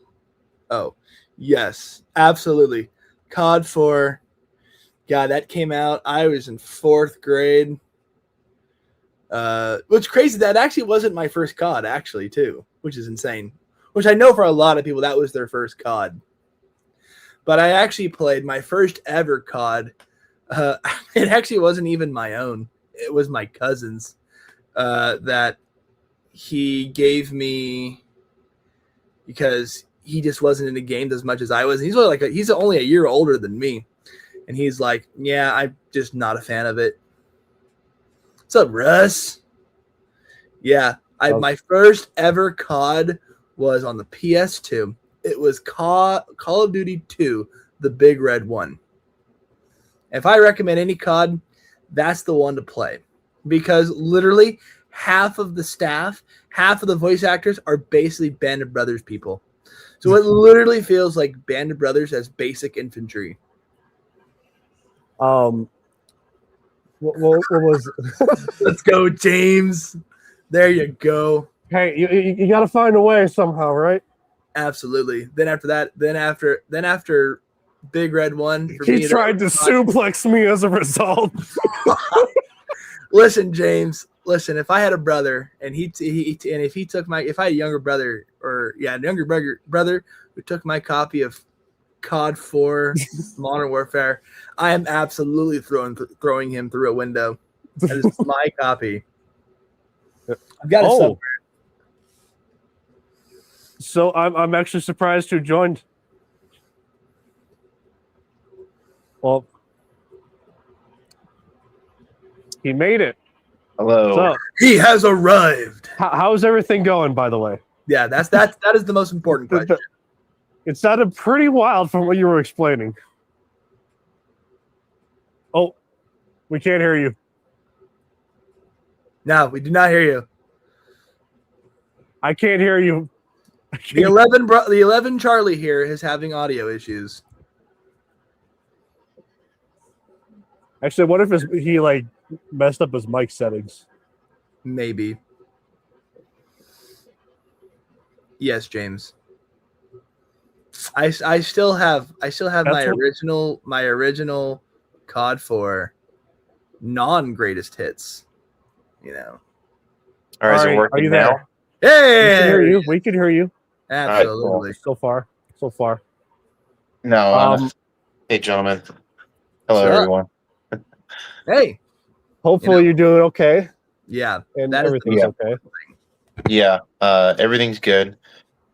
Oh, yes. Absolutely. COD 4. God, that came out. I was in 4th grade. What's crazy, that actually wasn't my first COD, actually, too, which is insane. Which I know for a lot of people, that was their first COD. But I actually played my first ever COD. It actually wasn't even my own. It was my cousin's that he gave me because he just wasn't into games as much as I was. He's only a year older than me. And he's like, yeah, I'm just not a fan of it. What's up, Russ? Yeah, my first ever COD was on the PS2. It was Call of Duty 2, the big red one. If I recommend any COD, that's the one to play. Because literally half of the staff, half of the voice actors are basically Band of Brothers people. So it literally feels like Band of Brothers as basic infantry. What was? Let's go, James. There you go. Hey, you got to find a way somehow, right? Absolutely. Then after that, then after Big Red One, for He me, tried to suplex me as a result. Listen, James. Listen, if I had a brother and if I had a younger brother who took my copy of COD 4 Modern Warfare, I am absolutely throwing him through a window. That is my copy. I've got it somewhere. So I'm actually surprised who joined. Well, he made it. Hello. So, He has arrived. how's everything going, by the way? Yeah, that is the most important question. It sounded pretty wild from what you were explaining. Oh, we can't hear you. No, we do not hear you. I can't hear you. The 11 Charlie here is having audio issues. Actually, what if he like messed up his mic settings? Maybe. Yes, James. I still have my original COD 4 non-greatest hits. You know. All right, is All it right, working are you now? there? Hey, We can hear you. We can hear you. Absolutely. So far. No. Hey, gentlemen. Hello, What's up? everyone. Hey. Hopefully you're doing okay. Yeah. And that is everything's okay. Yeah, everything's good.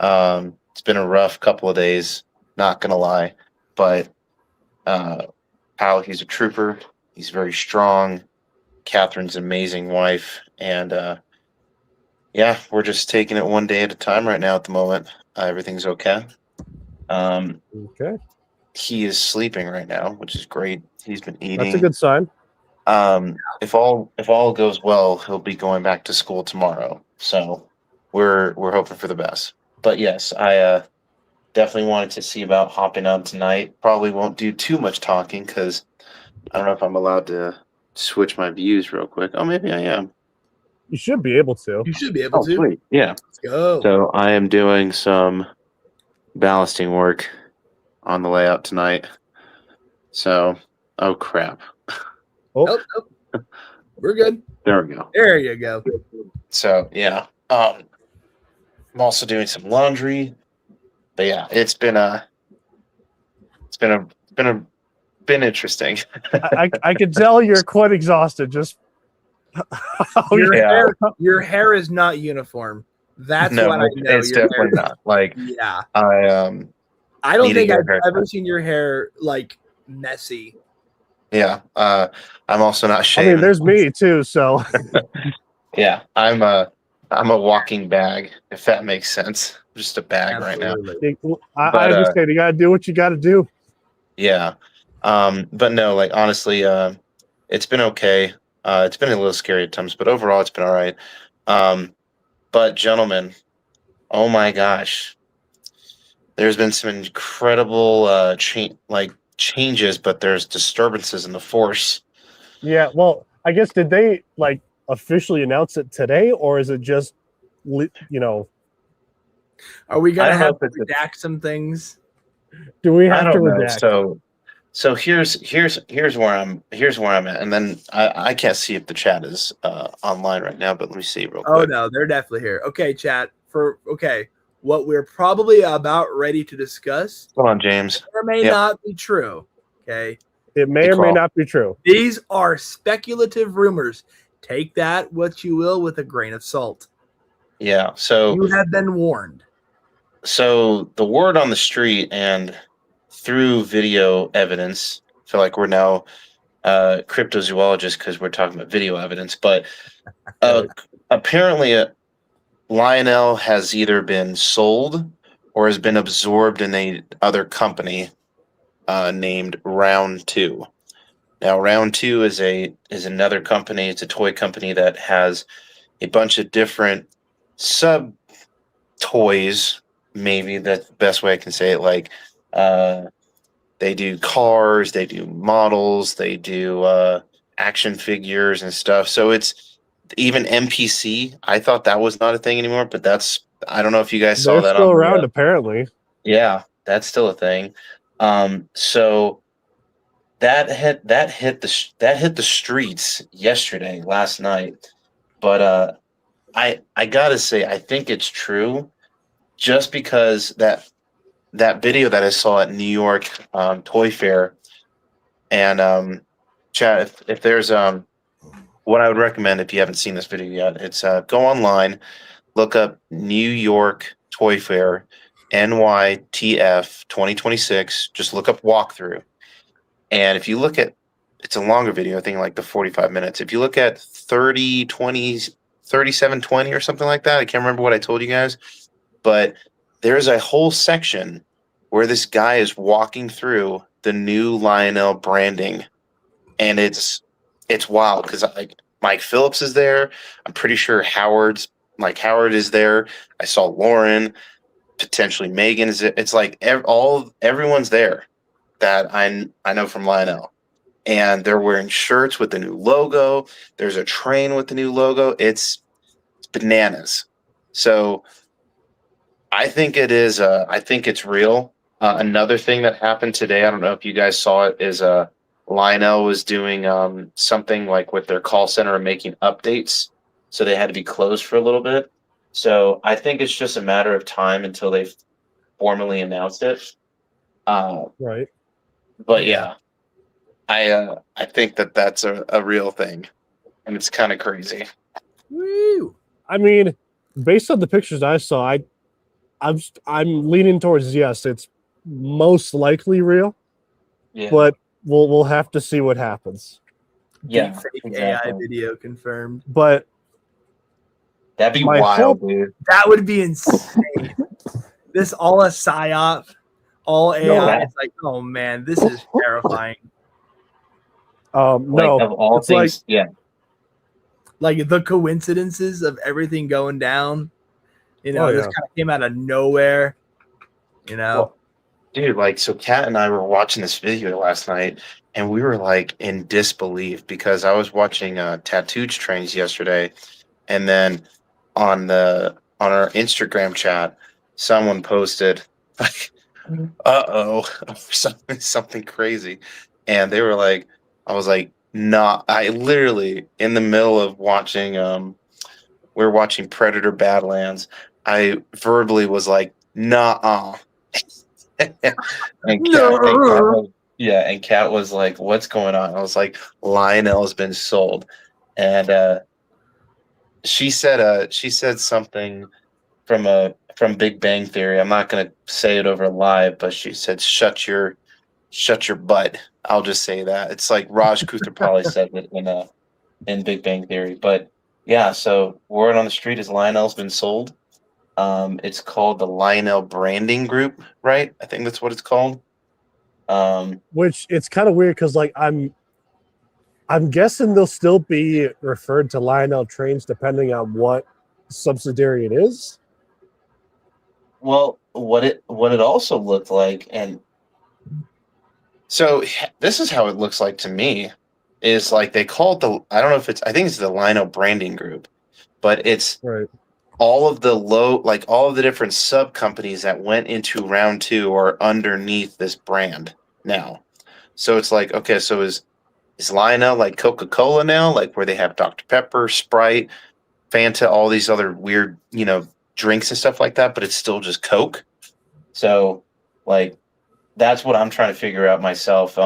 It's been a rough couple of days, not gonna lie, but Kyle, he's a trooper. He's very strong. Catherine's an amazing wife, and yeah, we're just taking it one day at a time right now. At the moment, everything's okay. Okay. He is sleeping right now, which is great. He's been eating. That's a good sign. If all goes well, he'll be going back to school tomorrow. So we're hoping for the best. But yes, I definitely wanted to see about hopping on tonight. Probably won't do too much talking because I don't know if I'm allowed to switch my views real quick. Oh, maybe I am. You should be able to. You should be able to. Sweet. Yeah. Let's go. So I am doing some ballasting work on the layout tonight. So, oh crap. Oh, Nope. We're good. There we go. There you go. So yeah, I'm also doing some laundry, but yeah, it's been interesting. I can tell you're quite exhausted. Just Your hair is not uniform. That's No, what I know. it's Your definitely hair- not. Like Yeah. I don't need to think get a I've haircut. ever seen your hair like messy. yeah, I'm also not I shaving. mean, there's me too. So Yeah, I'm a walking bag, if that makes sense. Just a bag right now. I But, understand. You gotta do what you gotta do. Yeah. But no, like honestly, it's been okay. It's been a little scary at times, but overall it's been all right. But gentlemen, oh my gosh. There's been some incredible changes, but there's disturbances in the force. Yeah. Well, I guess did they like officially announce it today, or is it just Are we I gonna don't know have to if it's redact some things? do we I have to don't know. redact? So here's where I'm at, and then I can't see if the chat is online right now, but let me see real quick. Oh no, they're definitely here. Okay, chat. What we're probably about ready to discuss Hold on, James. may Yep. not be true. Okay. It may Good or may call. not be true. These are speculative rumors. Take that what you will with a grain of salt. Yeah. So You have been warned. So the word on the street and through video evidence, I feel like we're now cryptozoologist because we're talking about video evidence, but apparently Lionel has either been sold or has been absorbed in a other company named Round Two. Now, Round Two is another company. It's a toy company that has a bunch of different sub toys. Maybe that's the best way I can say it. Like, they do cars, they do models, they do action figures and stuff. So it's even NPC. I thought that was not a thing anymore, but I don't know if you guys saw They're that still on around, apparently. yeah, that's still a thing. So that hit the streets yesterday, last night. But I gotta say, I think it's true, just because that video that I saw at New York Toy Fair, and Chad, if there's what I would recommend if you haven't seen this video yet, it's go online, look up New York Toy Fair, NYTF 2026. Just look up walkthrough. And if you look at, it's a longer video, I think like the 45 minutes. If you look at 3720 or something like that, I can't remember what I told you guys, but there's a whole section where this guy is walking through the new Lionel branding. And it's wild because Mike Phillips is there. I'm pretty sure Howard is there. I saw Lauren, potentially Megan is it. It's like everyone's there that I know from Lionel, and they're wearing shirts with the new logo. There's a train with the new logo. It's bananas. So I think it is. I think it's real. Another thing that happened today, I don't know if you guys saw it, is Lionel was doing something like with their call center and making updates, so they had to be closed for a little bit. So I think it's just a matter of time until they formally announced it. Right. But yeah, I think that's a real thing, and it's kind of crazy. Woo! I mean, based on the pictures I saw, I'm leaning towards yes. It's most likely real, Yeah, but we'll have to see what happens. yeah, Deepfake exactly. AI video confirmed. But That'd be my wild, hope- dude. That would be insane. This all a psyop, all AI. No. It's like, oh man, this is terrifying. no, Of all it's things, yeah. Like the coincidences of everything going down. You know, Oh, this yeah. kind of came out of nowhere. You know, Well, dude, so Kat and I were watching this video last night, and we were like in disbelief because I was watching Tattooed Trains yesterday, and then on our Instagram chat, someone posted like, something crazy, and they were like, I was like, nah. I literally in the middle of watching we were watching Predator Badlands. I verbally was like, nah. and Kat was like, what's going on? I was like, Lionel's been sold. And she said something from Big Bang Theory. I'm not gonna say it over live, but she said, shut your butt. I'll just say that. It's like Raj Koothrappali said it in Big Bang Theory. But yeah, so word on the street is Lionel's been sold. It's called the Lionel Branding Group, right? I think that's what it's called. which it's kind of weird because I'm guessing they'll still be referred to Lionel Trains depending on what subsidiary it is. Well, what it also looked like, and so this is how it looks like to me, is like they call it I don't know if I think it's the Lionel Branding Group, but it's Right. all of the different sub companies that went into round two are underneath this brand now. So it's like, okay, so is Lionel like Coca-Cola now, like where they have Dr. Pepper, Sprite, Fanta, all these other weird, drinks and stuff like that, but it's still just Coke. So like that's what I'm trying to figure out myself.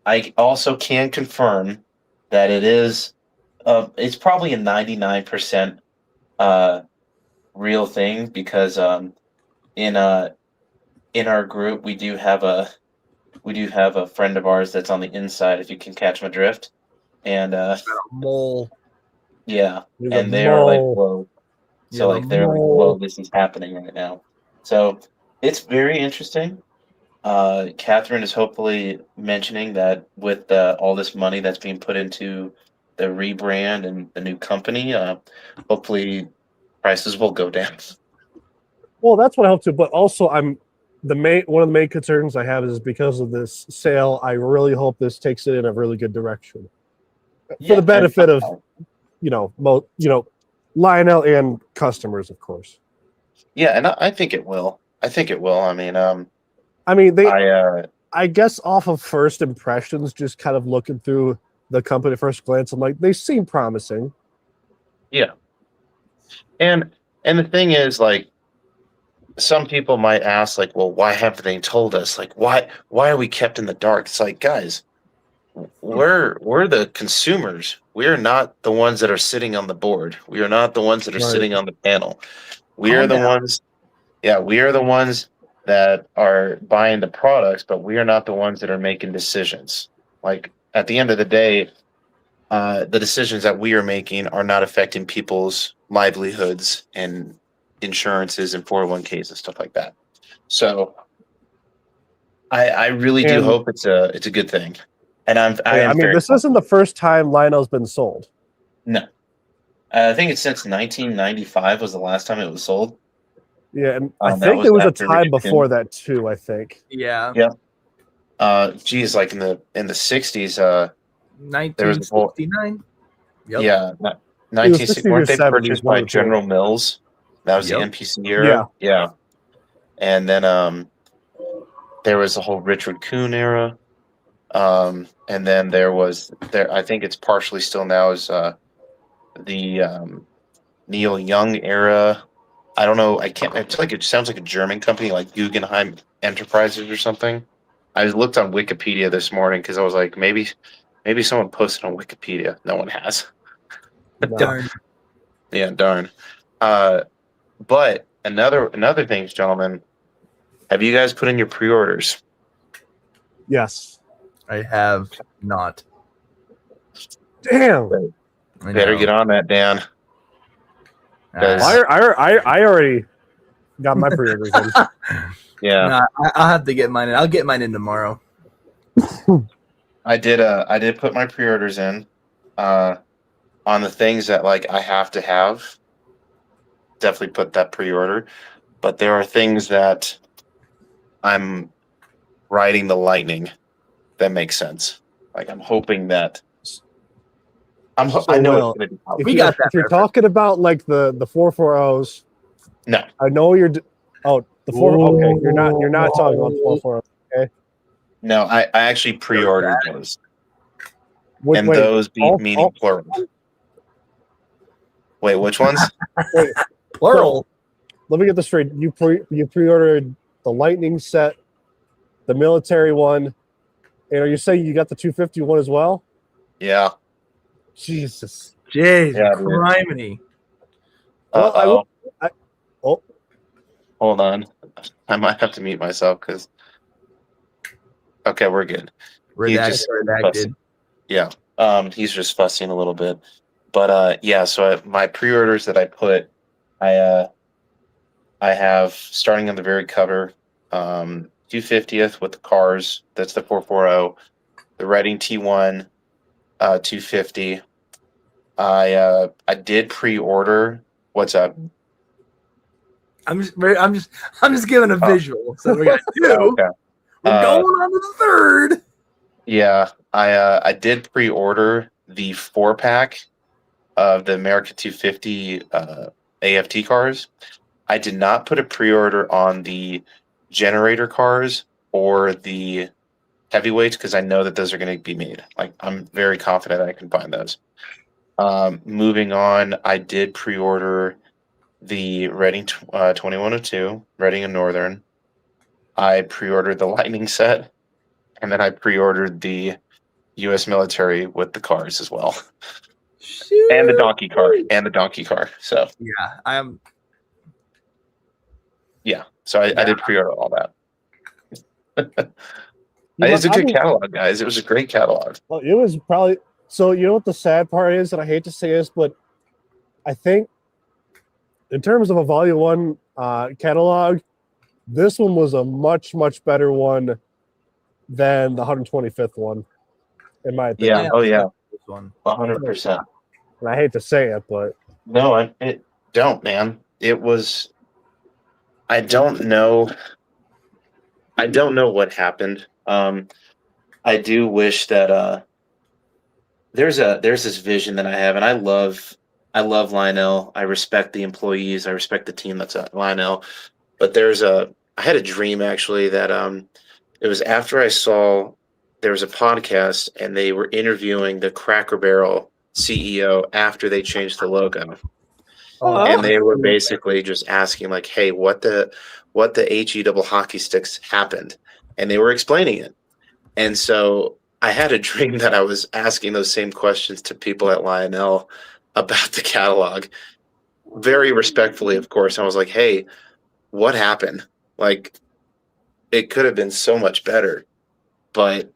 I also can confirm that it is it's probably a 99% real thing because in our group we do have we do have a friend of ours that's on the inside, if you can catch my drift. And Mole. yeah, He's and a they are like, mole. whoa. So Yeah, like they're like, whoa, this is happening right now. So it's very interesting. Catherine is hopefully mentioning that with all this money that's being put into the rebrand and the new company, hopefully prices will go down. Well, that's what I hope to. But also, one of the main concerns I have is because of this sale. I really hope this takes it in a really good direction for the benefit of Lionel and customers, of course. Yeah, and I think it will. I think it will. I mean, I guess off of first impressions, just kind of looking through the company at first glance, I'm like, they seem promising. yeah, and the thing is, like, some people might ask, like, well, why haven't they told us? Like, why are we kept in the dark? It's like, guys, we're the consumers. We are not the ones that are sitting on the board. We are not the ones that are Right. sitting on the panel. We are Calm the down. ones. Yeah, we are the ones that are buying the products, but we are not the ones that are making decisions. Like at the end of the day, the decisions that we are making are not affecting people's livelihoods and insurances and 401ks and stuff like that. So I really do And- hope it's a good thing. And I am very this isn't the first time Lionel's been sold. no. I think it's since 1995 was the last time it was sold. Yeah, and I That think was there was a after time Richard before that too. I think. Yeah. Geez, like in the 60s, there was a whole 1969. Yep. yeah, It was 1960. 60s or Weren't they 70s, purchased one by of the two. General Mills? That was Yep. the MPC era. Yeah. And then there was the whole Richard Kuhn era. And then there I think it's partially still now is the Neil Young era. I don't know. I can't. It's like it sounds like a German company, like Guggenheim Enterprises or something. I looked on Wikipedia this morning because I was like, maybe someone posted on Wikipedia. No one has. No. Darn. Yeah, darn. But another thing, gentlemen, have you guys put in your pre-orders? Yes. I have not. Damn. I Better know. get on that, Dan. Ah. I already got my pre-orders in. Yeah, Nah, I'll have to get mine in. I'll get mine in tomorrow. I did put my pre-orders in on the things that like I have to have. Definitely put that pre-order, but there are things that I'm riding the lightning. That makes sense. Like I'm hoping that I know Will, it's going to be out. We got that If you're reference. talking about like the 440s, No, I know you're. The four. Okay, you're not talking about the 440. no, I actually pre-ordered those, and Wait, those meaning all- plural. Wait, which ones? Plural. let me get this straight. You pre-ordered the Lightning set, the military one, and are you saying you got the 250 one as well? Yeah. Jesus. Jeez, Yeah, dude. criminy. Well, I will- Oh, Hold on. I might have to mute myself because. Okay, we're good. Redacted. Yeah. He's just fussing a little bit, but yeah. So my pre-orders that I put, I have starting on the very cover, 250th with the cars. That's the 440. The Reading T1, 250. I did pre-order. What's up? I'm just giving a visual. So we got two. Okay. We're going on to the third. Yeah, I did pre-order the 4-pack of the America 250 AFT cars. I did not put a pre-order on the generator cars or the heavyweights because I know that those are going to be made. Like I'm very confident I can find those. Moving on, I did pre-order the Reading 2102, Reading and Northern. I pre-ordered the Lightning set, and then I pre-ordered the U.S. military with the cars as well, Shoot. and the donkey car. So Yeah, I am. yeah, so I did pre-order all that. It's a good catalog, guys. It was a great catalog. Well, it was probably so. You know what the sad part is, and I hate to say this, but I think in terms of a Volume 1 catalog, this one was a much better one than the 125th one, in my opinion. Yeah. Oh yeah. This one. 100%. And I hate to say it, but No, it don't, man. It was. I don't know. I don't know what happened. I do wish that there's this vision that I have, and I love Lionel. I respect the employees. I respect the team that's at Lionel. But I had a dream actually that it was after I saw there was a podcast and they were interviewing the Cracker Barrel CEO after they changed the logo. And they were basically just asking like, hey, what the HE double hockey sticks happened? And they were explaining it. And so I had a dream that I was asking those same questions to people at Lionel about the catalog. Very respectfully, of course. I was like, hey, what happened? Like, it could have been so much better. But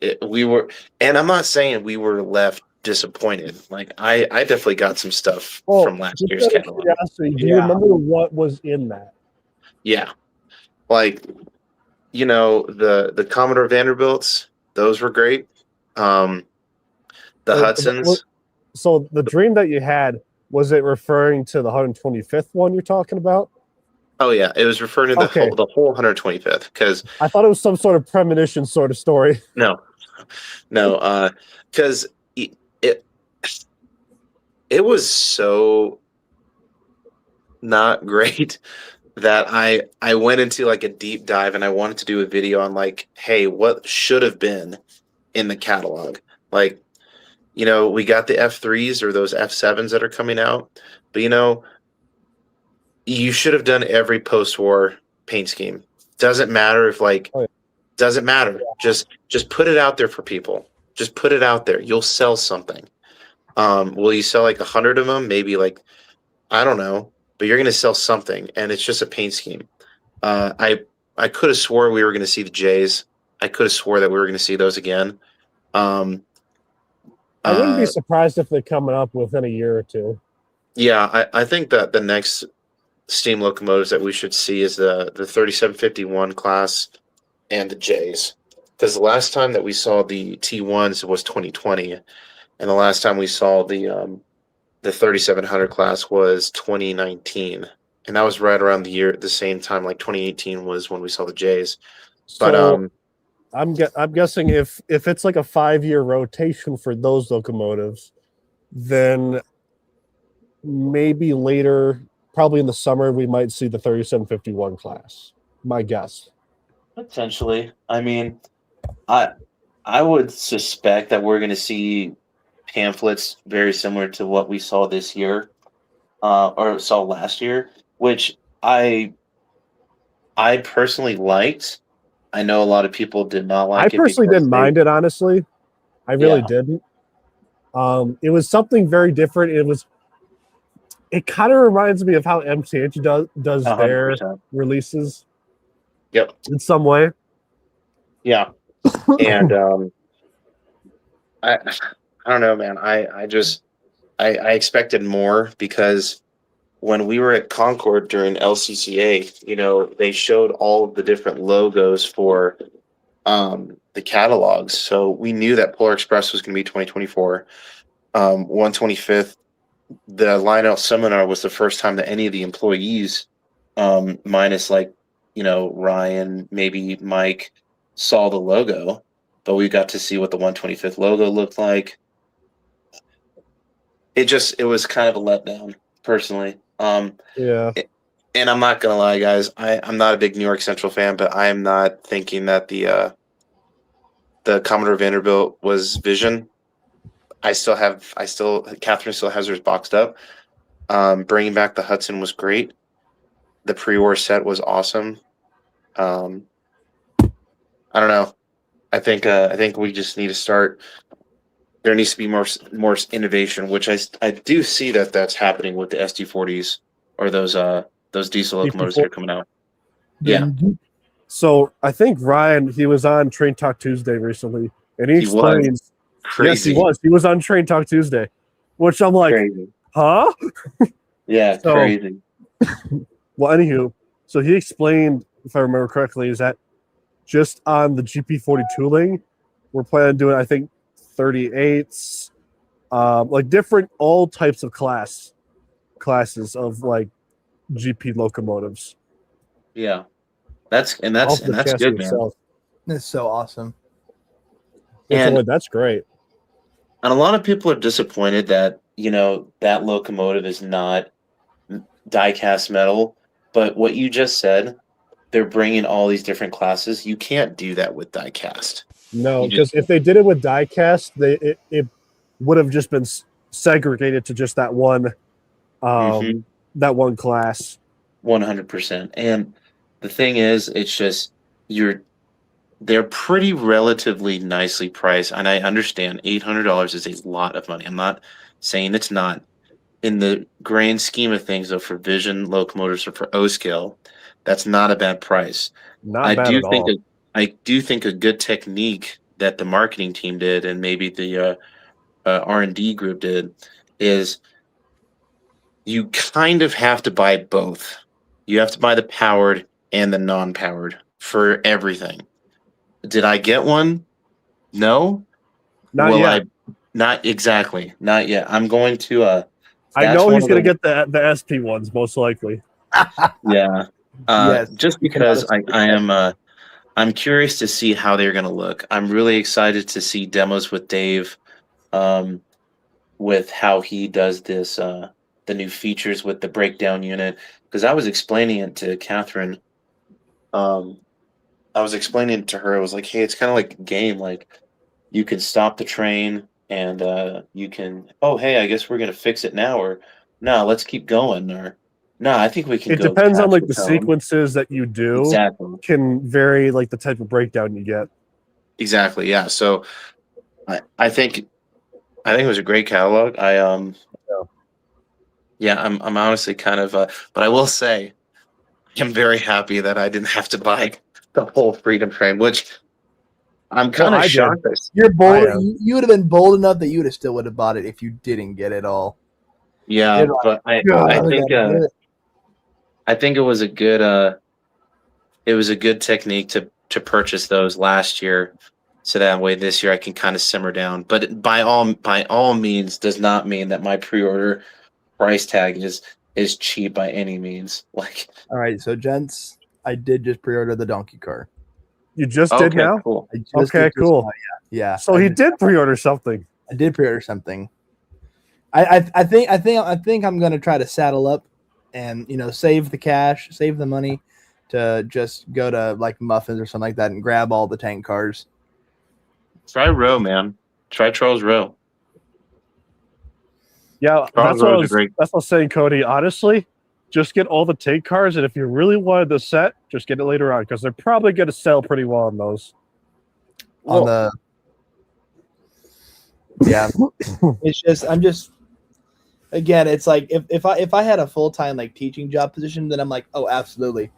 and I'm not saying we were left disappointed. Like, I definitely got some stuff from last year's catalog. Do you remember what was in that? Yeah. Like, the Commodore Vanderbilts, those were great. The Hudsons. So the dream that you had, was it referring to the 125th one you're talking about? Oh yeah, it was referring to the whole 125th, because I thought it was some sort of premonition sort of story. No, because it was so not great that I went into like a deep dive and I wanted to do a video on like, hey, what should have been in the catalog? Like, we got the F3s or those F7s that are coming out, but you should have done every post-war paint scheme. Doesn't matter if doesn't matter. Just put it out there for people. Just put it out there. You'll sell something. Will you sell like 100 of them? Maybe like, I don't know, but you're going to sell something, and it's just a paint scheme. I could have swore we were going to see the Jays. I could have swore that we were going to see those again. I wouldn't be surprised if they're coming up within a year or two. Yeah, I think that the next steam locomotives that we should see is the 3751 class and the Jays. Because the last time that we saw the T1s was 2020, and the last time we saw the 3700 class was 2019, and that was right around the same time, like 2018 was when we saw the Jays. But I'm guessing if it's like a 5-year rotation for those locomotives, then maybe later, probably in the summer, we might see the 3751 class. My guess. Potentially. I mean, I would suspect that we're going to see pamphlets very similar to what we saw this year, or saw last year, which I personally liked. I know a lot of people did not like it. I personally didn't mind it, honestly. I really didn't. It was something very different. It kind of reminds me of how MTH does 100%. Their releases. Yep. In some way. Yeah. And I don't know, man. I expected more, because when we were at Concord during LCCA, they showed all of the different logos for the catalogs. So we knew that Polar Express was going to be 2024. 125th, the Lionel seminar was the first time that any of the employees, minus Ryan, maybe Mike, saw the logo, but we got to see what the 125th logo looked like. It was kind of a letdown, personally. Yeah. And I'm not gonna lie, guys, I'm not a big New York Central fan, but I am not thinking that the Commodore Vanderbilt was Vision. Catherine still has hers boxed up. Bringing back the Hudson was great. The pre-war set was awesome. I don't know. I think we just need to start. There needs to be more innovation, which I do see that's happening with the SD40s or those diesel locomotives that are coming out. Yeah. So I think Ryan, he was on Train Talk Tuesday recently, and he He was. explained. Crazy. Yes, he was. He was on Train Talk Tuesday, which I'm like, Crazy. huh? Yeah, So- crazy. Well, anywho, so he explained, if I remember correctly, is that just on the GP40 tooling, we're planning on doing, I think, 38s, like different all types of classes of like GP locomotives. Yeah. That's Off the that's chassis good, man. itself. That's so awesome. Yeah, so, And- like, that's great. And a lot of people are disappointed that, that locomotive is not die-cast metal. But what you just said, they're bringing all these different classes. You can't do that with die-cast. No, You because just- if they did it with diecast, it would have just been segregated to just that one Mhm. that one class. 100%. And the thing is, it's just they're pretty relatively nicely priced, and I understand $800 is a lot of money. I'm not saying it's not. In the grand scheme of things, though, for Vision locomotives or for O scale, that's not a bad price. Not I bad do at think all. I do think a good technique that the marketing team did, and maybe the R&D group did, is you kind of have to buy both. You have to buy the powered and the non-powered for everything. Did I get one? No. Not Will yet. Not exactly. Not yet. I'm going to. I that's know one he's of going the- to get the SP ones most likely. Yeah. Yes. Just because I'm curious to see how they're going to look. I'm really excited to see demos with Dave, with how he does this, the new features with the breakdown unit. Because I was explaining it to Catherine. I was explaining it to her. I was like, hey, it's kind of like a game. Like, you can stop the train and you can, oh, hey, I guess we're going to fix it now. Or, no, let's keep going. Or, no, I think we can It go. depends on catch like the tone." sequences that you do Exactly. can vary like the type of breakdown you get. Exactly. Yeah. So I think it was a great catalog. I'm honestly kind of but I will say I'm very happy that I didn't have to buy the whole Freedom Train, which I'm kind I of did. shocked. You're bold. I am. You would have been bold enough that you would have still would have bought it if you didn't get it all. Yeah, You're like, but I God, think gotta get it. I think it was a good technique to purchase those last year, so that way this year I can kind of simmer down. But by all means does not mean that my pre-order price tag is cheap by any means. Like, All right, so gents, I did just pre-order the donkey car. You just did okay, now? cool. I just Okay, did just cool. now, yeah. So he did pre-order something. I did pre-order something. I think I'm gonna try to saddle up and save the cash, save the money to just go to like Muffins or something like that and grab all the tank cars. Try Row, man. Try Charles Row. Yeah, Charles that's what I Rowe's a was. great- That's what I was saying, Cody. Honestly, just get all the tank cars, and if you really wanted the set, just get it later on because they're probably going to sell pretty well on those. On the yeah, I'm just again, it's like if I had a full-time like teaching job position, then I'm like, oh, absolutely.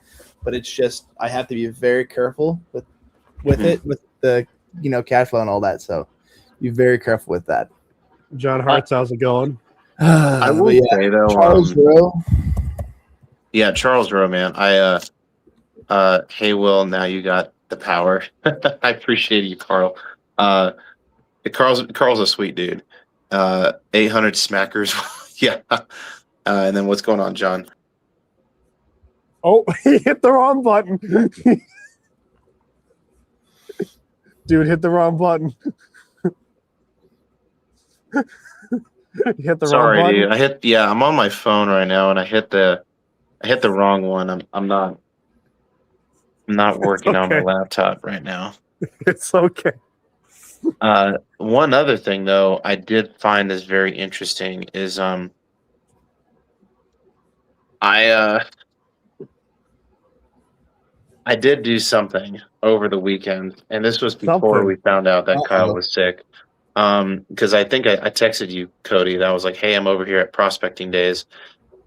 But it's just I have to be very careful with it, with the cash flow and all that. So be very careful with that. John Hart's, how's it going? I will say though, Charles Rowe. yeah, Charles Rowe, man. Hey Will, now you got the power. I appreciate you, Carl. Carl's a sweet dude. 800 smackers. Yeah. And then what's going on, John? Oh, he hit the wrong button. Dude hit the wrong button. He hit the Sorry, wrong button. dude. I'm on my phone right now and I hit the wrong one. I'm not working on my okay. laptop right now. It's okay. One other thing though, I did find is very interesting is I did do something over the weekend, and this was before Something. we found out that Kyle Uh-oh. was sick. Because I think I texted you, Cody, that was like, hey, I'm over here at prospecting days.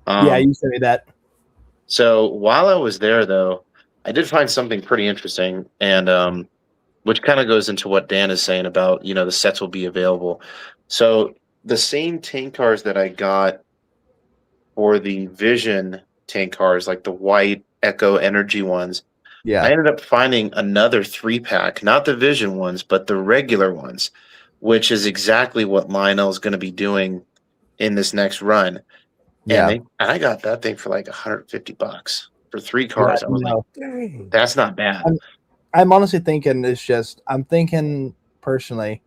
Yeah, you sent me that. So while I was there though, I did find something pretty interesting, and which kind of goes into what Dan is saying about the sets will be available. So the same tank cars that I got for the Vision tank cars, like the white Echo Energy ones, Yeah. I ended up finding another 3-pack, not the Vision ones, but the regular ones, which is exactly what Lionel's going to be doing in this next run. Yeah. And I got that thing for like $150 for 3 cars. Yeah, I was no. like, dang, that's not bad. I'm honestly thinking I'm thinking personally,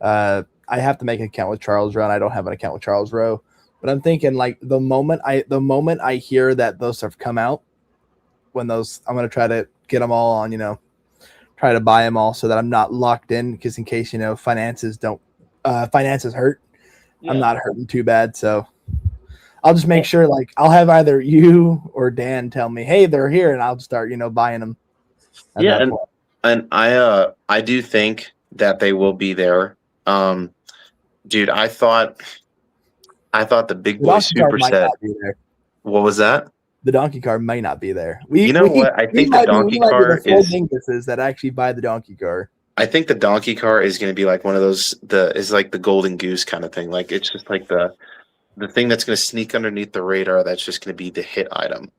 I have to make an account with Charles Rowe, and I don't have an account with Charles Rowe. But I'm thinking like the moment I hear that those have come out, I'm gonna try to get them all on, try to buy them all so that I'm not locked in, because in case finances hurt, Yeah. I'm not hurting too bad. So I'll just make sure, like, I'll have either you or Dan tell me, hey, they're here, and I'll start buying them. Yeah, and I do think that they will be there. Dude, I thought the Big Boy Superset. What was that? The donkey car might not be there. What? I think the donkey car is dinguses that actually buy the donkey car. I think the donkey car is going to be like one of those is like the golden goose kind of thing. Like it's just like the thing that's going to sneak underneath the radar. That's just going to be the hit item.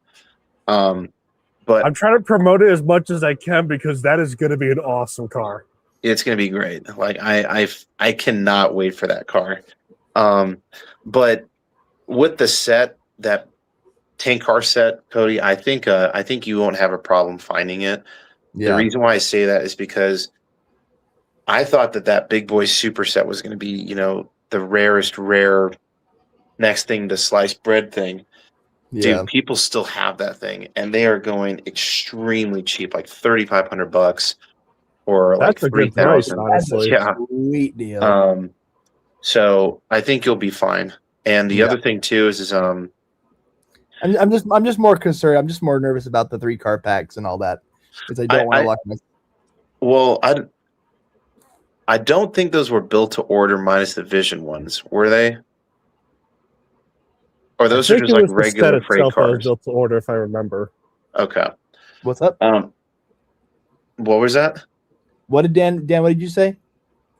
But I'm trying to promote it as much as I can because that is going to be an awesome car. It's going to be great. Like I cannot wait for that car. But with the set, that tank car set, Cody, I think you won't have a problem finding it. Yeah. The reason why I say that is because I thought that Big Boy Super Set was going to be, the rarest rare next thing to sliced bread thing. Yeah. Dude, people still have that thing, and they are going extremely cheap, like $3,500 or like $3,000. Honestly, yeah, sweet deal. So I think you'll be fine. And the other thing too is I'm just more concerned. I'm just more nervous about the 3-car packs and all that, because I don't want to lock my. Well, I don't think those were built to order minus the Vision ones, were they? Or those are just like regular freight cars. Built to order, if I remember. Okay. What's up? What was that? What did Dan? What did you say?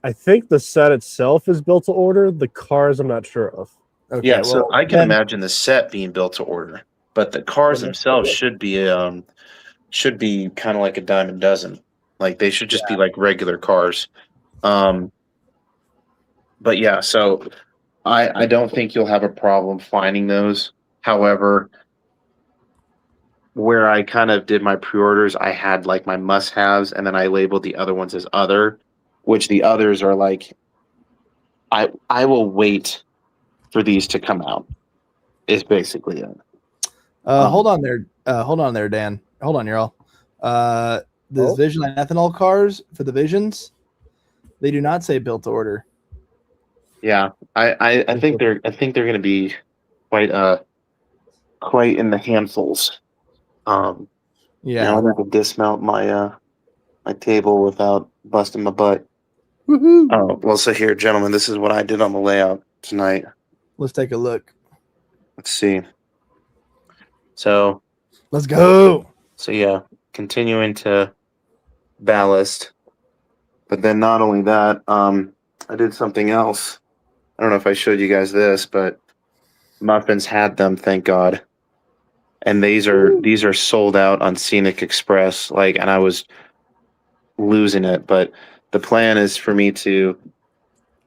I think the set itself is built to order. The cars, I'm not sure of. Okay, yeah, so I can imagine the set being built to order, but the cars themselves should be kind of like a dime a dozen. Like they should just be like regular cars. But yeah, so I don't think you'll have a problem finding those. However, where I kind of did my pre-orders, I had like my must-haves, and then I labeled the other ones as other, which the others are like, I will wait for these to come out. Is basically it. Hold on there, Dan. Hold on, y'all. The Vision and ethanol cars for the Visions, they do not say built to order. Yeah, I think they're going to be quite in the handfuls. Now I'm going to dismount my my table without busting my butt. Woohoo! Oh well, so here, gentlemen, this is what I did on the layout tonight. Let's take a look. Let's see. So let's go. So yeah, continuing to ballast, but then not only that, I did something else. I don't know if I showed you guys this, but Muffins had them, thank God. And these are sold out on Scenic Express, and I was losing it. But the plan is for me to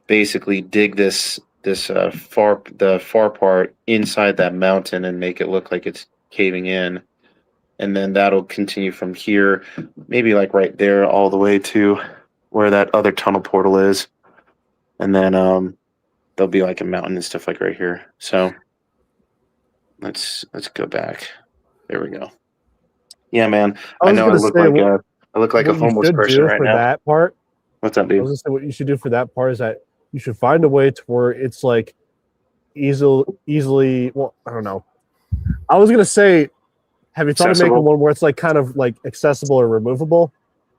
basically dig the far part inside that mountain and make it look like it's caving in, and then that'll continue from here, maybe like right there, all the way to where that other tunnel portal is, and then there'll be like a mountain and stuff like right here. So let's go back. There we go. Yeah, man. I know I look like a homeless person right now. That part. What's up, dude? I was gonna say what you should do for that part is that you should find a way to where it's like easily. Well, I don't know. I was gonna say, have you thought of making one where it's like kind of like accessible or removable?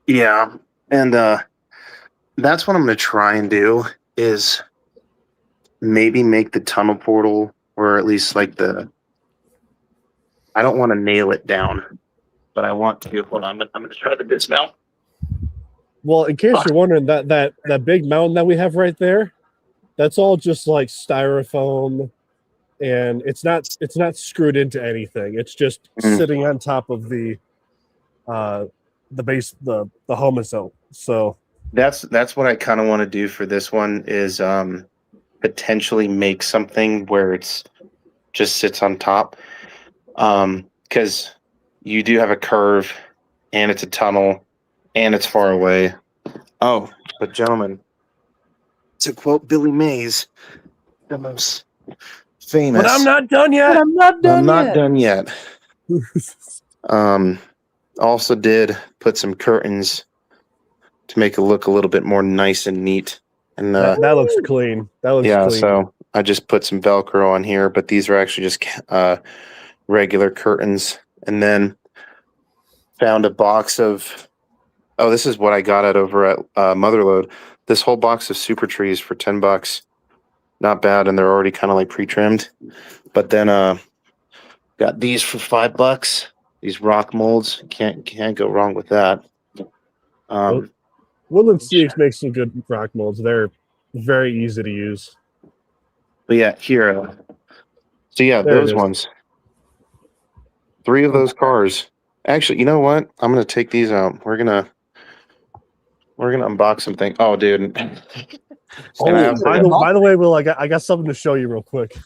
Yeah, and that's what I'm gonna try and do is maybe make the tunnel portal, or at least like I don't want to nail it down but I want to. Hold on, I'm going to try the dismount. Well, in case you're wondering, that big mountain that we have right there, that's all just like styrofoam, and it's not screwed into anything. It's just sitting on top of the base, the homicide. So That's what I kind of want to do for this one is potentially make something where it's just sits on top, because you do have a curve, and it's a tunnel, and it's far away. Oh, but gentlemen, to quote Billy Mays, the most famous. but I'm not done yet. I'm not done yet. Also did put some curtains to make it look a little bit more nice and neat. And that looks clean. That looks clean. So I just put some Velcro on here, but these are actually just regular curtains. And then found a box of, this is what I got at over at Motherlode. This whole box of super trees for $10. Not bad, and they're already kind of like pre-trimmed. But then got these for $5. These rock molds, can't go wrong with that. Woodland CX makes some good rock molds. They're very easy to use. But yeah, here. So yeah, There it those is. ones. 3 of those cars. Actually, you know what? I'm gonna take these out. We're gonna unbox something. Oh, dude. By the way, Will, I got something to show you real quick.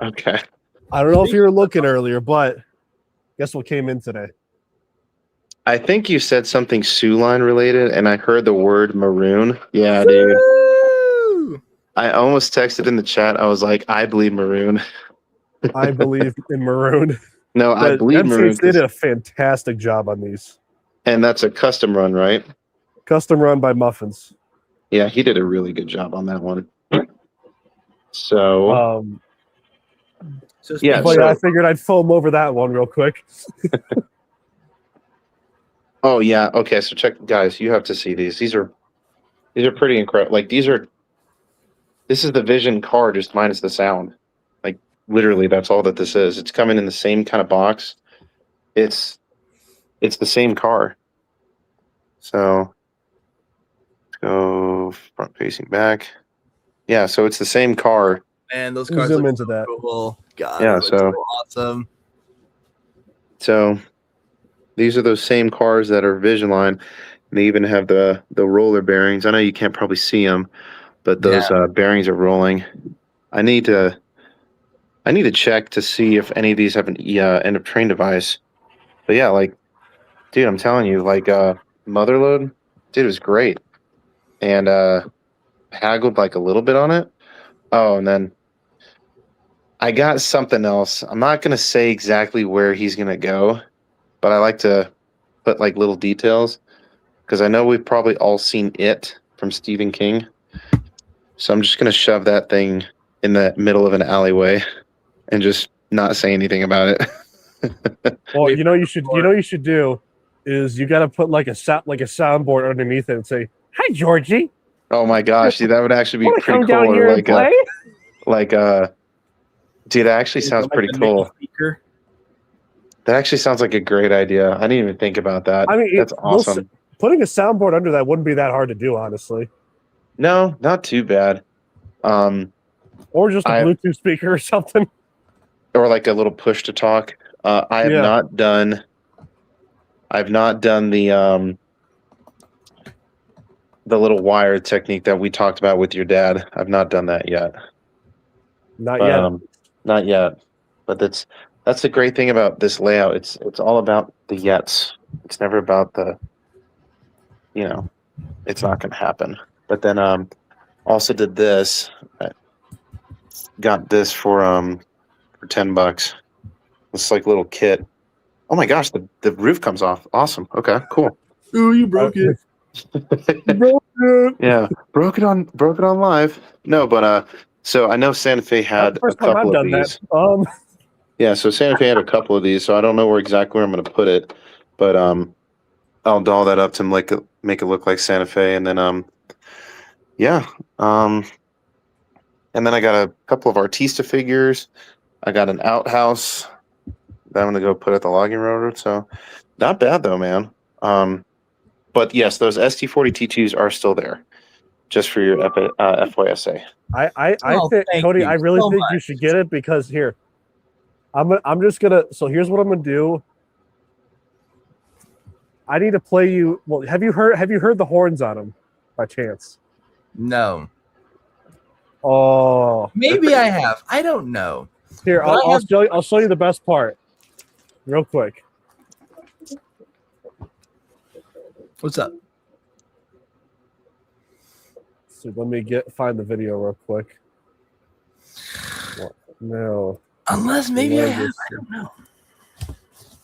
Okay. I don't know if you were looking earlier, but guess what came in today? I think you said something Sioux Line related, and I heard the word maroon. Yeah, dude. I almost texted in the chat. I was like, I believe maroon. I believe in maroon. No, I But believe maroon. they did a fantastic job on these. And that's a custom run, right? Custom run by Muffins. Yeah, he did a really good job on that one. So, yeah, but I figured I'd foam over that one real quick. oh yeah, okay. So check, guys. You have to see these. These are pretty incredible. Like this is the Vision car, just minus the sound. Like literally, that's all that this is. It's coming in the same kind of box. It's the same car. So let's go front facing back. Yeah, so it's the same car. Man, those cars Zoom look into that. cool. God, Yeah, so awesome. So these are those same cars that are Vision line. And they even have the roller bearings. I know you can't probably see them, but those bearings are rolling. I need to check to see if any of these have an end of train device. But yeah, like, dude, I'm telling you, like, Motherlode, dude, it was great. And haggled like a little bit on it. Oh, and then I got something else. I'm not gonna say exactly where he's gonna go, but I like to put like little details because I know we've probably all seen It from Stephen King. So I'm just gonna shove that thing in the middle of an alleyway and just not say anything about it. Well, you know you should do is you got to put like a soundboard underneath it and say, "Hi, Georgie." Oh my gosh, dude, that would actually be Wanna pretty come cool. down here and play? Dude, that actually sounds pretty cool. That actually sounds like a great idea. I didn't even think about that. I mean, that's awesome. Putting a soundboard under that wouldn't be that hard to do, honestly. No, not too bad. Or just a Bluetooth speaker or something. Or like a little push to talk. I've not done the little wire technique that we talked about with your dad. I've not done that yet. Not yet. But that's the great thing about this layout. It's all about the yets. It's never about the, it's not going to happen. But then also did this. I got this for $10. It's like a little kit. Oh my gosh, the roof comes off. Awesome. Okay, cool. Ooh, you broke it. Yeah, broke it on live. No, but so I know Santa Fe had a couple of these. Yeah, so Santa Fe had a couple of these, so I don't know exactly where I'm going to put it, but I'll doll that up to make it look like Santa Fe, and then and then I got a couple of Artista figures. I got an outhouse that I'm going to go put at the logging railroad. So Not bad though, man. But yes, those ST40 T2s are still there, just for your FYSA. I Oh, think, thank Cody, you I really so think you much. should get it because here, I'm just gonna. So here's what I'm gonna do. I need to play you. Well, have you heard the horns on them by chance? No. Oh, Maybe I have. I don't know. here But I'll show you the best part, real quick. What's up? So let me find the video real quick. No, Unless maybe I have. Legacy. I don't know.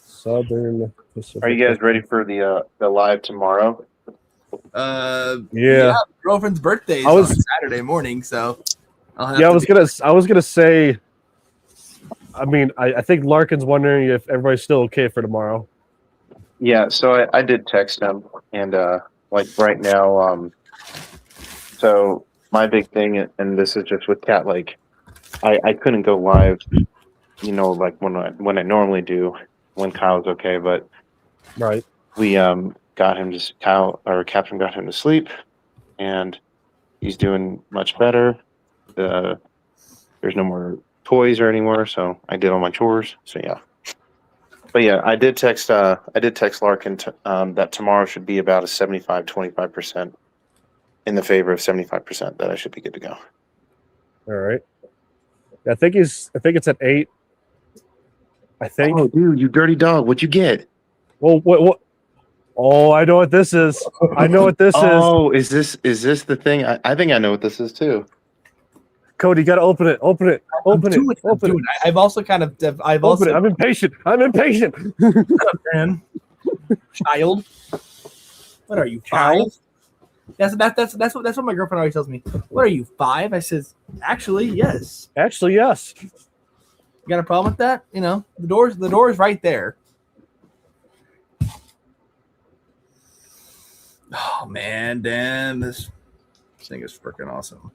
Southern Pacific. Are you guys ready for the live tomorrow? Yeah. Girlfriend's birthday is I was- on Saturday morning, so I'll have Yeah, to I was gonna say. I mean, I think Larkin's wondering if everybody's still okay for tomorrow. Yeah, so I did text him, and like right now, so my big thing, and this is just with Cat, like I couldn't go live, like when I normally do when Kyle's okay, but Right. we got him to Captain got him to sleep, and he's doing much better. There's no more toys or anymore, so I did all my chores. So yeah. But yeah, I did text Larkin that tomorrow should be about a 75-25% in the favor of 75% that I should be good to go. All right. I think it's at 8. I think. Oh, dude, you dirty dog! What'd you get? Well, what? Oh, I know what this is. I know what this is. Oh, is this the thing? I think I know what this is too. Cody, you gotta open it. Open it. Open it. Open it. I've also kind of. I've Open it. also. I'm impatient. I'm impatient. Man. Child. What are you, 5? That's what my girlfriend always tells me. What are you, 5? I says, actually, yes. Actually, yes. You got a problem with that? The door's right there. Oh man, damn, this thing is freaking awesome.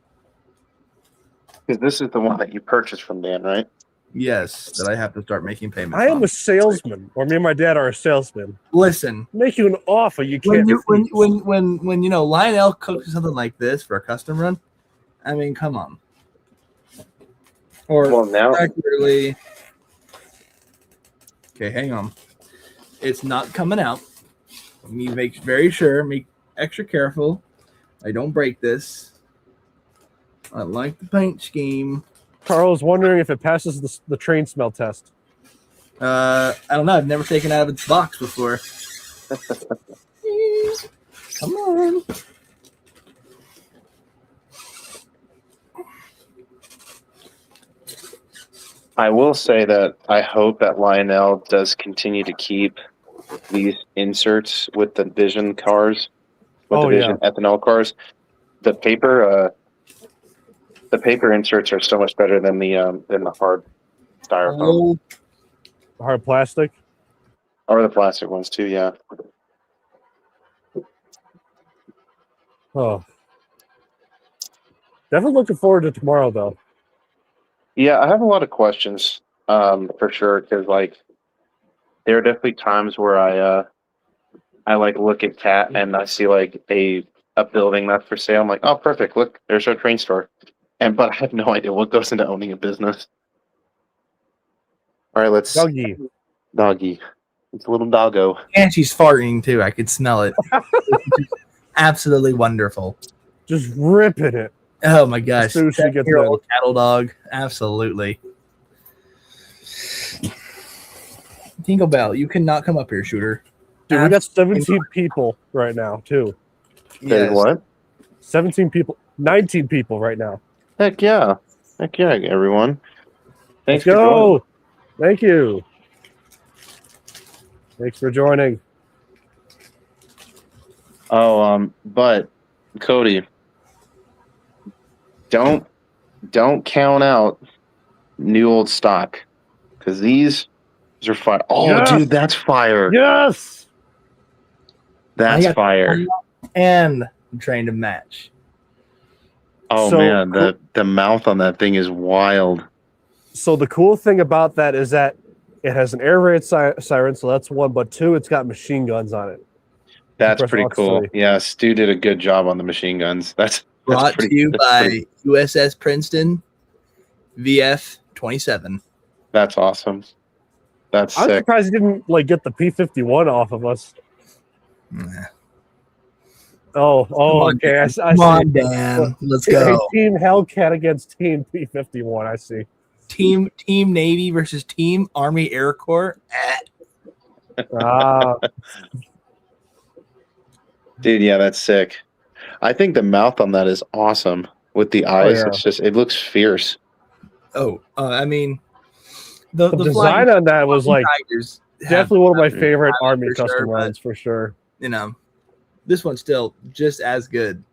Because this is the one that you purchased from Dan, right? Yes, that I have to start making payments. I am on. a salesman, or me and my dad are a salesman. Listen, Make you an offer you can't. when Lionel cooks something like this for a custom run, I mean, come on. Or Well, now accurately. Okay, hang on. It's not coming out. Me make very sure, make extra careful. I don't break this. I like the paint scheme. Carl's wondering if it passes the train smell test. I don't know. I've never taken it out of its box before. Come on. I will say that I hope that Lionel does continue to keep these inserts with the Vision cars, with the Vision ethanol cars. The paper inserts are so much better than the hard styrofoam Hard plastic. or the plastic ones too. Yeah. Oh, definitely looking forward to tomorrow, though. Yeah, I have a lot of questions, for sure, because like there are definitely times where I like look at Cat and I see like a building that's for sale. I'm like, oh, perfect! Look, there's our train store, but I have no idea what goes into owning a business. All right, let's Doggy. Doggy. It's a little doggo. And she's farting too. I could smell it. Absolutely wonderful. Just ripping it. Oh my gosh. As soon as she gets Your in. old cattle dog. Absolutely. Tingle Bell, you cannot come up here, shooter. Dude, we got 17 people right now, too. Yes. What? 17 people. 19 people right now. Heck yeah, everyone. Thanks Let's for joining. go. Thank you. Thanks for joining. Oh, but Cody, don't count out new old stock because these are fire. Oh, Yes! dude, that's fire. Yes. That's fire. And I'm trying to match. Oh So, man, the mouth on that thing is wild. So the cool thing about that is that It has an air raid siren, so that's one. But two, it's got machine guns on it. That's Press pretty Alt cool. 3. Yeah, Stu did a good job on the machine guns. That's Brought pretty, to you that's by pretty- USS Princeton VF 27. That's awesome. That's I'm sick. surprised he didn't like get the P-51 off of us. Oh, okay. I Come see. on, Dan. Let's go. Team Hellcat against Team P-51. I see. Team Navy versus Team Army Air Corps. Ah, Dude, yeah, that's sick. I think the mouth on that is awesome with the eyes. yeah. It's just, it looks fierce. I mean, the the flying design on that was like Tigers have, definitely one of my favorite I mean, Army for custom sure, but, runs for sure. you know, this one's still just as good.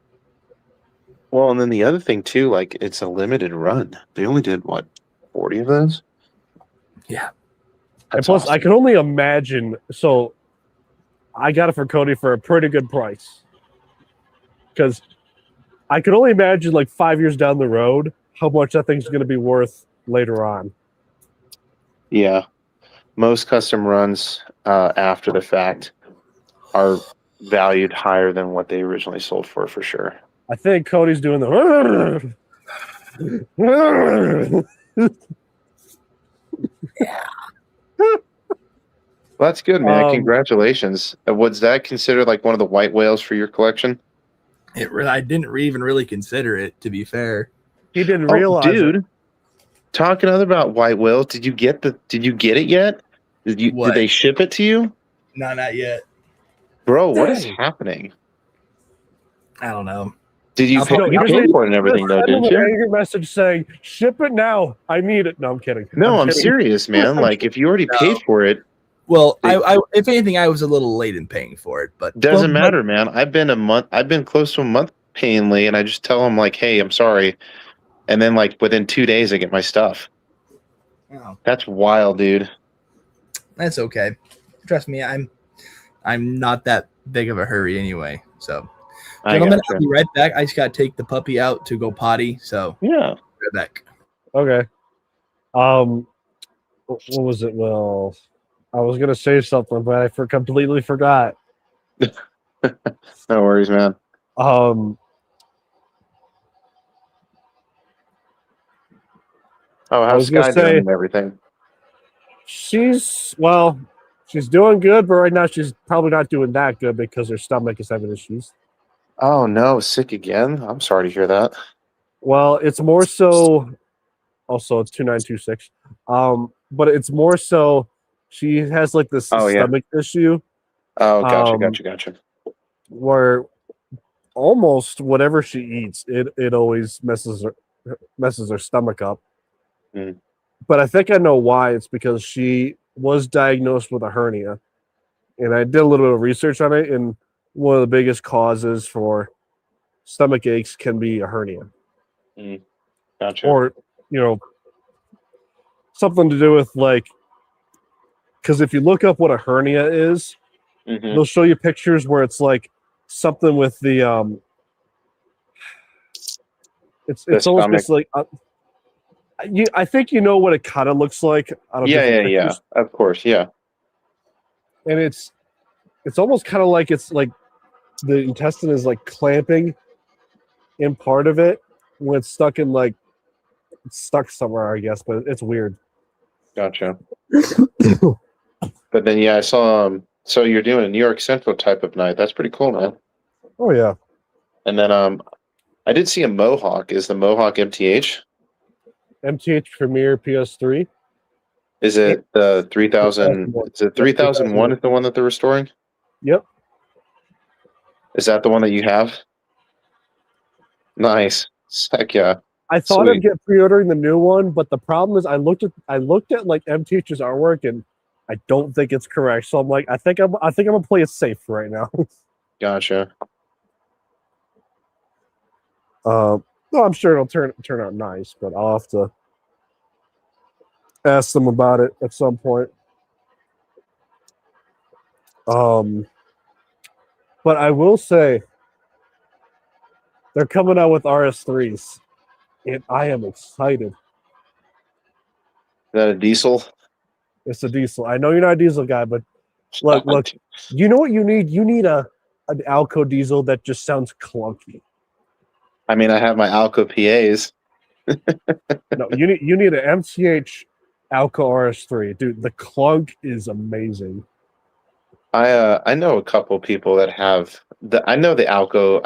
Well, and then the other thing too, like it's a limited run. They only did what, 40 of those? Yeah. And That's plus, awesome. I can only imagine. So, I got it for Cody for a pretty good price. Because I could only imagine, like 5 years down the road, how much that thing's going to be worth later on. Yeah. Most custom runs after the fact are valued higher than what they originally sold for sure. I think Cody's doing the. Well, that's good, man. Um, Congratulations. Was that considered like one of the white whales for your collection? I didn't even really consider it, to be fair. He didn't realize dude. it. Talking about white whales, did you get it yet? Did What? they ship it to you? No, not yet. Bro, what is Dang. happening? I don't know. Did you I'll pay, pay- you I'll paid pay- for it and everything though, Send him didn't an you? angry message saying, "Ship it now. I need it." No, I'm kidding. No, I'm kidding. serious, man. Like if you already No. paid for it, Well, I if anything, I was a little late in paying for it, but doesn't but- matter, man. I've been close to a month paying late, and I just tell them like, hey, I'm sorry. And then like within 2 days I get my stuff. Oh, That's wild, dude. that's okay. Trust me, I'm not that big of a hurry anyway. So, I gentlemen, gotcha. I'll be right back. I just got to take the puppy out to go potty. So, Yeah. right back. Okay. What was it? Well, I was gonna say something, but I completely forgot. No worries, man. Oh, I how's was gonna Sky doing say- and everything? She's doing good, but right now she's probably not doing that good because her stomach is having issues. Oh no, sick again? I'm sorry to hear that. Well, it's more so. Also, it's 2926. But it's more so she has like this Oh, yeah. stomach issue Oh, gotcha, Um, gotcha. where almost whatever she eats, it always messes her stomach up. Mm. But I think I know why. It's because she was diagnosed with a hernia, and I did a little bit of research on it. And one of the biggest causes for stomach aches can be a hernia, Gotcha. or something to do with like. Because if you look up what a hernia is, Mhm. they'll show you pictures where it's like something with the it's almost stomach. just like I think you know what it kind of looks like out of different Yeah. pictures. Of course, yeah. And it's almost kind of like it's like the intestine is like clamping in part of it when it's stuck in like it's stuck somewhere, I guess, but it's weird. Gotcha. But then, yeah, I saw. So you're doing a New York Central type of night. That's pretty cool, man. Oh yeah. And then, I did see a Mohawk. Is the Mohawk MTH? MTH Premier PS3. Is it the 3000? Is it 3001? Is the one that they're restoring? Yep. Is that the one that you have? Nice. Heck yeah. I thought Sweet. I'd get pre-ordering the new one, but the problem is I looked at like MTH's artwork and I don't think it's correct. So I'm like, I think I'm gonna play it safe right now. Gotcha. No, I'm sure it'll turn out nice, but I'll have to ask them about it at some point. But I will say they're coming out with RS3s, and I am excited. Is that a diesel? It's a diesel. I know you're not a diesel guy, but look. You know what you need? You need an Alco diesel that just sounds clunky. I mean, I have my Alco PAs. No, you need an MCH Alco RS3, dude. The clunk is amazing. I know a couple people that have I know the Alco.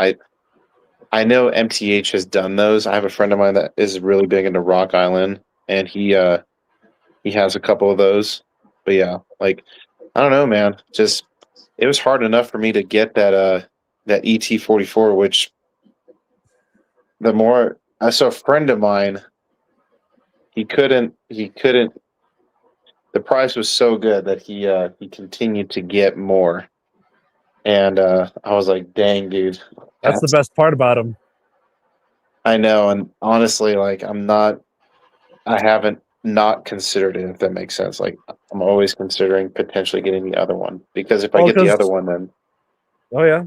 I know MTH has done those. I have a friend of mine that is really big into Rock Island, and he has a couple of those. But yeah, like I don't know, man. Just it was hard enough for me to get that ET44, which the more I saw a friend of mine, he couldn't. The price was so good that he continued to get more, and I was like, dang, dude, That's the best part about them. I know, and honestly, like I haven't not considered it, if that makes sense. Like I'm always considering potentially getting the other one, because if I get the other one, then oh yeah.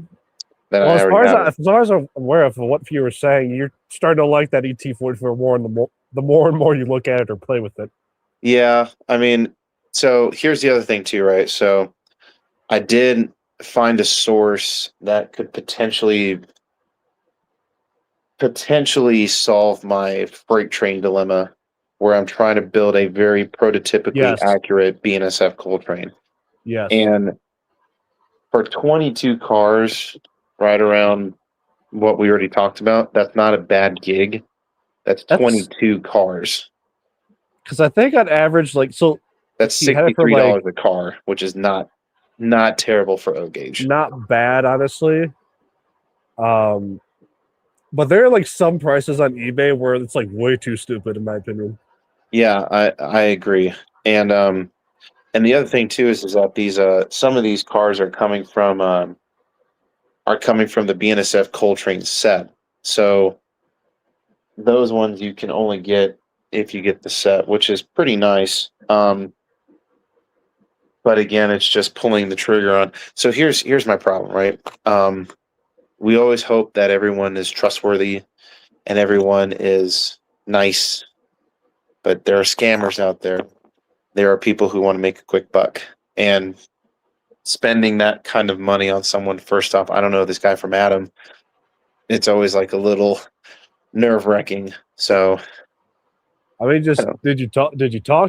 then Well, I already have it. as far as I'm aware of what you were saying, you're starting to like that ET44 more, and the more and more you look at it or play with it. Yeah, I mean, so here's the other thing too, right? So I did find a source that could potentially solve my freight train dilemma, where I'm trying to build a very prototypically accurate BNSF coal train. Yes. And for 22 cars, right around what we already talked about, that's not a bad gig. That's 22 cars. Because I think on average, like, so that's $63 a car, which is not terrible for O gauge. Not bad, honestly. But there are like some prices on eBay where it's like way too stupid, in my opinion. Yeah, I agree. And the other thing too is that these some of these cars are coming from the BNSF coal train set. So those ones you can only get if you get the set, which is pretty nice. But again, it's just pulling the trigger on. So here's my problem, right? We always hope that everyone is trustworthy and everyone is nice, but there are scammers out there. There are people who want to make a quick buck, and spending that kind of money on someone, first off, I don't know this guy from Adam. It's always like a little nerve-wracking. So I mean, did you talk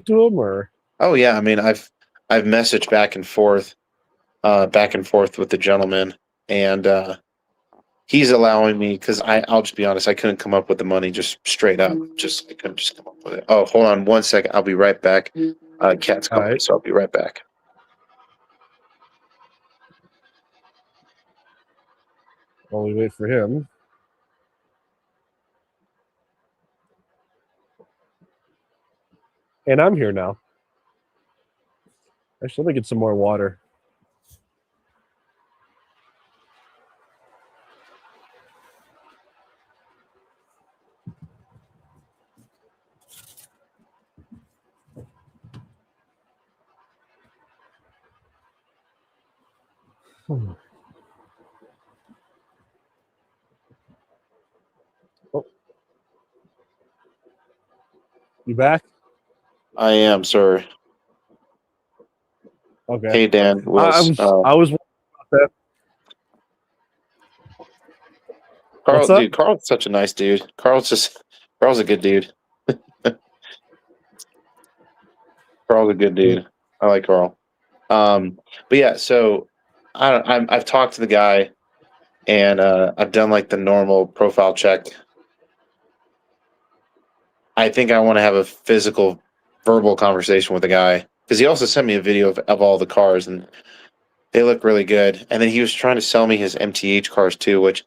to him, or? Oh yeah, I mean, I've messaged back and forth with the gentleman, and he's allowing me, because I'll just be honest, I couldn't come up with the money just straight up. I couldn't just come up with it. Oh, hold on 1 second. I'll be right back. Cat's calling, so I'll be right back. While we wait for him. And I'm here now. Actually, let me get some more water. Oh. You back? I am, sir. Okay. Hey, Dan. I was wondering about that. Carl, dude, Carl's such a nice dude. Carl's a good dude. Carl's a good dude. I like Carl. But yeah, so I've talked to the guy, and I've done like the normal profile check. I think I want to have a physical, verbal conversation with the guy, because he also sent me a video of all the cars, and they look really good. And then he was trying to sell me his MTH cars too, which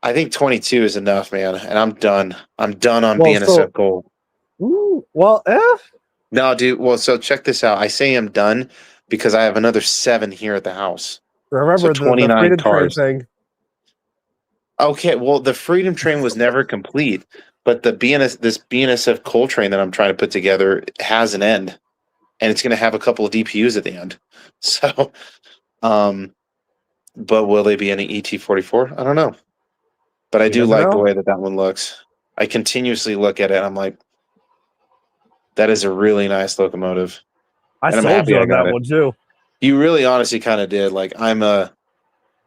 I think 22 is enough, man. And I'm done. I'm done on BNSF Gold. Ooh, No, dude. Well, so check this out. I say I'm done because I have another 7 here at the house. Remember so 29 the Freedom cars. Train thing. Okay, well, the Freedom Train was never complete, but this BNSF coal train that I'm trying to put together has an end, and it's going to have a couple of DPUs at the end. So, but will they be any ET44? I don't know. But I do like the way that one looks. I continuously look at it, and I'm like, That is a really nice locomotive. I And I'm sold happy you I on got that it. one too. You really honestly kind of did. Like here.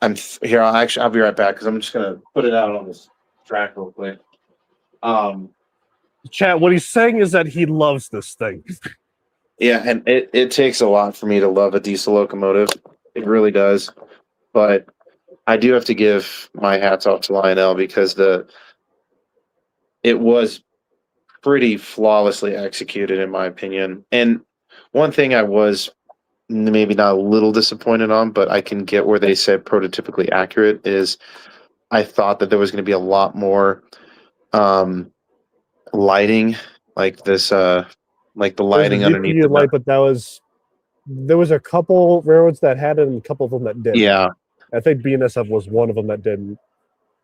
I'll be right back because I'm just gonna put it out on this track real quick. Chat, what he's saying is that he loves this thing. Yeah, and it takes a lot for me to love a diesel locomotive. It really does. But I do have to give my hats off to Lionel because it was pretty flawlessly executed in my opinion. And one thing I was maybe not a little disappointed on, but I can get where they said prototypically accurate is I thought that there was going to be a lot more lighting, like this like the There's a lighting underneath DPU the light, but there was a couple railroads that had it and a couple of them that didn't. Yeah, I think BNSF was one of them that didn't.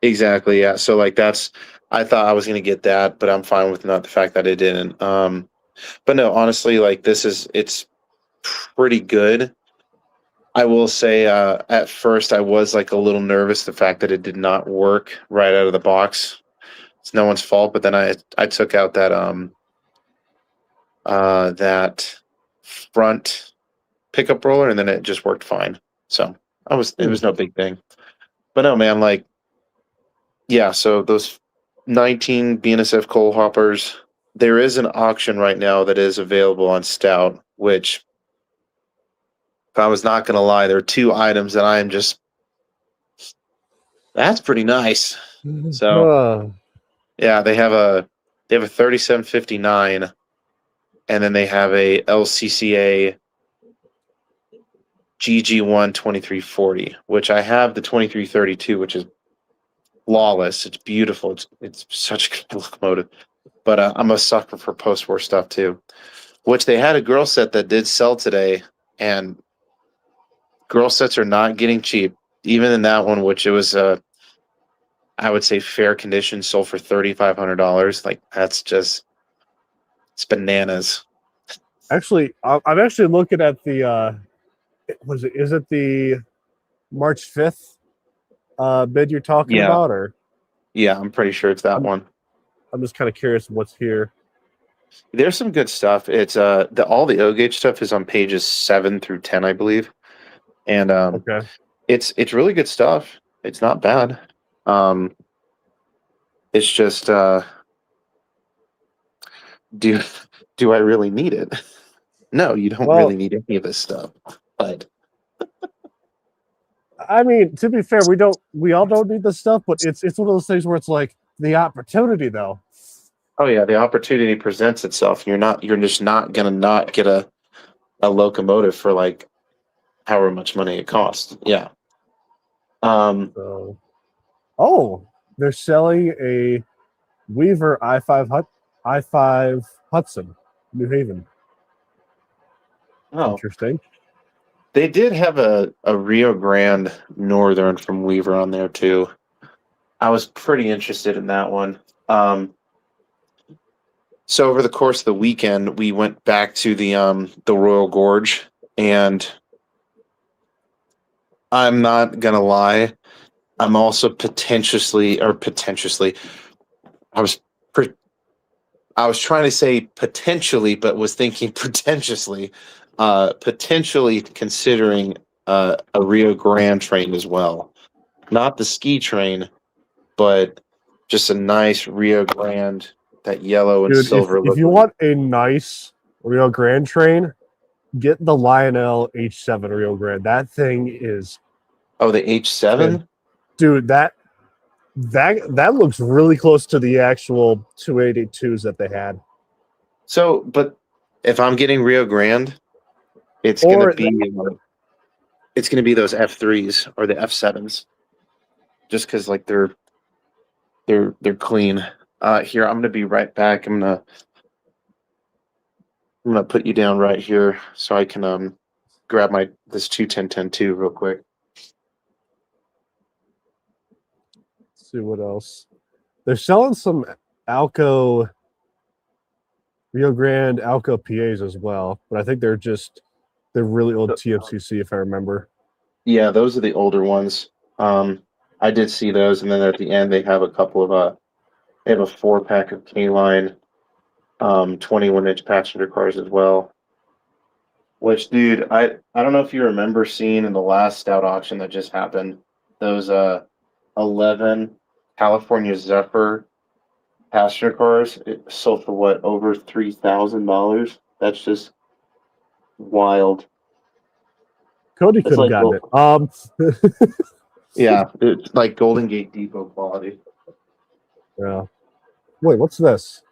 exactly. Yeah. So like I thought I was gonna get that, but I'm fine with not the fact that it didn't. But no, honestly, like it's pretty good. I will say at first I was like a little nervous the fact that it did not work right out of the box. It's no one's fault, but then I took out that front pickup roller and then it just worked fine. So it was no big thing. But no man, like yeah, so those 19 BNSF coal hoppers, there is an auction right now that is available on Stout, which if I was not gonna lie, there are two items that I am just that's pretty nice. So yeah, they have a 3759 and then they have a LCCA GG1 2340, which I have the 2332, which is flawless. It's beautiful. It's such a good locomotive. But I'm a sucker for post-war stuff too, which they had a girl set that did sell today, and girl sets are not getting cheap. Even in that one, which it was I would say fair condition, sold for $3,500. Like that's just it's bananas. Actually, I'm actually looking at the is it the March 5th bid you're talking Yeah. about, or Yeah, I'm pretty sure it's that one. I'm just kind of curious what's here. There's some good stuff. It's all the O gauge stuff is on pages 7 through 10, I believe, and Okay. it's really good stuff. It's not bad. It's just do do I really need it? No, you don't really need any of this stuff. But I mean, to be fair, we all don't need this stuff, but it's one of those things where it's like the opportunity though. oh yeah, the opportunity presents itself. You're just not gonna not get a locomotive for like however much money it costs. Yeah. So, they're selling a Weaver I5 Hudson, New Haven. Oh, Interesting. they did have a Rio Grande Northern from Weaver on there too. I was pretty interested in that one. So over the course of the weekend, we went back to the Royal Gorge, and I'm not gonna lie, I'm also potentially. I was trying to say potentially, but was thinking pretentiously, potentially considering a Rio Grande train as well. Not the ski train, but just a nice Rio Grande, that yellow and Dude, silver if look. you want a nice Rio Grande train, get the Lionel H7 Rio Grande. That thing is Oh, the H7? Dude, that looks really close to the actual 282s that they had. So, but if I'm getting Rio Grande, it's Or gonna be those F3s or the F7s, just because like they're clean. Here, I'm gonna be right back. I'm gonna put you down right here so I can grab this 210-10-2 real quick. Let's see what else. They're selling some Rio Grande Alco PAs as well, but I think they're really old TMCC if I remember. Yeah, those are the older ones. I did see those, and then at the end they have a couple of they have a 4-pack of K-Line 21-inch passenger cars as well. Which, dude, I don't know if you remember seeing in the last stout auction that just happened, those 11 California Zephyr passenger cars. It sold for what, over $3,000? That's just wild. Cody It's could have like, gotten it. yeah, it's like Golden Gate Depot quality. Yeah. Wait, what's this?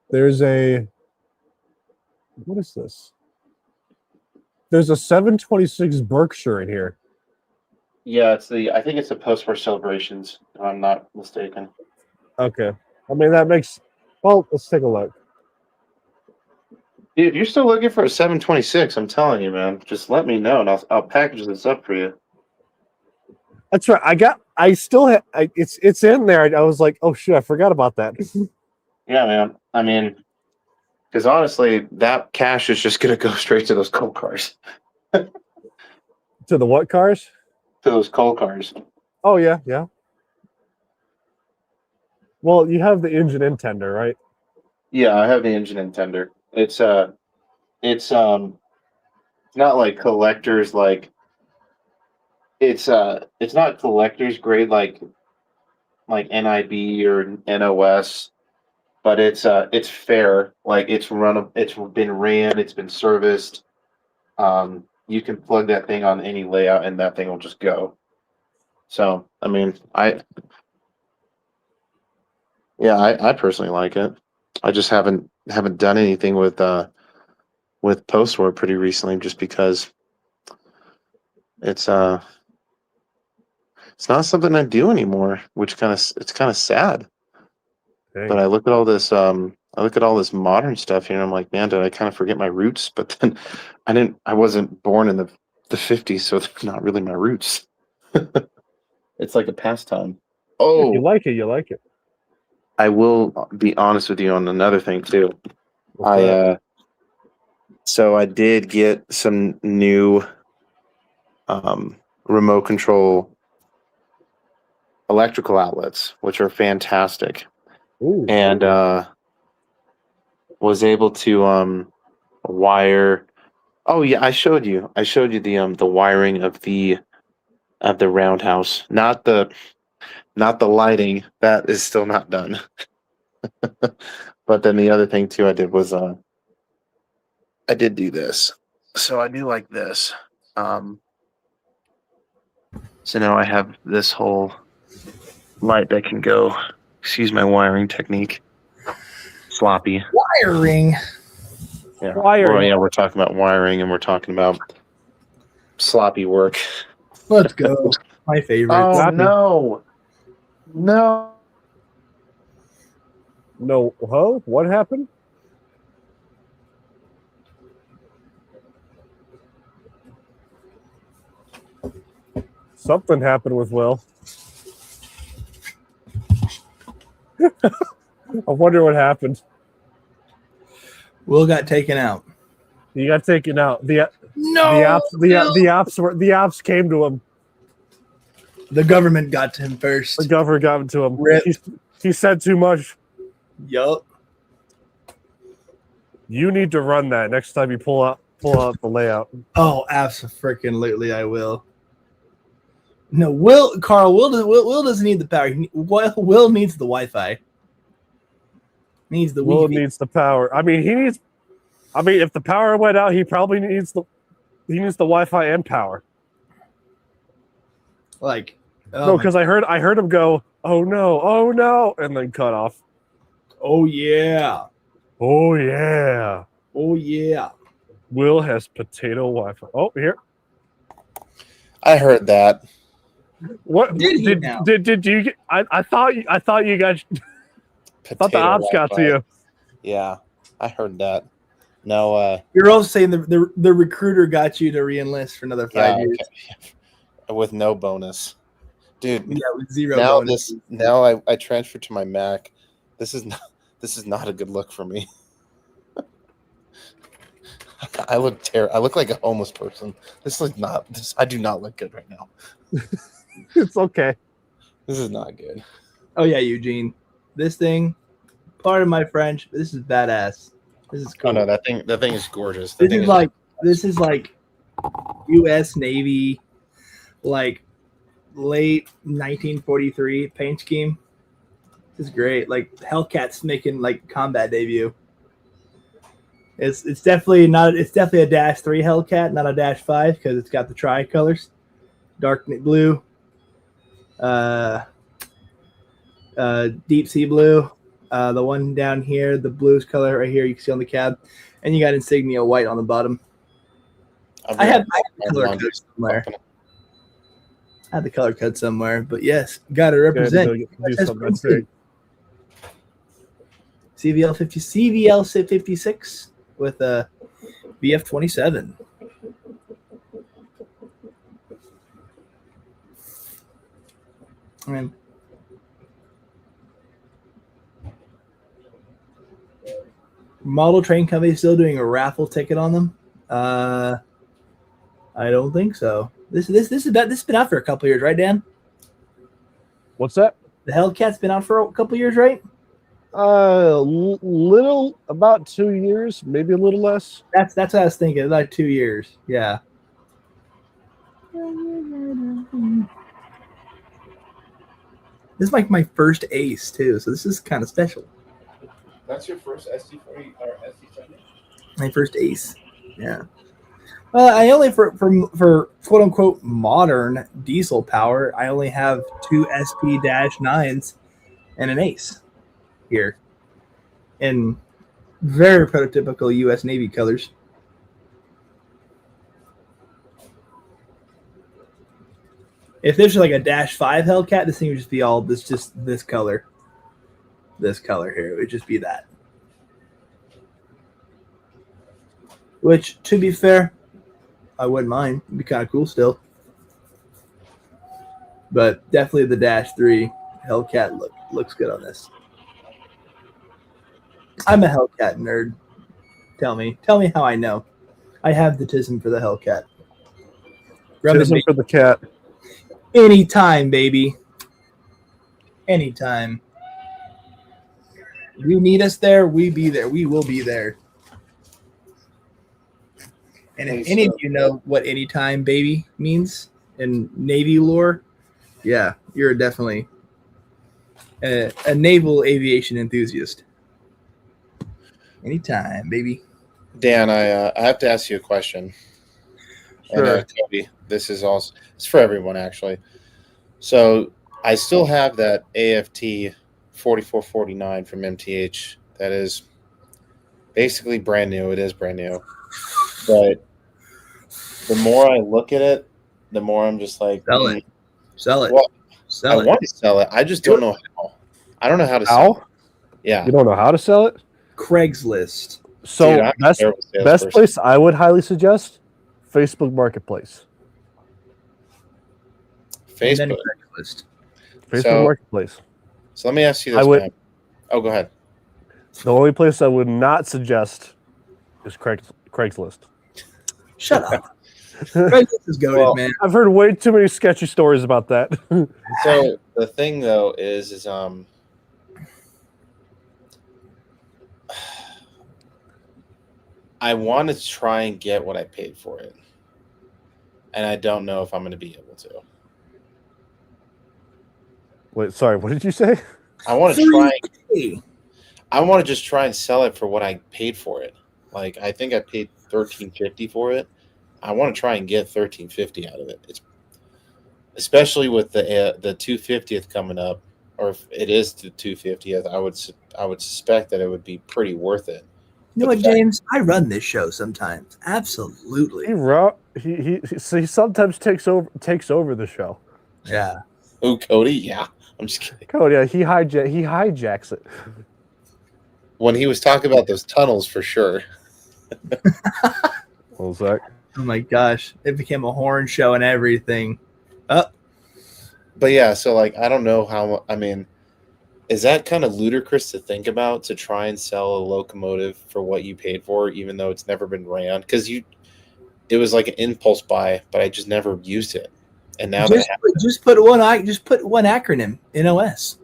There's a. What is this? There's a 726 Berkshire in here. Yeah, I think it's the post-war celebrations, if I'm not mistaken. Okay. I mean, that makes. Well, let's take a look. Dude, if you're still looking for a 726, I'm telling you, man, just let me know and I'll package this up for you. That's right. It's in there. I was like, oh shit, I forgot about that. Yeah, man. I mean, because honestly, that cash is just gonna go straight to those coal cars. To the what cars? To those coal cars. Oh yeah, yeah. Well, you have the engine in tender, right? Yeah, I have the engine in tender. It's not like collectors like it's not collectors grade like NIB or NOS, but it's fair. Like it's been ran, it's been serviced. You can plug that thing on any layout and that thing will just go. So I mean, I personally like it. I just haven't done anything with post-war pretty recently, just because it's not something I do anymore, which it's kind of sad. Dang. But I look at all this modern stuff here and I'm like, man, did I kind of forget my roots? But then I wasn't born in the 50s, so they're not really my roots. It's like a pastime. Oh, if you like it, you like it. I will be honest with you on another thing too. So I did get some new remote control electrical outlets, which are fantastic. Ooh. And was able to wire. Oh yeah, I showed you the wiring of the roundhouse, not the lighting. That is still not done. But then the other thing too I did was I did do this. So I do like this. So now I have this whole light that can go. Excuse my wiring technique. Sloppy. Wiring. Yeah. Wiring. Well, yeah, we're talking about wiring and we're talking about sloppy work. Let's go. My favorite. Oh Sloppy. no. No, huh? What happened? Something happened with Will. I wonder what happened. Will got taken out. He got taken out. The ops came to him. The government got to him first. The governor got to him. Rip. He said too much. Yup. You need to run that next time you pull out the layout. Oh, absolutely, I will. No, Will doesn't need the power. Will needs the Wi-Fi. Needs the Will Wi-Fi. needs the power. I mean, if the power went out, he probably needs the Wi-Fi and power. Like, No, because I heard him go, oh no, and then cut off. oh yeah, Oh yeah. oh yeah. Will has potato Wi-Fi. Oh, here. I heard that. What Did he did now? did you get? I thought you guys. I thought the ops got to you. Yeah, I heard that. No, You're also saying the recruiter got you to re-enlist for another 5 years. okay. With no bonus, dude. Yeah, with zero Now bonus. I transferred to my Mac. This is not a good look for me. I look terrible. I look like a homeless person. I do not look good right now. It's okay. This is not good. Oh yeah, Eugene. This thing, Pardon my French, but this is badass. This is cool. Oh no, that thing is gorgeous. This is like U.S. Navy, like late 1943 paint scheme. This is great. Like Hellcat's making like combat debut. It's definitely not. It's definitely a -3 Hellcat, not a -5 because it's got the tricolors, dark blue, deep sea blue. The one down here, the blues color right here, you can see on the cab, and you got insignia white on the bottom. I have the color code somewhere. I had the color code somewhere, but yes, got to represent. CVL 56 with a BF 27. I mean, model train company still doing a raffle ticket on them? I don't think so. This has been out for a couple years, right, Dan? What's that? The Hellcat's been out for a couple years, right? Little about 2 years, maybe a little less. That's what I was thinking. Like 2 years. Yeah. This is like my first ace too, so this is kind of special. That's your first SD40 or SD70? My first ace. Yeah. Well, I only for quote unquote modern diesel power, I only have 2 SP-9s and an ace here in very prototypical U.S. Navy colors. If there's like a -5 Hellcat, this thing would just be all this color. This color here, it would just be that. Which, to be fair, I wouldn't mind. It'd be kind of cool still. But definitely the -3 Hellcat looks good on this. I'm a Hellcat nerd. Tell me how I know. I have the tism for the Hellcat. Tism for the cat. Anytime, baby. Anytime. You need us there, we be there. We will be there. And if any of you know what anytime, baby, means in Navy lore, yeah, you're definitely a naval aviation enthusiast. Anytime, baby. Dan, I have to ask you a question. Sure. And Toby, this is also it's for everyone actually. So I still have that AFT 4449 from MTH that is basically brand new. It is brand new. But the more I look at it, the more I'm just like, Sell it. Sell it. Well, Sell I it. want to sell it. I just don't know how. I don't know how to sell it. Yeah. You don't know how to sell it? Craigslist. So Dude, I'm a best terrible salesperson. place I would highly suggest Facebook Marketplace. Facebook. Craigslist. Facebook Marketplace. So let me ask you this, man. Oh, go ahead. The only place I would not suggest is Craigslist. Shut up. Craigslist is goated, man. I've heard way too many sketchy stories about that. So the thing though is I want to try and get what I paid for it. And I don't know if I'm going to be able to. Wait, sorry, what did you say? I want to try. I want to just try and sell it for what I paid for it. Like I think I paid $13.50 for it. I want to try and get $13.50 out of it. It's especially with the 250th coming up, or if it is the 250th, I would suspect that it would be pretty worth it. You know what, James? I run this show sometimes. Absolutely. He sometimes takes over the show. Yeah. Oh, Cody? Yeah. I'm just kidding. Cody, he hijacks it. When he was talking about those tunnels, for sure. What was that? Oh my gosh. It became a horn show and everything. But yeah, so like I don't know how, I mean, is that kind of ludicrous to think about, to try and sell a locomotive for what you paid for, even though it's never been ran? Because it was like an impulse buy, but I just never used it. And now just put one acronym, NOS.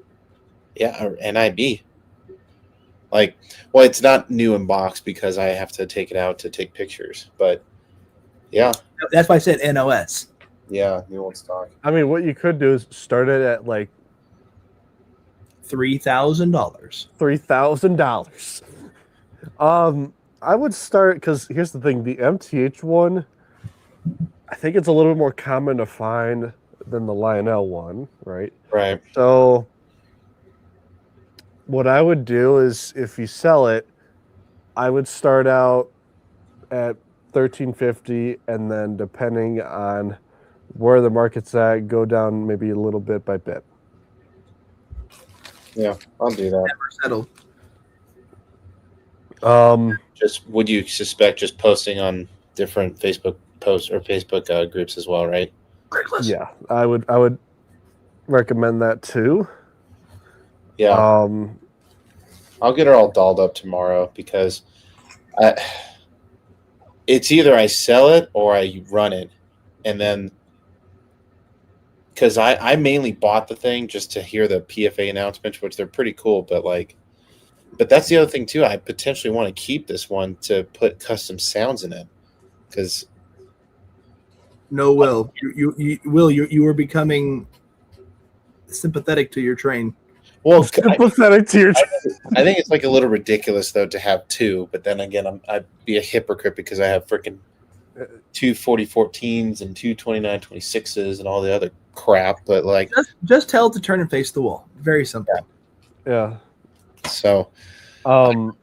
Yeah, or NIB. Like, well, it's not new in box because I have to take it out to take pictures. But yeah, That's why I said NOS. yeah, new old stock. I mean, what you could do is start it at like $3,000. $3,000. I would start because here's the thing: the MTH one, I think it's a little bit more common to find than the Lionel one, right? Right. So, what I would do is, if you sell it, I would start out at 1350, and then depending on where the market's at, go down maybe a little bit by bit. Yeah, I'll do that. Never settled. Just would you suspect just posting on different Facebook posts or Facebook groups as well, right? Yeah, I would recommend that too. Yeah, I'll get her all dolled up tomorrow because it's either I sell it or I run it, and then because I mainly bought the thing just to hear the PFA announcements, which they're pretty cool, but that's the other thing too. I potentially want to keep this one to put custom sounds in it because No, Will. You were becoming sympathetic to your train. well, Sympathetic to your. I think it's like a little ridiculous though to have two, but then again, I'd be a hypocrite because I have freaking two 4014s and two 2926s and all the other crap. But like, Just tell it to turn and face the wall. Very simple. Yeah. so What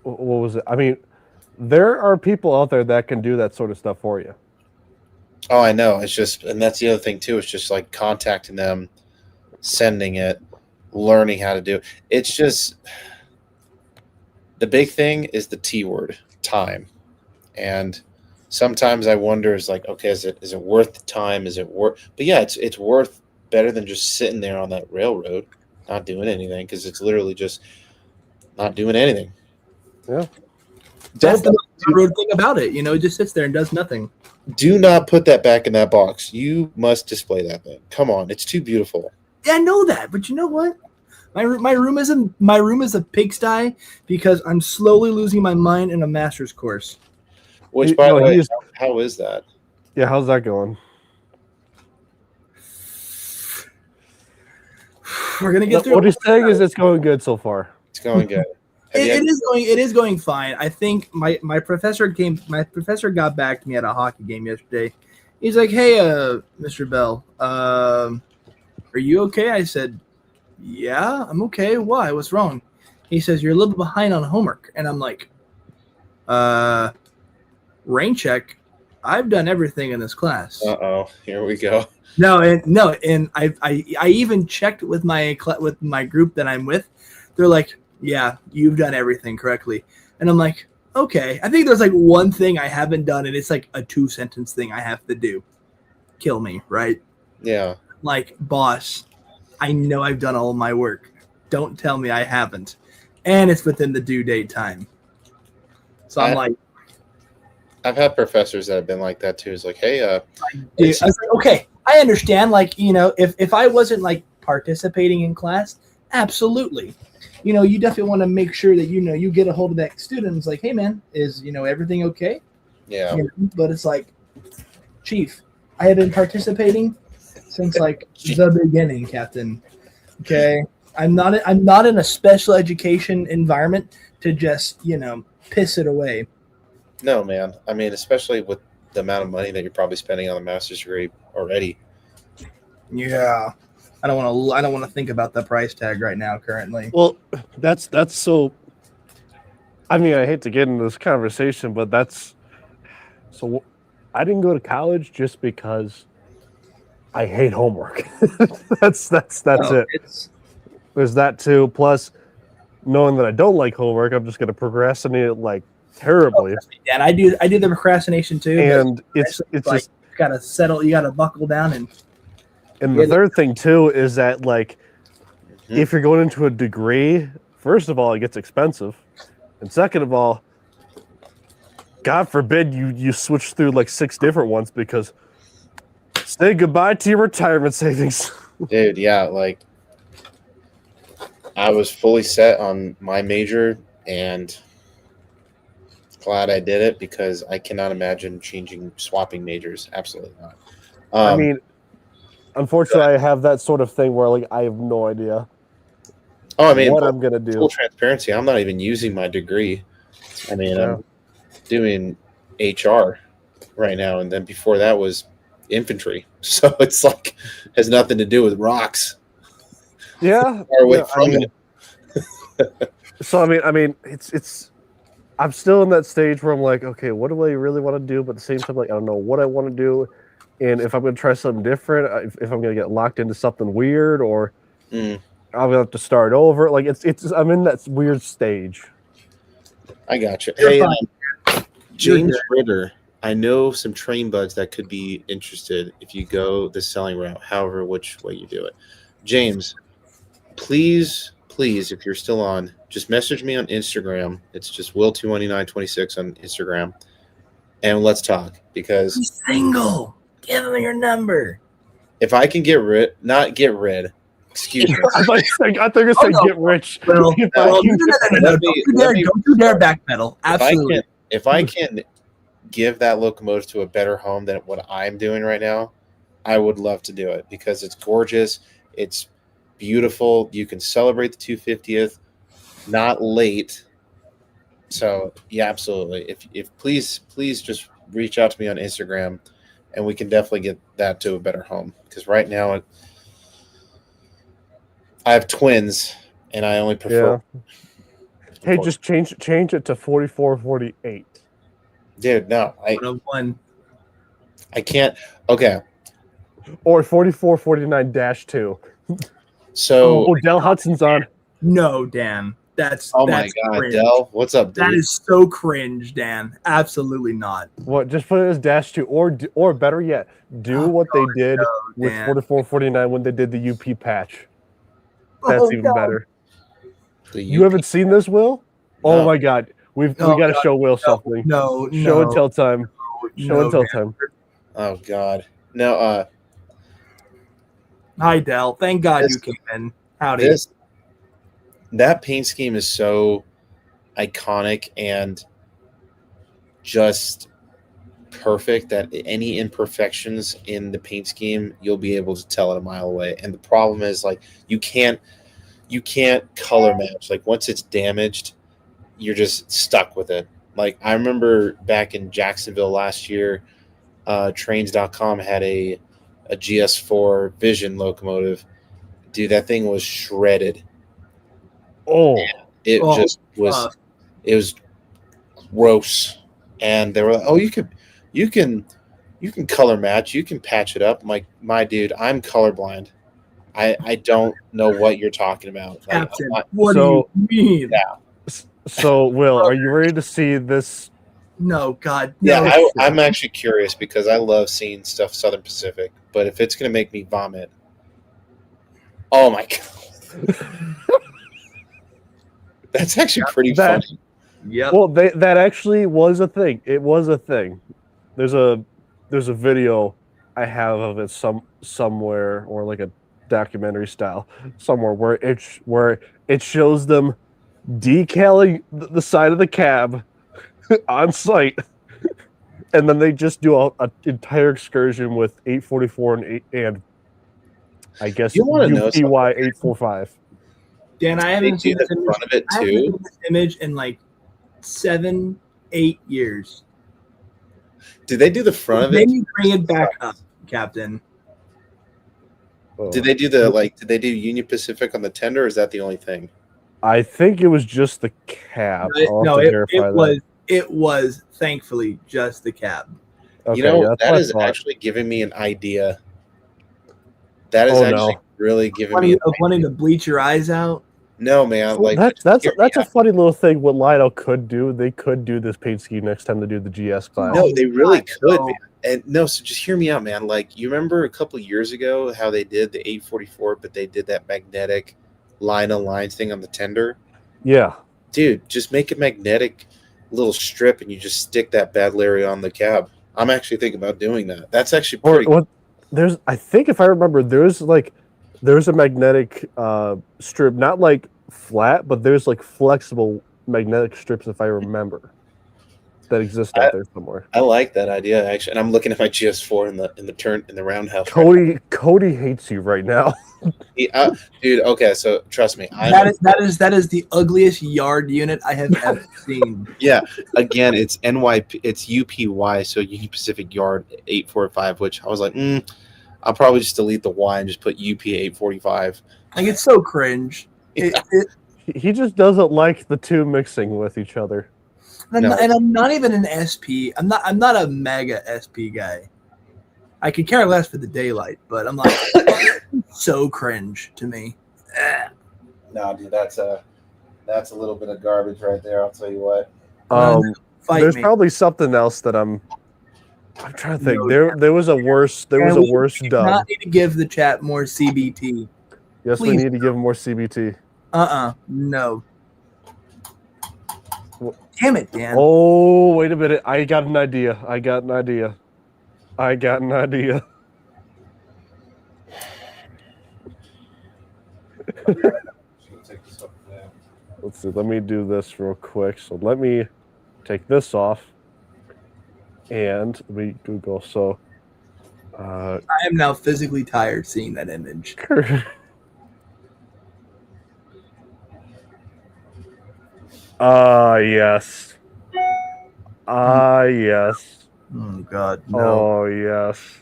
was it? I mean, there are people out there that can do that sort of stuff for you. oh, I know. It's just, and that's the other thing too. It's just like contacting them, sending it, learning how to do it. It's just the big thing is the T word, time, and sometimes I wonder, is like, okay, is it worth the time? Is it worth? But yeah, it's worth better than just sitting there on that railroad, not doing anything, because it's literally just not doing anything. Yeah. That's the rude thing about it. You know, it just sits there and does nothing. Do not put that back in that box. You must display that thing. Come on, it's too beautiful. Yeah, I know that, but you know what? My room is a pigsty because I'm slowly losing my mind in a master's course. Which, You by know, the way, he's- how is that? Yeah, how's that going? We're gonna get through. What he's saying is it's going good so far. It's going good. It is going fine. I think my professor got back to me at a hockey game yesterday. He's like, "Hey, Mr. Bell, are you okay?" I said, "Yeah, I'm okay. Why? What's wrong?" He says, "You're a little bit behind on homework." And I'm like, rain check. I've done everything in this class. Uh-oh, here we go. And I even checked with my group that I'm with. They're like, "Yeah, you've done everything correctly." And I'm like, "Okay." I think there's like one thing I haven't done, and it's like a 2-sentence thing I have to do. Kill me, right? Yeah. Like, boss, I know I've done all of my work. Don't tell me I haven't. And it's within the due date time. So I'm like, I've had professors that have been like that too. It's like, hey, I was like, okay, I understand. Like, you know, if I wasn't like participating in class, absolutely. You know, you definitely want to make sure that, you know, you get a hold of that student. It's like, hey man, is, you know, everything okay? yeah. You know, but it's like, Chief, I have been participating since like the beginning, Captain. Okay. I'm not in a special education environment to just, you know, piss it away. No, man. I mean, especially with the amount of money that you're probably spending on a master's degree already. Yeah. I don't want to think about the price tag right now currently. Well, that's so. I mean, I hate to get into this conversation, but that's so. I didn't go to college just because I hate homework. that's it. There's that too. Plus, knowing that I don't like homework, I'm just going to procrastinate it like terribly. And I do the procrastination too. And it's like, just you gotta settle. You gotta buckle down and. And the third thing too is that, like, if you're going into a degree, first of all, it gets expensive, and second of all, God forbid you switch through like 6 different ones, because say goodbye to your retirement savings. Dude, yeah, like I was fully set on my major, and glad I did it because I cannot imagine swapping majors. Absolutely not. I mean, unfortunately, I have that sort of thing where like I have no idea what I'm gonna do. Full transparency, I'm not even using my degree. I mean, Yeah. I'm doing HR right now, and then before that was infantry. So it's like has nothing to do with rocks. Yeah. Far away yeah, from it. So I mean, it's. I'm still in that stage where I'm like, okay, what do I really want to do? But at the same time, like I don't know what I want to do, and if I'm gonna try something different, if I'm gonna get locked into something weird, or I'm gonna have to start over. Like it's I'm in that weird stage. I got you. You're Hey, fine. James Ritter, I know some train buds that could be interested if you go the selling route, however, which way you do it. James, please, if you're still on, just message me on Instagram. It's just Will2926 on Instagram, and let's talk because He's single. Give him your number. if I can not get rid, excuse me. I thought you were saying get rich. Well, If I no. can- Don't you dare backpedal. Absolutely. If I can give that locomotive to a better home than what I'm doing right now, I would love to do it because it's gorgeous. It's beautiful. You can celebrate the 250th, not late. So yeah, absolutely. If please just reach out to me on Instagram, and we can definitely get that to a better home. Because right now, I have twins, and I only prefer. Yeah. Hey, just change it to 4448. Dude, no, 101. I can't. Okay, Or 4449-2. so Oh, Dell Hudson's on. No, Dan. That's oh that's my God, cringe. Dell, what's up, dude? That is so cringe, Dan. Absolutely not. What? Just put it as -2, or better yet, do what they did with Dan. 4449 when they did the UP patch. That's Oh, even God. better. The You haven't seen this, Will? Oh No. my God, we got to show Will something. No, Show and tell time. Show and tell time. Oh God, no. Hi, Dell. Thank God This- you came in. Howdy. That paint scheme is so iconic and just perfect that any imperfections in the paint scheme you'll be able to tell it a mile away. And the problem is like you can't color match. Like once it's damaged, you're just stuck with it. Like I remember back in Jacksonville last year, trains.com had a GS4 Vision locomotive. Dude, that thing was shredded. Oh, It Oh, just was. It was gross. And they were like, "Oh, you can color match. You can patch it up." I'm like, my dude, I'm colorblind. I don't know what you're talking about. Like, Captain, I'm not- what So- do you mean? Yeah. so Will, are you ready to see this? No, God. yeah, No. I'm actually curious because I love seeing stuff Southern Pacific. But if it's gonna make me vomit, oh my God, that's actually pretty That- funny. Yep. Well, that actually was a thing. It was a thing. There's a video I have of it somewhere, or like a documentary style somewhere where it shows them decaling the side of the cab on site, and then they just do a entire excursion with 844 and I guess You wanna know something? UPY 845. Dan, I They haven't do seen the this image. front of it I haven't too. seen this image in like 7-8 years. Did they do the front of it? Maybe bring it back up, Captain. Did they do Did they do Union Pacific on the tender? Or is that the only thing? I think it was just the cab. I'll have to verify that. It was thankfully just the cab. Okay, You know, yeah, that's that what I is thought. actually giving me an idea. That is Oh, actually no. really giving me. Wanting to bleach your eyes out. No, man. Like that's hear me a out. funny little thing. What Lido could do, they could do this paint scheme next time they do the GS class. No, they really God, could, no. man. And no, so just hear me out, man. Like you remember a couple years ago how they did the 844, but they did that magnetic line on lines thing on the tender. Yeah, Dude, just make a magnetic little strip and you just stick that bad Larry on the cab. I'm actually thinking about doing that. That's actually or pretty. what? I think if I remember, there's a magnetic strip, not like flat, but there's like flexible magnetic strips, if I remember, that exist out there somewhere. I like that idea actually, and I'm looking at my GS4 in the roundhouse. Cody hates you right now. Dude, okay, so trust me, that is the ugliest yard unit I have ever seen. Yeah, again, it's NYP, it's UPY, so Union Pacific Yard 845, which I was like, I'll probably just delete the Y and just put UP 845. Like, it's so cringe. He just doesn't like the two mixing with each other. And I'm not even an SP. I'm not a mega SP guy. I could care less for the daylight, but I'm like so cringe to me. No, dude, that's a little bit of garbage right there. I'll tell you what. There's probably something else that I'm trying to think. There was a worse dub. We not need to give the chat more CBT. Yes, Please. we need to give more CBT. No. Damn it, Dan. Oh, wait a minute. I got an idea. Let's see. Let me do this real quick. So let me take this off, and we Google. So I am now physically tired seeing that image. Yes. Yes. Oh God, no. Oh yes.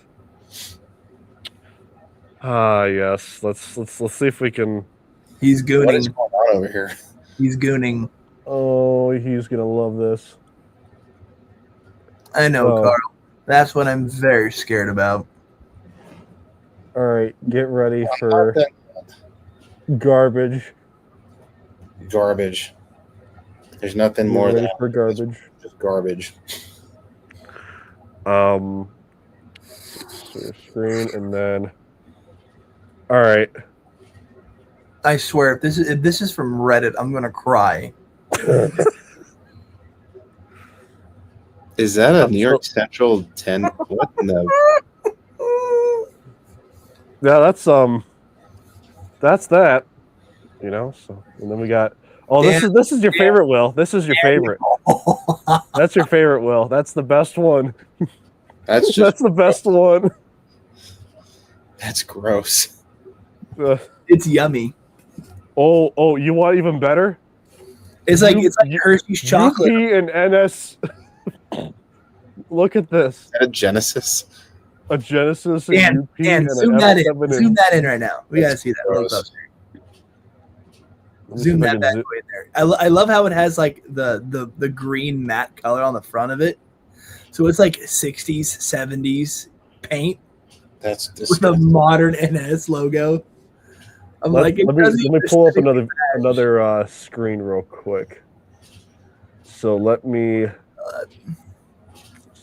Yes. Let's see if we can. He's gooning. What is going on over here? He's gooning. Oh, he's gonna love this. I know, Carl. That's what I'm very scared about. All right, get ready for garbage. Garbage. There's nothing more than for garbage. Just garbage. Screen and then. All right. I swear, if this is from Reddit, I'm gonna cry. Is that a New York Central 10? What in the? Yeah, that's that. You know. So and then we got. Oh, this is your favorite, Will. This is your favorite. That's your favorite, Will. That's the best one. That's the best one. That's gross. It's yummy. Oh, you want even better? It's like Hershey's chocolate. UP and NS. Look at this. Is that a Genesis? A Genesis. Dan, UP and zoom that in. Zoom that in right now. We gotta see that. Gross. Zoom that bad boy in there. I love how it has like the green matte color on the front of it. So it's like 60s, 70s paint. That's with the modern NS logo. Let me pull up another screen real quick. So let me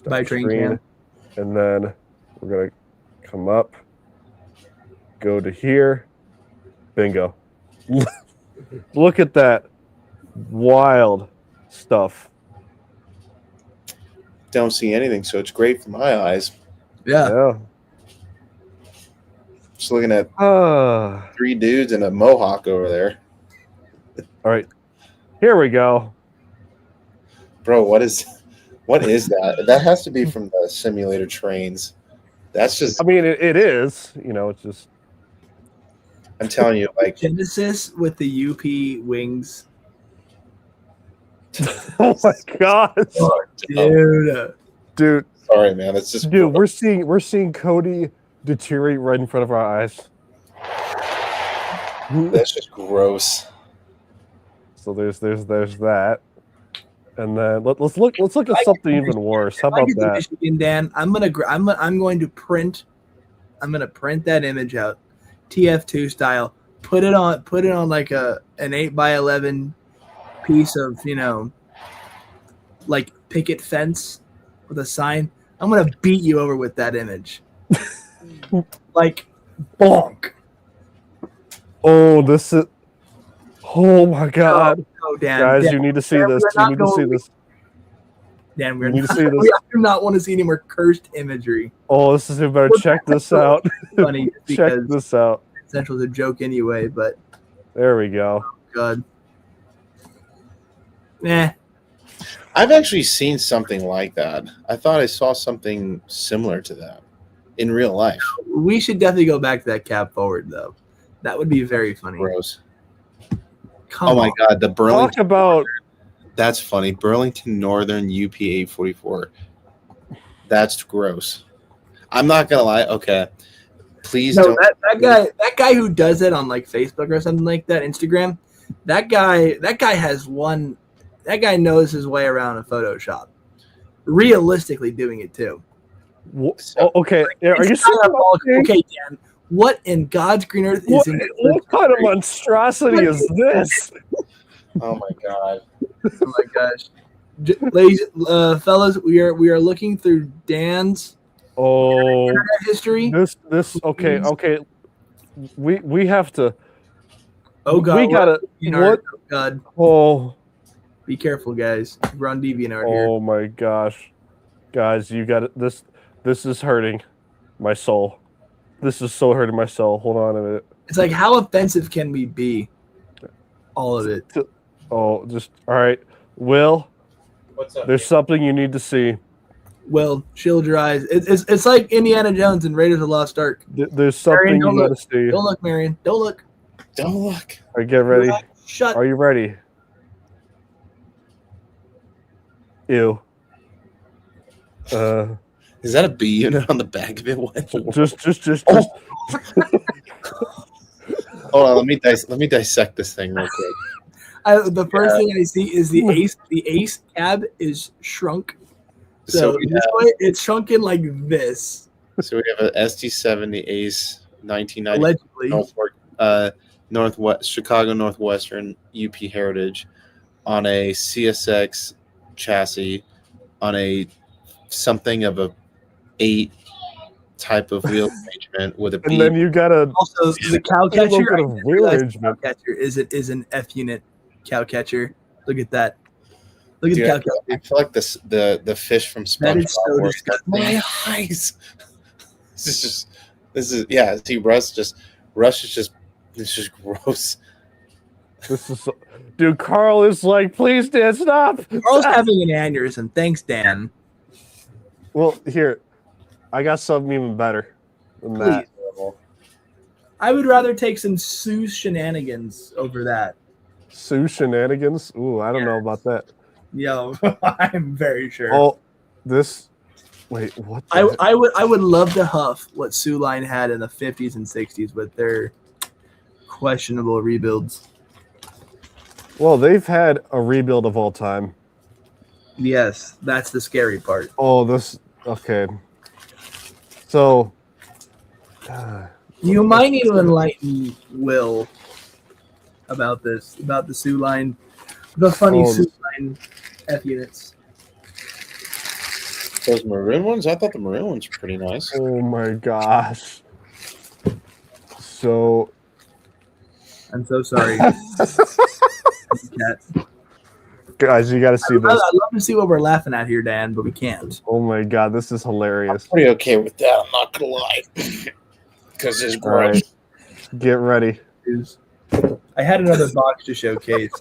by TrainMan, and then we're gonna come up, go to here, bingo. Look at that wild stuff. Don't see anything, so it's great for my eyes. Yeah. Just looking at 3 dudes and a mohawk over there. All right, here we go. Bro, what is that? That has to be from the simulator trains. That's just. I mean, it is. You know, it's just. I'm telling you, like Genesis with the UP wings. Oh my god, dude. Sorry, man. It's just. Dude, we're seeing Cody deteriorate right in front of our eyes. That's just gross. So there's that, and then let's look at something even worse. How about that? Michigan, Dan, I'm going to print that image out, TF2 style. Put it on like an 8x11 piece of like picket fence with a sign. I'm gonna beat you over with that image. Like bonk. Oh, this is. Oh my god, Dan, guys, you need to see this. You need to see this. Dan, we do not want to see any more cursed imagery. Oh, this is better. Check this out. Funny. Check this out. Central's a joke anyway, but there we go. God. Nah. I've actually seen something like that. I thought I saw something similar to that in real life. We should definitely go back to that cab forward, though. That would be very funny. Gross. Come Oh my on. God, the Burlington. Talk about That's funny. Burlington Northern UP 844. That's gross. I'm not gonna lie. Okay, please No, don't. that guy who does it on like Facebook or something like that, Instagram. That guy has one. That guy knows his way around a Photoshop. Realistically, doing it too. okay. Are you It's serious? diabolical. Okay, Dan. What in God's green earth is in What kind of monstrosity is this? Oh my God. Oh my gosh, ladies, fellas, we are looking through Dan's internet history. This okay. We have to. Oh God, we gotta. DeviantArt. What? Oh God, Oh. be careful, guys. We're on DeviantArt here. Oh my gosh, guys, you got it. This is hurting my soul. This is so hurting my soul. Hold on a minute. It's like, how offensive can we be? All of it. Oh, just all right. Will, What's up? there's something you need to see. Well, shield your eyes. It's like Indiana Jones and Raiders of the Lost Ark. There's something don't you got to look. see. Don't look, Marion. Don't look. Don't look. All right, get ready. Shut. Are you ready? Ew. Is that a B unit on the back of it? What? Just. Hold on. Let me dissect this thing real quick. The first thing I see is the Ace. The Ace cab is shrunk. So we this way, it's shrunken like this. So we have a ST70 Ace 1990 Allegedly. Northwest Chicago Northwestern UP Heritage on a CSX chassis on a something of a 8 type of wheel arrangement with a B. And then you got a Also, the cow Look catcher. at I a didn't wheel realize the arrangement. cow catcher is an F unit cow catcher. Look at that. Look at Dude, the cow I catcher. feel like the fish from That SpongeBob. is so where it's got disgusting. my eyes. This is yeah. See, Rush is just gross. This is dude. Carl is like, please, Dan, stop. Carl's having an aneurysm. Thanks, Dan. Well, here, I got something even better than that. I would rather take some Sue shenanigans over that. Sue shenanigans. Ooh, I don't know about that. Yo, I'm very sure. Oh, this. Wait, what? the I would love to huff what Sue Line had in the 50s and 60s with their questionable rebuilds. Well, they've had a rebuild of all time. Yes, that's the scary part. Oh, this. Okay. So. You might need to enlighten Will about this, about the Sue Line, the funny Sue Line F units. Those maroon ones? I thought the maroon ones were pretty nice. Oh my gosh. So. I'm so sorry. Guys, you got to see I'd this. love to see what we're laughing at here, Dan, but we can't. Oh my god, this is hilarious. Pretty okay with that. I'm not gonna lie, because it's All gross. right, get ready. I had another box to showcase.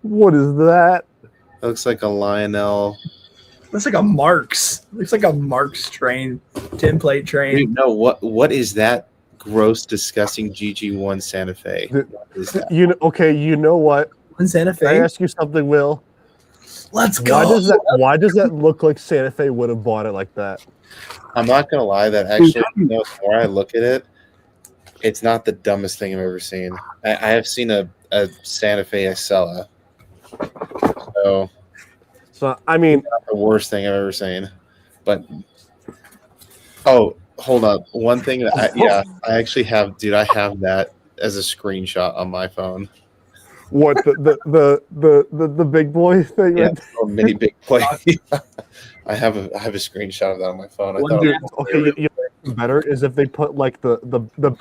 What is that? It looks like a Lionel. Looks like a Marks. Looks like a Marks train, template train. Dude, no, what is that gross, disgusting GG1 Santa Fe? What is that? You know what? In Santa Can I Fe. ask you something, Will? Let's go. Why does that look like Santa Fe would have bought it like that? I'm not gonna lie. That actually, the more I look at it, it's not the dumbest thing I've ever seen. I have seen a Santa Fe Acela, So I mean, not the worst thing I've ever seen. But hold up, one thing that I actually have, dude. I have that as a screenshot on my phone. what the big boy thing? Yeah, right a mini big boy. I have a screenshot of that on my phone. I thought Dude, it was okay, you know, better is if they put like the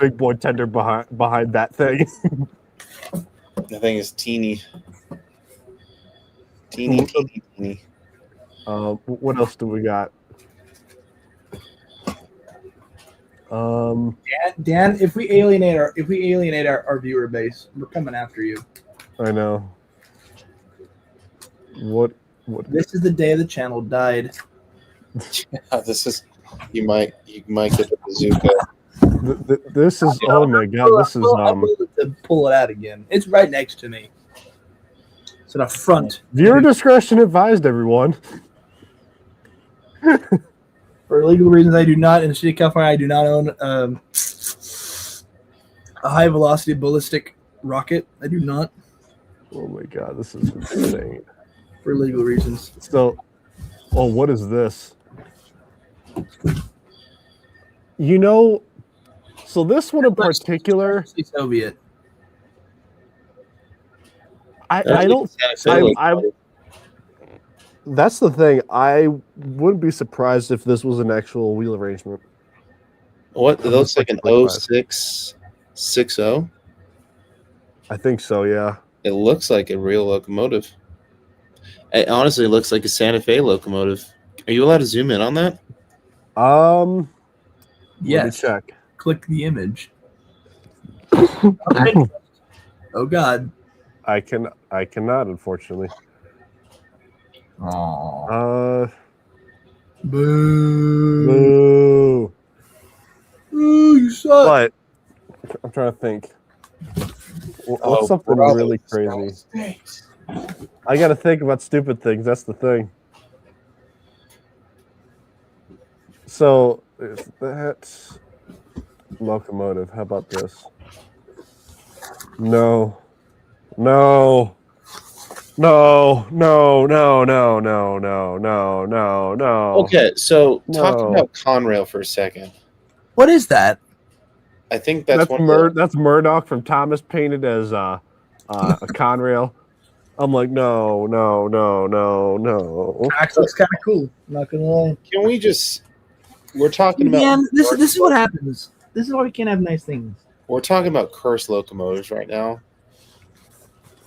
big boy tender behind that thing. the thing is teeny. What else do we got? Dan, if we alienate our viewer base, we're coming after you. I know. What? This is the day the channel died. This is you might get the bazooka. This is oh my god. This is I'm able to pull it out again. It's right next to me. It's an affront. Viewer discretion advised, everyone. For legal reasons, I do not, in the state of California, I do not own a high velocity ballistic rocket. I do not. Oh my god, this is insane. For legal reasons. So, oh, what is this? You know, so this one in particular, Soviet. I don't. That's the thing. I wouldn't be surprised if this was an actual wheel arrangement. What? It looks like an 0660. I think so, yeah. It looks like a real locomotive. It honestly looks like a Santa Fe locomotive. Are you allowed to zoom in on that? Let me Yes. check. Click the image. Oh God. I cannot, unfortunately. Aww. Boo. Boo. Ooh, you suck. But I'm trying to think. What's something really crazy? I got to think about stupid things. That's the thing. So is that locomotive? How about this? No. Okay, so talking about Conrail for a second. What is that? I think that's that's Murdoch from Thomas painted as a Conrail. I'm like, no. Actually, looks kind of cool. I'm not gonna lie. Can we just? We're talking about. Man, this is what happens. This is why we can't have nice things. We're talking about cursed locomotives right now.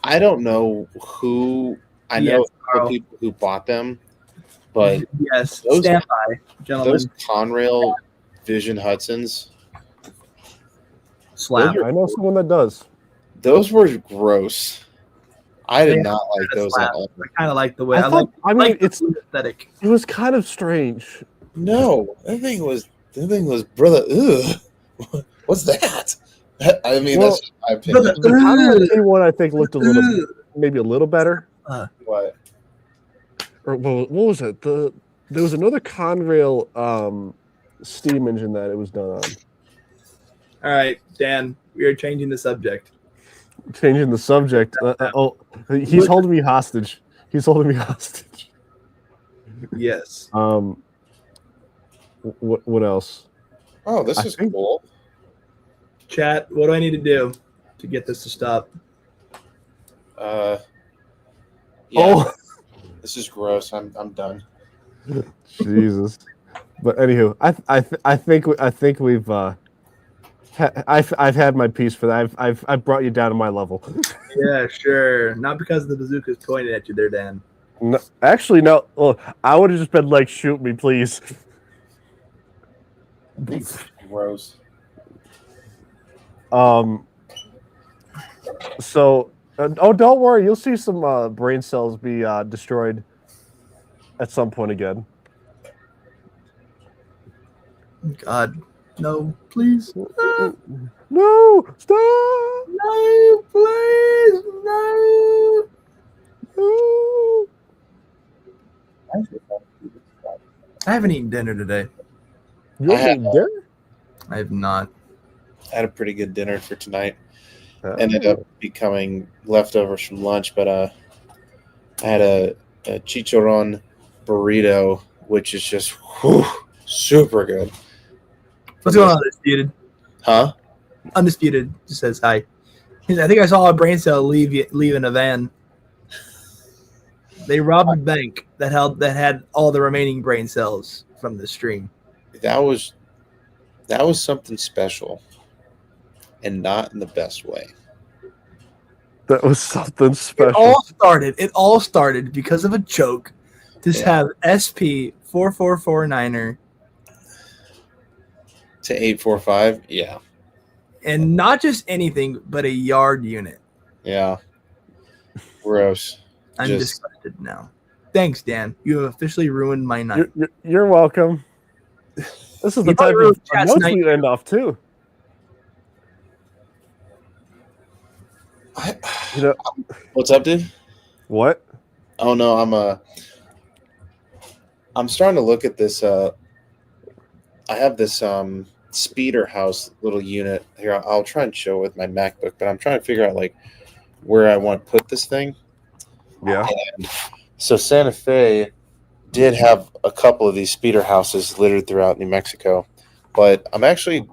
I don't know who. I know the people who bought them, but yes, stand by, gentlemen. Those Conrail Vision Hudsons. Slap. I know someone that does. Those were gross. I did not like those at all. I kind of like the way. It's aesthetic. It was kind of strange. No, that thing was brother. Ugh, what's that? I mean, that's just my opinion. The Conrail one I think looked maybe a little better. What? Or what was it? There was another Conrail steam engine that it was done on. All right, Dan, we are changing the subject. Changing the subject. He's holding me hostage. Yes. What else? Oh, this is cool. Chat, what do I need to do to get this to stop? This is gross. I'm done. Jesus. But anywho, I think we've I've had my piece for that. I've brought you down to my level. Yeah, sure. Not because the bazooka's pointed at you there, Dan. No, actually, no. Oh, I would have just been like, shoot me, please. Gross. So, don't worry. You'll see some brain cells be destroyed at some point again. God, no, please. No, stop. No, please, no. I haven't eaten dinner today. You haven't eaten dinner? I have not. I had a pretty good dinner for tonight. Ended up becoming leftovers from lunch, but I had a chicharron burrito, which is just super good. What's going on, Undisputed? Huh? Undisputed just says hi. I think I saw a brain cell leave in a van. They robbed a bank that had all the remaining brain cells from the stream. That was something special, and not in the best way. That was something special. It all started because of a joke. Just have SP 4449er To 845? Yeah. And not just anything, but a yard unit. Yeah. Gross. I'm Just- disgusted now. Thanks, Dan. You have officially ruined my night. You're welcome. This is the You type probably of wrote chat's notes night. we end off too. You know What's up, dude? what? Oh no, I'm starting to look at this. I have this speeder house little unit here. I'll try and show it with my MacBook, but I'm trying to figure out like where I want to put this thing. Yeah. So Santa Fe did have a couple of these speeder houses littered throughout New Mexico, but I'm actually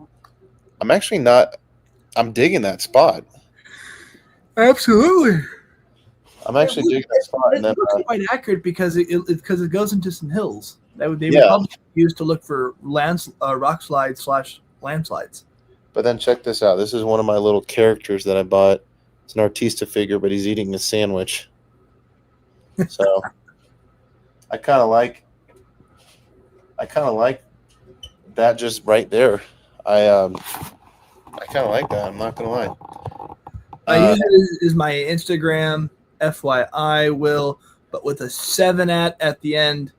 not. I'm digging that spot. Absolutely. I'm actually digging that spot. It And then, looks quite accurate because it goes into some hills that they would Yeah. probably use to look for rock slides / landslides. but then check this out. This is one of my little characters that I bought. It's an Artista figure, but he's eating a sandwich. So I kind of like that just right there. I kind of like that. I'm not gonna lie. I use it as my Instagram, FYI, Will, but with a 7 at the end.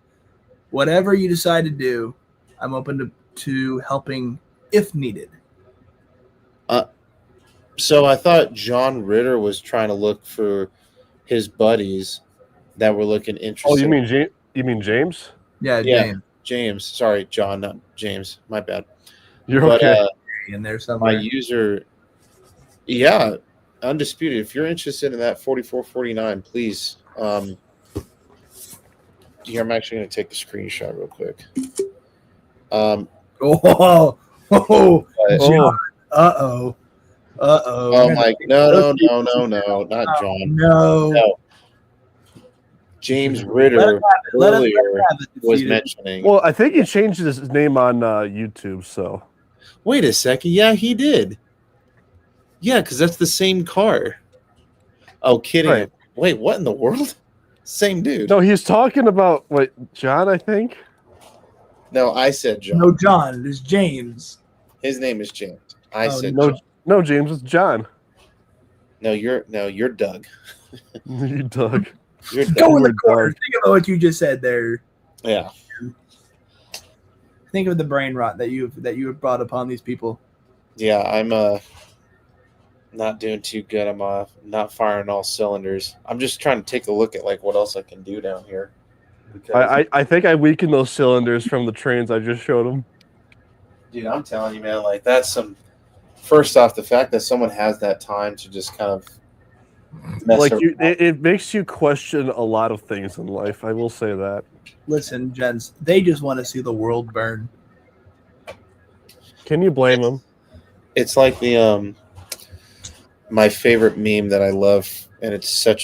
Whatever you decide to do, I'm open to helping if needed. So I thought John Ritter was trying to look for his buddies that were looking interested. Oh, you mean James? Yeah, Yeah. James. James? Sorry, John, not James. My bad. You're But okay. In there my somewhere. user, yeah, undisputed. If you're interested in that 4449, please. Here, I'm actually going to take a screenshot real quick. Oh, But- Oh, uh-oh. Oh my! No, not John. No. No. James Ritter Let us earlier have it. was mentioning. well, I think he changed his name on YouTube. So Wait a second. Yeah, he did. Yeah, because that's the same car. Oh, kidding. Right. Wait, what in the world? Same dude. no, he's talking about John. I think. No, I said John. No, John. It's James. His name is James. I Oh, said No, John. no, James, it's John. No, you're Doug. You Doug. You're Doug. Go in the Doug. corner. Think about what you just said there. Yeah. Think of the brain rot that you have brought upon these people. Yeah, I'm not doing too good. I'm not firing all cylinders. I'm just trying to take a look at like what else I can do down here. Because, I think I weakened those cylinders from the trains I just showed him. dude, I'm telling you, man, like that's some. First off, the fact that someone has that time to just kind of mess Like around. it makes you question a lot of things in life. I will say that. Listen, gents, they just want to see the world burn. Can you blame him? It's like the my favorite meme that I love, and it's so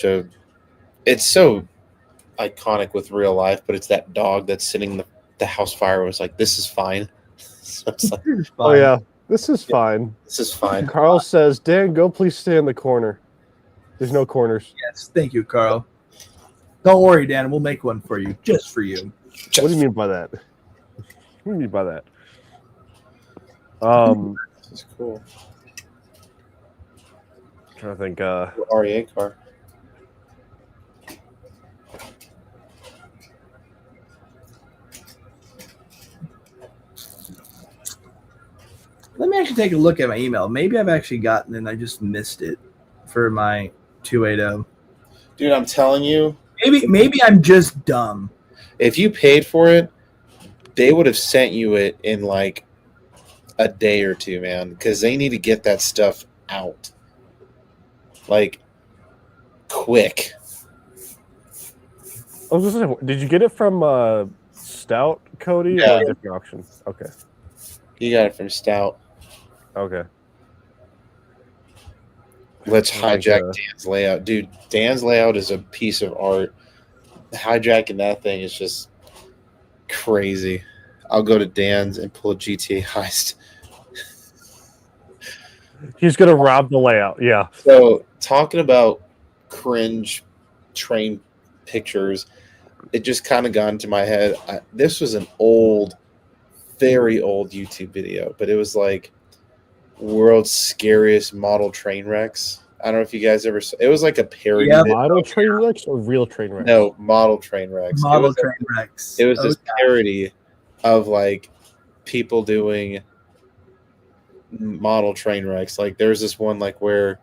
iconic with real life, but it's that dog that's sitting in the house fire and was like, "This is fine." So it's like, Oh yeah, this is fine. this is fine. Carl says, "Dan, go please stay in the corner. There's no corners." Yes, thank you, Carl. Don't worry, Dan. We'll make one for you, just for you. What do you mean by that? What do you mean by that? This is cool. Trying to think. REA car. Let me actually take a look at my email. Maybe I've actually gotten it and I just missed it for my 280. Dude, I'm telling you, Maybe I'm just dumb. if you paid for it, they would have sent you it in like a day or two, man, because they need to get that stuff out. Like, quick. I was gonna say, did you get it from Stout, Cody, Yeah. or a different auction? Okay. You got it from Stout. Okay. Let's Like, hijack Dan's layout. Dude, Dan's layout is a piece of art. Hijacking that thing is just crazy. I'll go to Dan's and pull a GTA heist. He's gonna rob the layout. Yeah. So, talking about cringe train pictures, it just kind of got into my head. This was an old very old YouTube video, but it was like world's scariest model train wrecks. I don't know if you guys ever saw. It was like a parody. Yep. video. Model train wrecks or real train wrecks? No, model train wrecks. Model train wrecks. It was this Okay. parody of like people doing model train wrecks. Like there's this one like where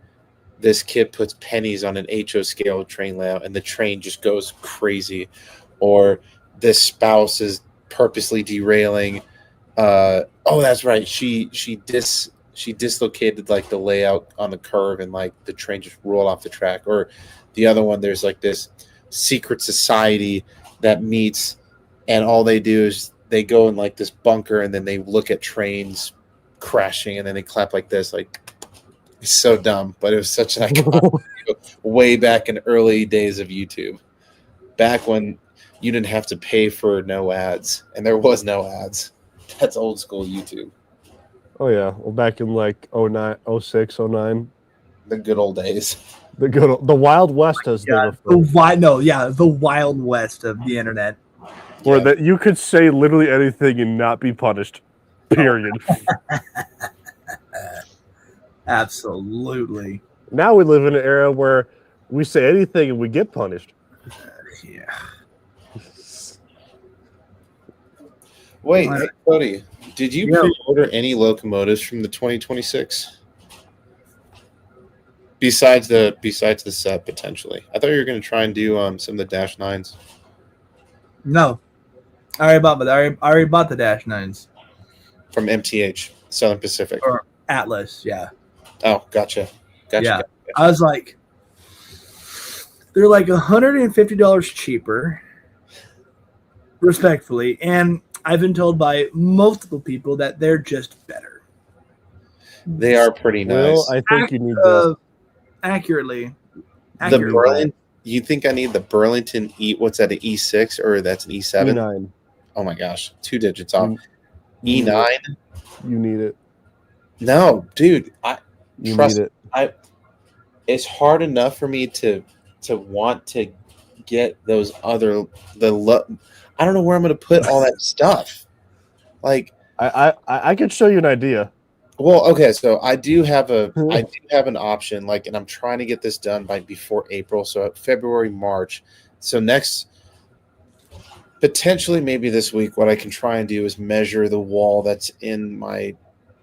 this kid puts pennies on an HO scale train layout and the train just goes crazy, or this spouse is purposely derailing. Oh, that's right. She dislocated like the layout on the curve and like the train just rolled off the track. Or the other one, there's like this secret society that meets and all they do is they go in like this bunker and then they look at trains crashing and then they clap like this. Like it's so dumb, but it was such an iconic video way back in early days of YouTube, back when you didn't have to pay for no ads and there was no ads. That's old school YouTube. Oh yeah, well back in like 09, 06, 09. The good old days. The Wild West, as they refer. The Wild West of the internet. Where that you could say literally anything and not be punished. Period. Absolutely. Now we live in an era where we say anything and we get punished. Yeah. Wait, All right. hey, Cody, did you Yeah. pre-order any locomotives from the 2026? Besides the set potentially, I thought you were going to try and do some of the Dash 9s No. I already bought the Dash 9s. from MTH Southern Pacific. Or Atlas, yeah. Oh, gotcha. Yeah. I was like, they're like $150 cheaper, respectfully, and I've been told by multiple people that they're just better. They are pretty nice. Well, I think you need the Accurately. The Burlington. You think I need the Burlington what's that, an E6 or that's an E7? E9. Oh my gosh, 2 digits off. You E9? You need it. No, dude. You Trust need it. It's hard enough for me to want to get those other I don't know where I'm going to put all that stuff. Like I could show you an idea. Well, okay, so I do have an option, like, and I'm trying to get this done before April, so February, March. So potentially maybe this week, what I can try and do is measure the wall that's in my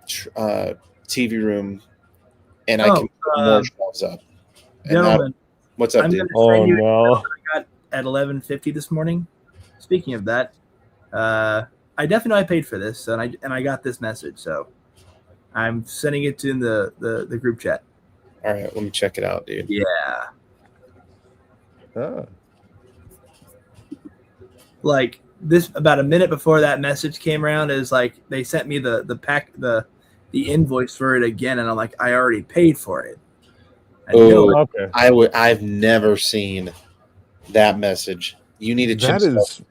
TV room, and I can put more shelves up. And Gentlemen, what's up, I'm dude? gonna Oh send you no! I got at 11:50 this morning. Speaking of that, I definitely know I paid for this, and I got this message, so I'm sending it to the group chat. All right, let me check it out, dude. Yeah, like this about a minute before that message came around is like they sent me the invoice for it again, and I'm like, I already paid for it. I know it. Okay. I've never seen that message. You need to check. That is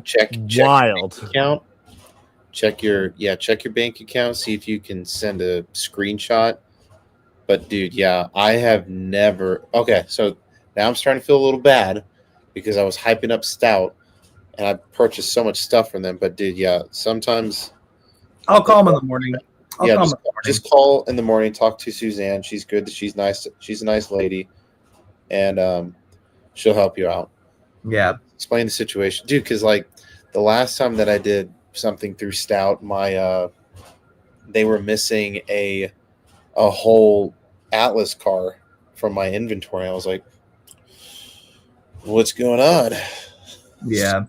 check wild. your bank account. Check your bank account. See if you can send a screenshot. But dude, yeah, I have never. Okay, so now I'm starting to feel a little bad because I was hyping up Stout and I purchased so much stuff from them. But dude, yeah, sometimes I'll call them in the morning. Just call in the morning. Talk to Suzanne. She's good. She's nice. She's a nice lady, and she'll help you out. Yeah. Explain the situation, dude. Because like the last time that I did something through Stout, they were missing a whole Atlas car from my inventory. I was like, "What's going on?" Yeah.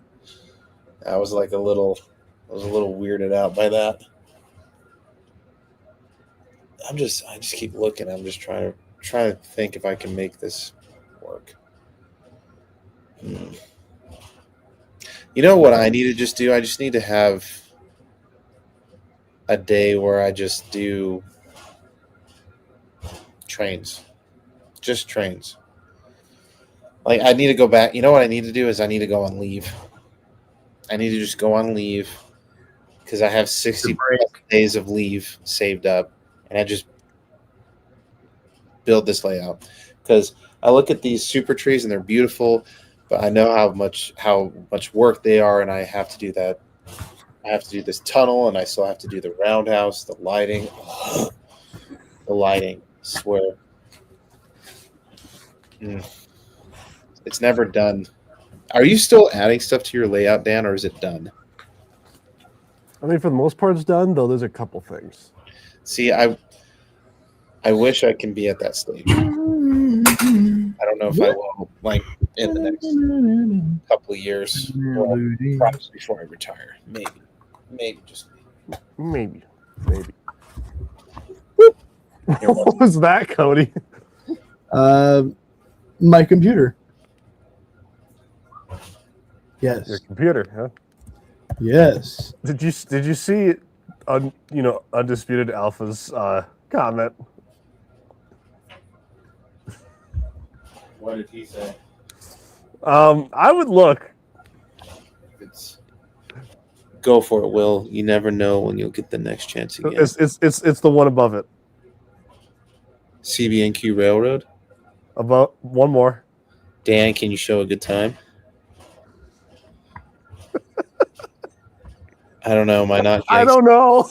I was a little weirded out by that. I just keep looking. I'm just trying to think if I can make this work. You know what I need to just do? I just need to have a day where I just do trains. Just trains. Like I need to go back. You know what I need to do is I need to go on leave. I need to just go on leave because I have 60 days of leave saved up, and I just build this layout because I look at these super trees and they're beautiful, but I know how much work they are, and I have to do that I have to do this tunnel, and I still have to do the roundhouse, the lighting. The lighting, swear. It's never done. Are you still adding stuff to your layout, Dan, or is it done? I mean, for the most part, it's done, though there's a couple things. See, I wish I can be at that stage. I don't know if I will, like, in the next couple of years. Well, probably before I retire. Maybe. Maybe, just Maybe. What was that, Cody? My computer. Yes. Your computer, huh? Yes. Did you see, Undisputed Alpha's comment? What did he say? I would look. Go for it, Will. You never know when you'll get the next chance again. It's the one above it. CBNQ Railroad. About one more. Dan, can you show a good time? I don't know. Am I not? I don't know.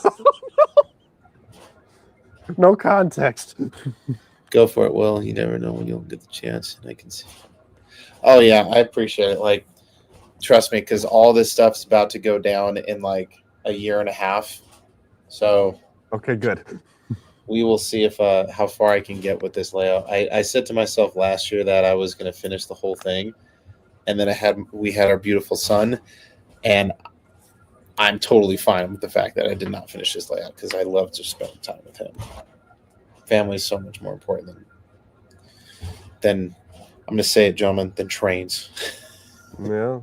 No context. Go for it, Will. You never know when you'll get the chance. And I can see. Oh yeah, I appreciate it. Like, trust me, because all this stuff's about to go down in like a year and a half. So okay, good. We will see if how far I can get with this layout. I said to myself last year that I was going to finish the whole thing, and then we had our beautiful son, and I'm totally fine with the fact that I did not finish this layout because I love to spend time with him. Family is so much more important than I'm going to say it, gentlemen, than trains. Yeah.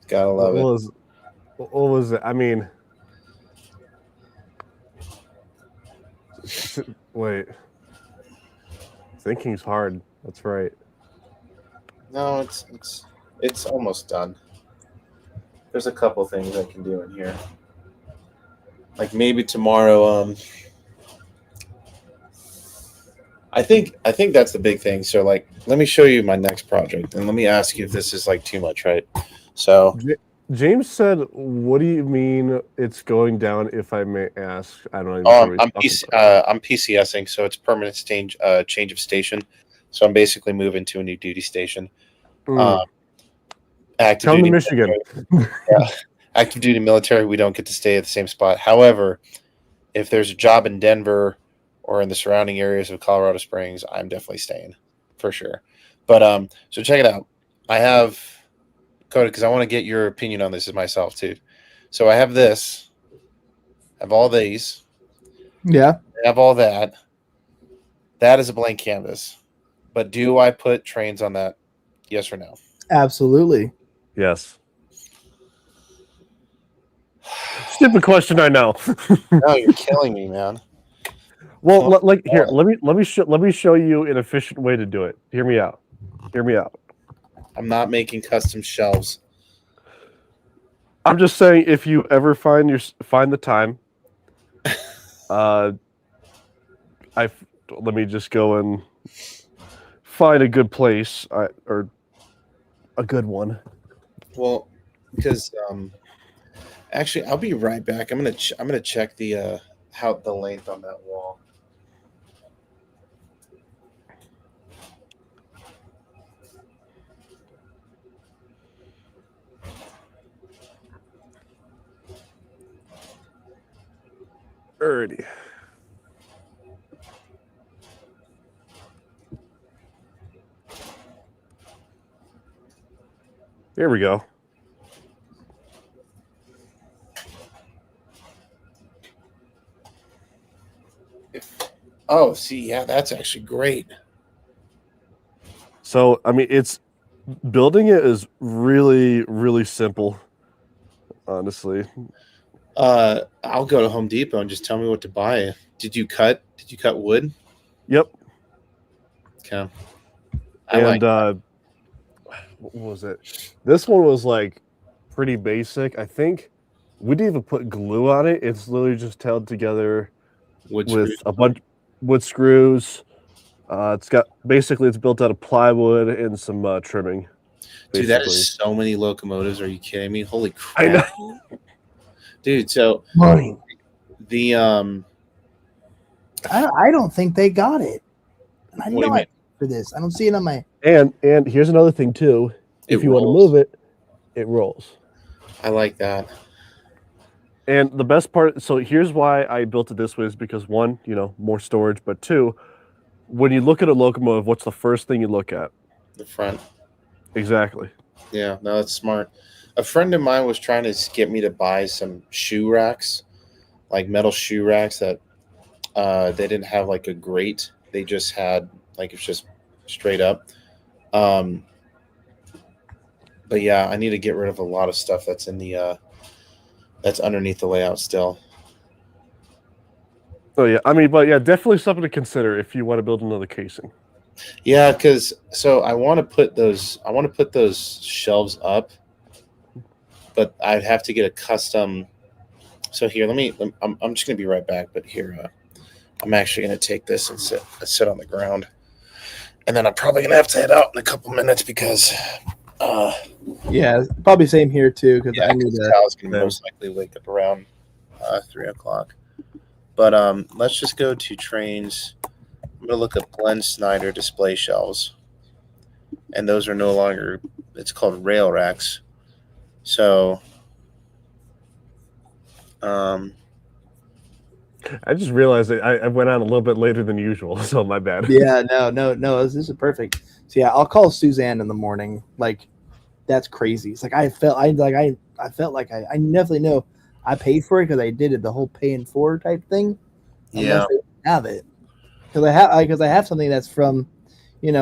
Gotta love it. What was it? I mean, wait. Thinking's hard. That's right. No, it's almost done. There's a couple things I can do in here. Like maybe tomorrow. I think that's the big thing. So like, let me show you my next project, and let me ask you if this is like too much, right? So James said, "What do you mean it's going down?" If I may ask, I don't know. Oh, I'm PCSing, so it's permanent change of station. So I'm basically moving to a new duty station. Active Come duty to Michigan. Yeah, active duty military. We don't get to stay at the same spot. However, if there's a job in Denver or in the surrounding areas of Colorado Springs, I'm definitely staying for sure. But so check it out. I have coded because I want to get your opinion on this as myself too. So I have this. I have all these. Yeah. I have all that. That is a blank canvas. But do I put trains on that? Yes or no? Absolutely. Yes. Stupid question, I know. No, you're killing me, man. Well, here, let me show you an efficient way to do it. Hear me out. I'm not making custom shelves. I'm just saying, if you ever find the time, let me just go and find a good place or a good one. Well, because actually, I'll be right back. I'm gonna check the how the length on that wall. Alrighty. Here we go. Oh, see, yeah, that's actually great. So, I mean, building it is really, really simple, honestly. I'll go to Home Depot and just tell me what to buy. Did you cut wood? Yep. Okay. What was it? This one was like pretty basic. I think we didn't even put glue on it. It's literally just held together with a bunch wood screws. It's built out of plywood and some trimming. Dude, that basically. is so many locomotives. Are you kidding me? Holy crap. I know. Dude, so Money. the I don't think they got it. And I What do you know I mean? for this. I don't see it on my. And here's another thing too. If It you want to rolls. move it, it rolls. I like that. And the best part, so here's why I built it this way is because one, more storage, but two, when you look at a locomotive, what's the first thing you look at? The front. Exactly. Yeah, no, that's smart. A friend of mine was trying to get me to buy some shoe racks, like metal shoe racks that they didn't have like a grate. They just had like it's just straight up. But yeah, I need to get rid of a lot of stuff that's in the that's underneath the layout still. So yeah, but yeah, definitely something to consider if you want to build another casing. Yeah, because so I want to put those shelves up, but I'd have to get a custom. So here, I'm just gonna be right back. But here, I'm actually gonna take this and sit on the ground, and then I'm probably gonna have to head out in a couple minutes because Yeah, probably same here too. Because yeah, I need to. Cal's gonna most likely wake up around 3 o'clock. But let's just go to trains. I'm gonna look up Glenn Snyder display shelves, and those are no longer. It's called rail racks. So, I just realized that I went on a little bit later than usual, so my bad. Yeah, no. This is perfect. So yeah, I'll call Suzanne in the morning. Like, that's crazy. It's like I felt like I definitely know I paid for it because I did it the whole pay in four type thing. yeah, Unless they have it, because I have something that's from,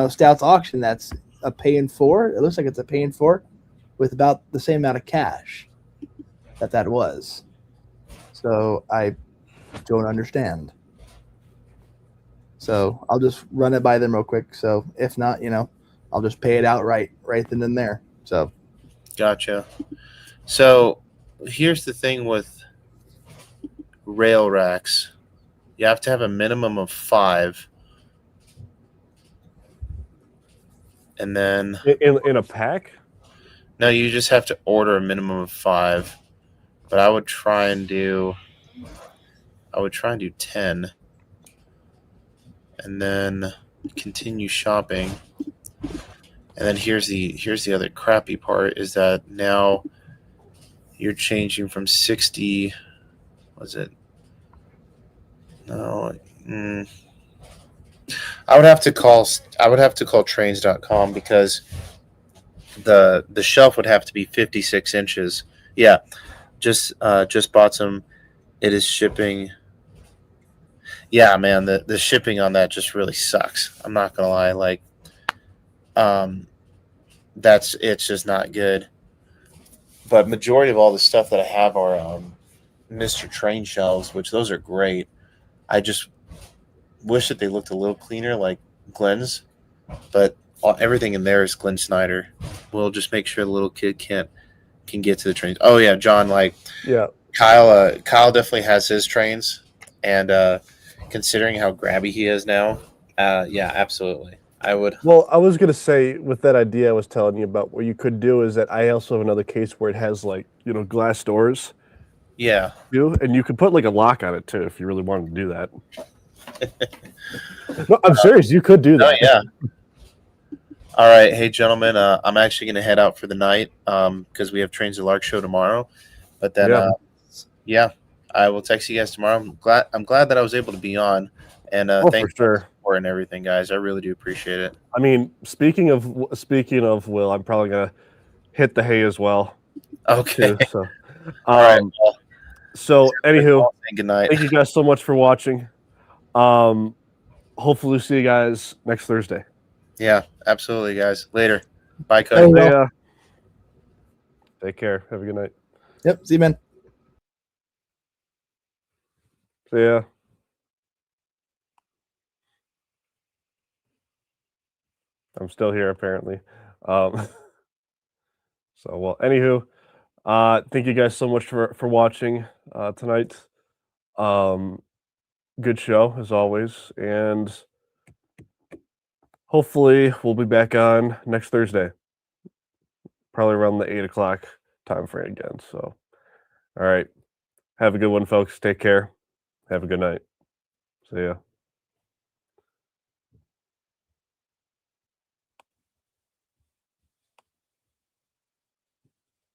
Stout's auction that's a pay in four. It looks like it's a pay in four with about the same amount of cash that was. So I don't understand. So I'll just run it by them real quick. So if not, I'll just pay it out right then and there. So gotcha. So here's the thing with rail racks. You have to have a minimum of 5. And then In a pack? no, you just have to order a minimum of 5. But I would try and do 10. And then continue shopping. And then here's the other crappy part is that now you're changing from 60. Was it? No. I would have to call trains.com because the shelf would have to be 56 inches. Yeah. Just bought some. It is shipping. Yeah, man, the shipping on that just really sucks. I'm not gonna lie. Like, it's just not good. But majority of all the stuff that I have are Mr. Train shelves, which those are great. I just wish that they looked a little cleaner, like Glenn's. But everything in there is Glenn Snyder. We'll just make sure the little kid can get to the trains. Oh yeah, John. Like, Yeah. Kyle definitely has his trains, and considering how grabby he is now, yeah, absolutely. I would. Well, I was gonna say with that idea I was telling you about, what you could do is that I also have another case where it has like glass doors. Yeah. And you could put like a lock on it too if you really wanted to do that. No, I'm serious. You could do that. Oh yeah. All right, hey gentlemen, I'm actually going to head out for the night because we have Trains to Lark show tomorrow. But then, yeah, I will text you guys tomorrow. I'm glad that I was able to be on, and thanks for the support and everything, guys. I really do appreciate it. I mean, speaking of Will, I'm probably gonna hit the hay as well. Okay. Too, so, all right. Well, so anywho, good night. Thank you guys so much for watching. Hopefully, we'll see you guys next Thursday. Yeah, absolutely, guys. Later. Bye, Cody. Take care. Have a good night. Yep. See you, man. See ya. I'm still here, apparently. So, well, anywho, thank you guys so much for watching tonight. Good show, as always. And hopefully we'll be back on next Thursday. probably around the 8 o'clock time frame again. So, all right. Have a good one, folks. Take care. Have a good night. See ya.